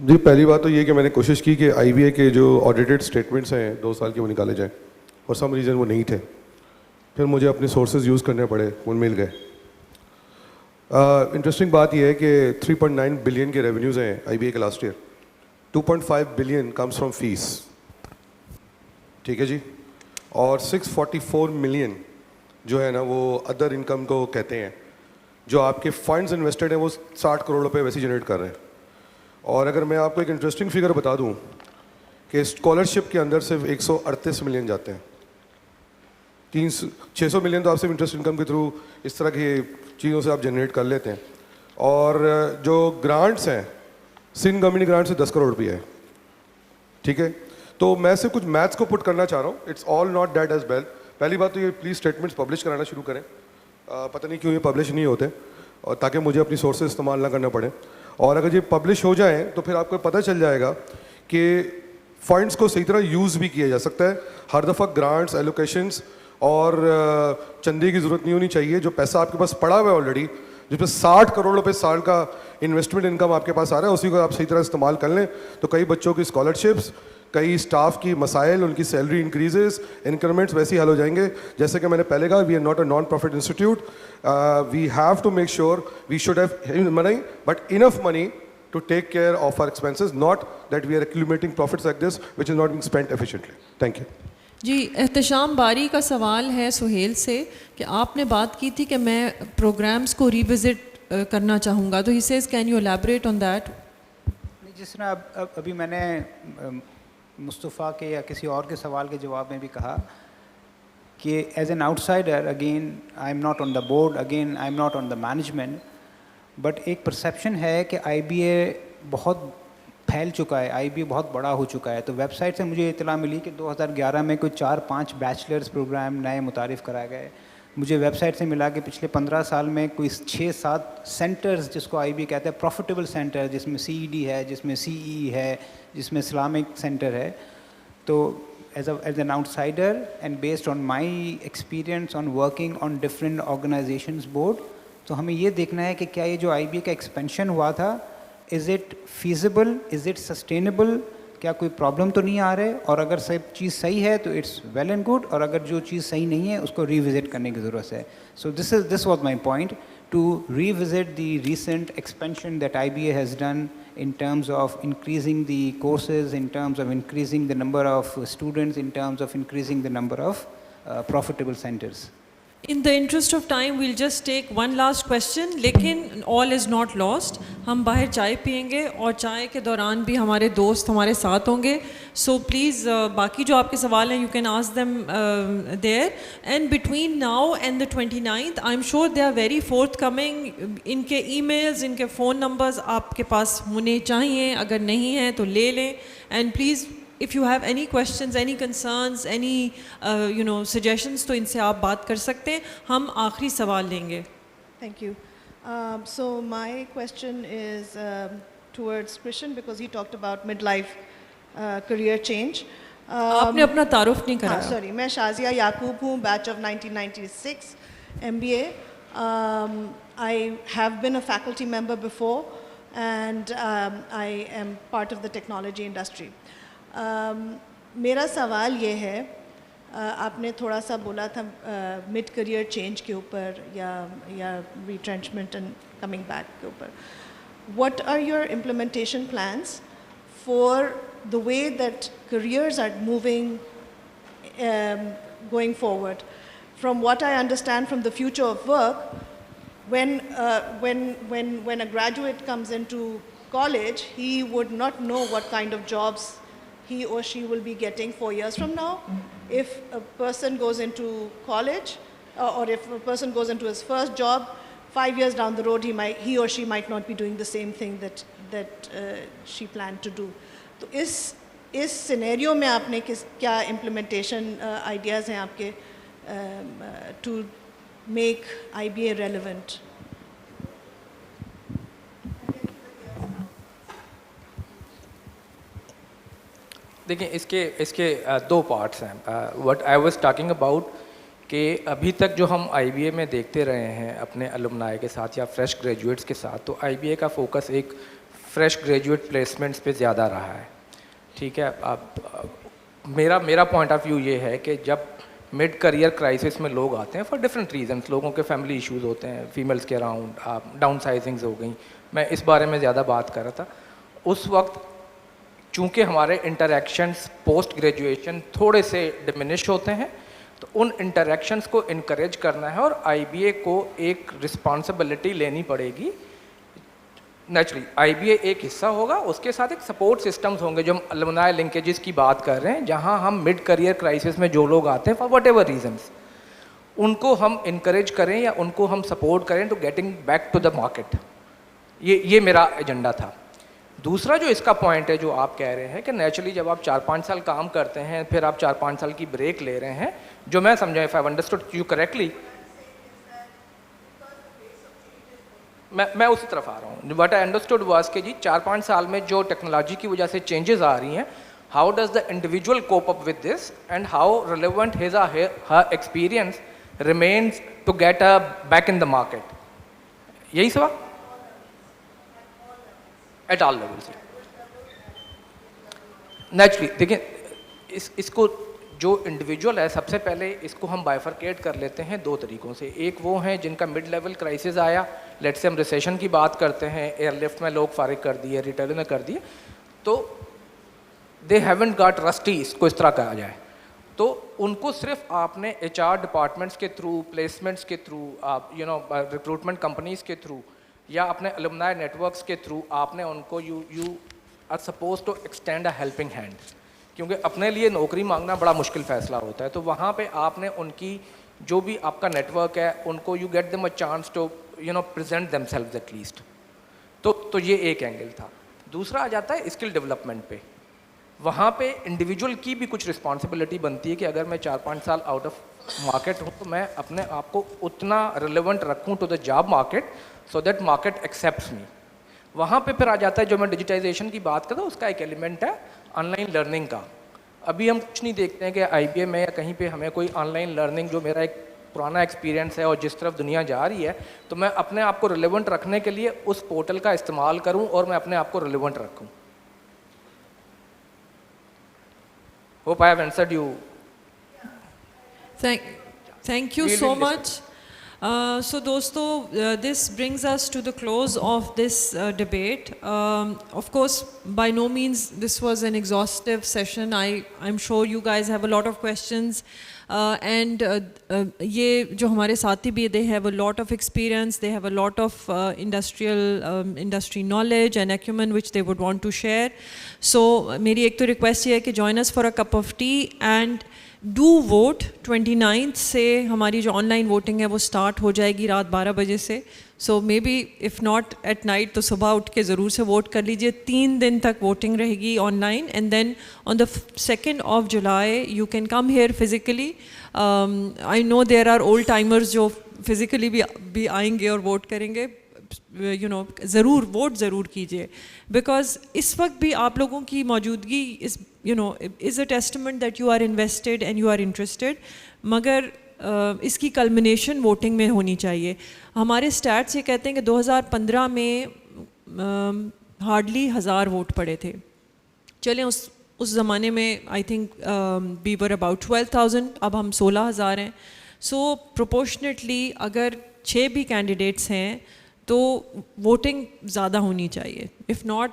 जी, पहली बात तो ये कि मैंने कोशिश की कि IBA के जो ऑडिटेड स्टेटमेंट्स हैं 2 साल के वो निकाले जाएं, और सम रीज़न वो नहीं थे। फिर मुझे अपने सोर्सेज यूज़ करने पड़े, वो मिल गए। इंटरेस्टिंग बात यह है कि 3.9 बिलियन के रेवेन्यूज़ हैं IBA के last year. 2.5 billion comes from fees, ठीक है जी, और 644 मिलियन जो है ना वो अदर इनकम को कहते हैं। जो आपके फंड्स इन्वेस्टेड हैं वो 60 करोड़ रुपए वैसे जनरेट कर रहे हैं। और अगर मैं आपको एक इंटरेस्टिंग फिगर बता दूं कि स्कॉलरशिप के अंदर सिर्फ 138 मिलियन जाते हैं। 600 मिलियन तो आप सिर्फ इंटरेस्ट इनकम के थ्रू इस तरह की चीज़ों से आप जनरेट कर लेते हैं। और जो ग्रांट्स हैं, सिंध कम्युनिटी ग्रांट से 10 करोड़ रुपये है, ठीक है। तो मैं सिर्फ कुछ मैथ्स को पुट करना चाह रहा हूँ। It's all not that as well. पहली बात तो ये प्लीज़ स्टेटमेंट्स पब्लिश कराना शुरू करें। पता नहीं क्यों ये पब्लिश नहीं होते, और ताकि मुझे अपनी सोर्सेज इस्तेमाल ना करना पड़े। और अगर ये पब्लिश हो जाए तो फिर आपको पता चल जाएगा कि फंड्स को सही तरह यूज़ भी किया जा सकता है। हर दफ़ा ग्रांट्स, एलोकेशंस और चंदे की ज़रूरत नहीं होनी चाहिए। जो पैसा आपके पास पड़ा हुआ है ऑलरेडी, जिसमें 60 करोड़ रुपए साल का इन्वेस्टमेंट इनकम आपके पास आ रहा है, उसी को आप सही तरह इस्तेमाल कर लें तो कई बच्चों की स्कॉलरशिप्स, कई स्टाफ की मसाइल, उनकी सैलरी इंक्रीजेस, इंक्रीमेंट्स वैसे ही हल हो जाएंगे। जैसे कि मैंने पहले कहा, we are not a non profit institute. We have to make sure we should have money, but enough money to take care of our expenses, not that we are accumulating profits like this which is not being spent efficiently. Thank you. जी, एहतशाम बारी का सवाल है सुहेल से कि आपने बात की थी कि मैं प्रोग्राम्स को रिविज़िट करना चाहूँगा, तो he says can you elaborate on that? जिस तरह अभी मैंने मुस्तफ़ा के या किसी और के सवाल के जवाब में भी कहा कि as an outsider, again I am not on the board, again I am not on the management, but एक परसेप्शन है कि IBA बहुत फैल चुका है, IBA बहुत बड़ा हो चुका है। तो वेबसाइट से मुझे इतला मिली कि 2011 में कोई 4-5 बैचलर्स प्रोग्राम नए मुतारिफ़ कराए गए। मुझे वेबसाइट से मिला कि पिछले 15 साल में कोई 6-7 सेंटर्स, जिसको IBA कहते हैं प्रॉफिटेबल सेंटर, जिसमें CED है, जिसमें CE है, जिसमें इस्लामिक सेंटर है। तो as an outsider and based on my experience on working on different organisations board, तो हमें ये देखना है कि क्या ये जो IBA का एक्सपेंशन हुआ था, is it feasible, is it sustainable, क्या कोई प्रॉब्लम तो नहीं आ रहे, और अगर सब चीज़ सही है तो इट्स वेल एंड गुड, और अगर जो चीज़ सही नहीं है उसको रिविज़िट करने की ज़रूरत है। So this was my point, to revisit the recent expansion that IBA has done in terms of increasing the courses, in terms of increasing the number of students, in terms of increasing the number of profitable centers. In the interest of time, we'll just take one last question, लेकिन all is not lost. हम बाहर चाय पियेंगे और चाय के दौरान भी हमारे दोस्त हमारे साथ होंगे. So please, बाकी जो आपके सवाल हैं, you can ask them there. And between now and the 29th, I'm sure they are very forthcoming. इनके emails, इनके phone numbers आपके पास होने चाहिए. अगर नहीं हैं तो ले लें. And please, if you have any questions, any concerns, any suggestions, तो इनसे आप बात कर सकते हैं. हम आखिरी सवाल लेंगे. Thank you. So my question is towards Christian, because he talked about midlife career change. आपने अपना तारुफ नहीं कराया. Sorry, मैं शाजिया याकूब हूँ, batch of 1996 MBA. I have been a faculty member before, and I am part of the technology industry. मेरा सवाल ये है, आपने थोड़ा सा बोला था मिड करियर चेंज के ऊपर या retrenchment and coming back के ऊपर. What are your implementation plans for the way that careers are moving going forward. From what I understand from the future of work, when a graduate comes into college, he would not know what kind of jobs he or she will be getting 4 years from now. If a person goes into college, or if a person goes into his first job, 5 years down the road, he or she might not be doing the same thing that she planned to do. तो इस scenario में आपने क्या implementation ideas हैं आपके to make IBA relevant? देखिए इसके दो पार्ट्स हैं. What I was talking about कि अभी तक जो हम IBA में देखते रहे हैं अपने अलुमनाई के साथ या फ्रेश ग्रेजुएट्स के साथ, तो IBA का फोकस एक फ्रेश ग्रेजुएट प्लेसमेंट्स पे ज़्यादा रहा है. ठीक है. अब मेरा पॉइंट ऑफ व्यू ये है कि जब मिड करियर क्राइसिस में लोग आते हैं फॉर डिफरेंट रीजंस, लोगों के फैमिली इश्यूज होते हैं, फीमेल्स के अराउंड डाउन साइजिंग्स हो गई, मैं इस बारे में ज़्यादा बात कर रहा था. उस वक्त चूँकि हमारे इंटरेक्शंस पोस्ट ग्रेजुएशन थोड़े से डिमिनिश होते हैं, तो उन इंटरेक्शंस को इनकरेज करना है और IBA को एक रिस्पॉन्सिबिलिटी लेनी पड़ेगी. नेचुरली IBA एक हिस्सा होगा, उसके साथ एक सपोर्ट सिस्टम्स होंगे. जो हम अलुमनाई लिंकेजेस की बात कर रहे हैं, जहां हम मिड करियर क्राइसिस में जो लोग आते हैं फॉर वट एवर रीजन्स, उनको हम इनकरेज करें या उनको हम सपोर्ट करें to getting back to the market. ये मेरा एजेंडा था. दूसरा जो इसका पॉइंट है जो आप कह रहे हैं कि नेचुरली जब आप 4-5 साल काम करते हैं फिर आप 4-5 साल की ब्रेक ले रहे हैं, जो मैं समझा, if I understood you correctly, मैं उसी तरफ आ रहा हूँ. व्हाट आई अंडरस्टूड वाज कि जी 4-5 साल में जो टेक्नोलॉजी की वजह से चेंजेस आ रही हैं, how does the individual cope up with this and how relevant his her experience remains to get a back in the market. यही सवाल एट ऑल लेवल्स. नेचुरली देखिए इसको जो इंडिविजुअल है, सबसे पहले इसको हम बाइफरकेट कर लेते हैं दो तरीक़ों से. एक वो हैं जिनका मिड लेवल क्राइसिस आया, लेट्स से हम रिसेशन की बात करते हैं, एयरलिफ्ट में लोग फारिग कर दिए, रिटेल में कर दिए, तो दे हैवंट गॉट रस्टी, इसको इस तरह कहा जाए. तो उनको सिर्फ आपने HR डिपार्टमेंट्स के थ्रू, प्लेसमेंट्स के थ्रू, रिक्रूटमेंट कंपनीज़ के थ्रू या अपने अलुमनाई नेटवर्क्स के थ्रू आपने उनको you are suppose to extend a helping hand. क्योंकि अपने लिए नौकरी मांगना बड़ा मुश्किल फ़ैसला होता है, तो वहाँ पे आपने उनकी जो भी आपका नेटवर्क है उनको you get them a chance to present themselves at least. तो ये एक एंगल था. दूसरा आ जाता है स्किल डेवलपमेंट पे. वहाँ पे इंडिविजुअल की भी कुछ रिस्पॉन्सिबिलिटी बनती है कि अगर मैं 4-5 साल आउट ऑफ मार्केट हूँ तो मैं अपने आप को उतना रिलेवेंट रखूँ to the job market so that market accepts me. वहाँ पे फिर आ जाता है जो मैं डिजिटाइजेशन की बात करता हूँ, उसका एक एलिमेंट है ऑनलाइन लर्निंग का. अभी हम कुछ नहीं देखते हैं कि IBA में या कहीं पे हमें कोई ऑनलाइन लर्निंग, जो मेरा एक पुराना एक्सपीरियंस है और जिस तरफ दुनिया जा रही है, तो मैं अपने आप को रिलेवेंट रखने के लिए उस पोर्टल का इस्तेमाल करूँ और मैं अपने आप को रिलेवेंट रखूँ. Hope I have answered you. Thank you so much. So दोस्तों, this brings us to the close of this debate. Of course, by no means this was an exhaustive session. I'm sure you guys have a lot of questions. And ये जो हमारे साथी भी, they have a lot of experience, they have a lot of industry knowledge and acumen which they would want to share. So मेरी एक तो request ये है कि join us for a cup of tea and do vote. 29th से हमारी जो online voting है वो स्टार्ट हो जाएगी रात 12 बजे से. So maybe if not at night तो सुबह उठ के ज़रूर से वोट कर लीजिए. 3 दिन तक वोटिंग रहेगी online and then on the 2nd of July you can come here physically. I know there are old timers जो फिज़िकली भी आएंगे और वोट करेंगे. ज़रूर वोट ज़रूर कीजिए, बिकॉज इस वक्त भी आप लोगों की मौजूदगी is a testament that you are invested and you are interested. मगर इसकी कल्मिनेशन वोटिंग में होनी चाहिए. हमारे स्टैट्स ये कहते हैं कि 2015 में हार्डली 1000 वोट पड़े थे. चलें उस ज़माने में I think we were about 12,000, अब हम 16,000 हैं. सो प्रोपोर्शनेटली अगर 6 भी कैंडिडेट्स हैं तो वोटिंग ज़्यादा होनी चाहिए. इफ़ नॉट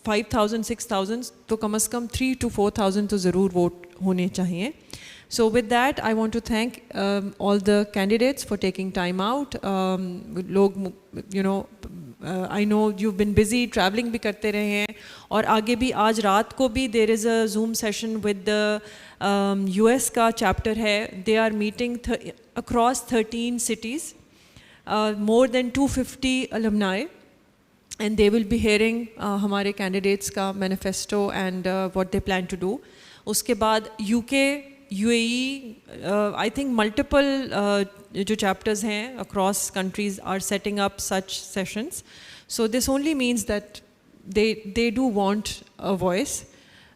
5,000 6,000 तो कम से कम 3,000 to 4,000 तो ज़रूर वोट होने चाहिए. So with that, I want to thank all the candidates for taking time out. I know you've been busy, traveling भी करते रहे हैं, और आगे भी आज रात को भी there is a Zoom session with the US का chapter है. They are meeting across 13 cities, more than 250 alumni, and they will be hearing हमारे candidates का manifesto and what they plan to do. उसके बाद UK, UAE, I think multiple जो chapters हैं across countries are setting up such sessions. So this only means that they do want a voice,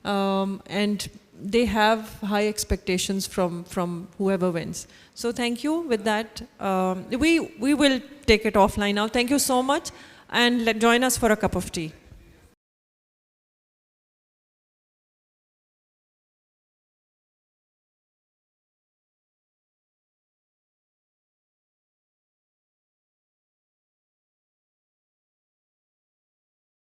and they have high expectations from whoever wins. So thank you. With that, we will take it offline now. Thank you so much, and join us for a cup of tea.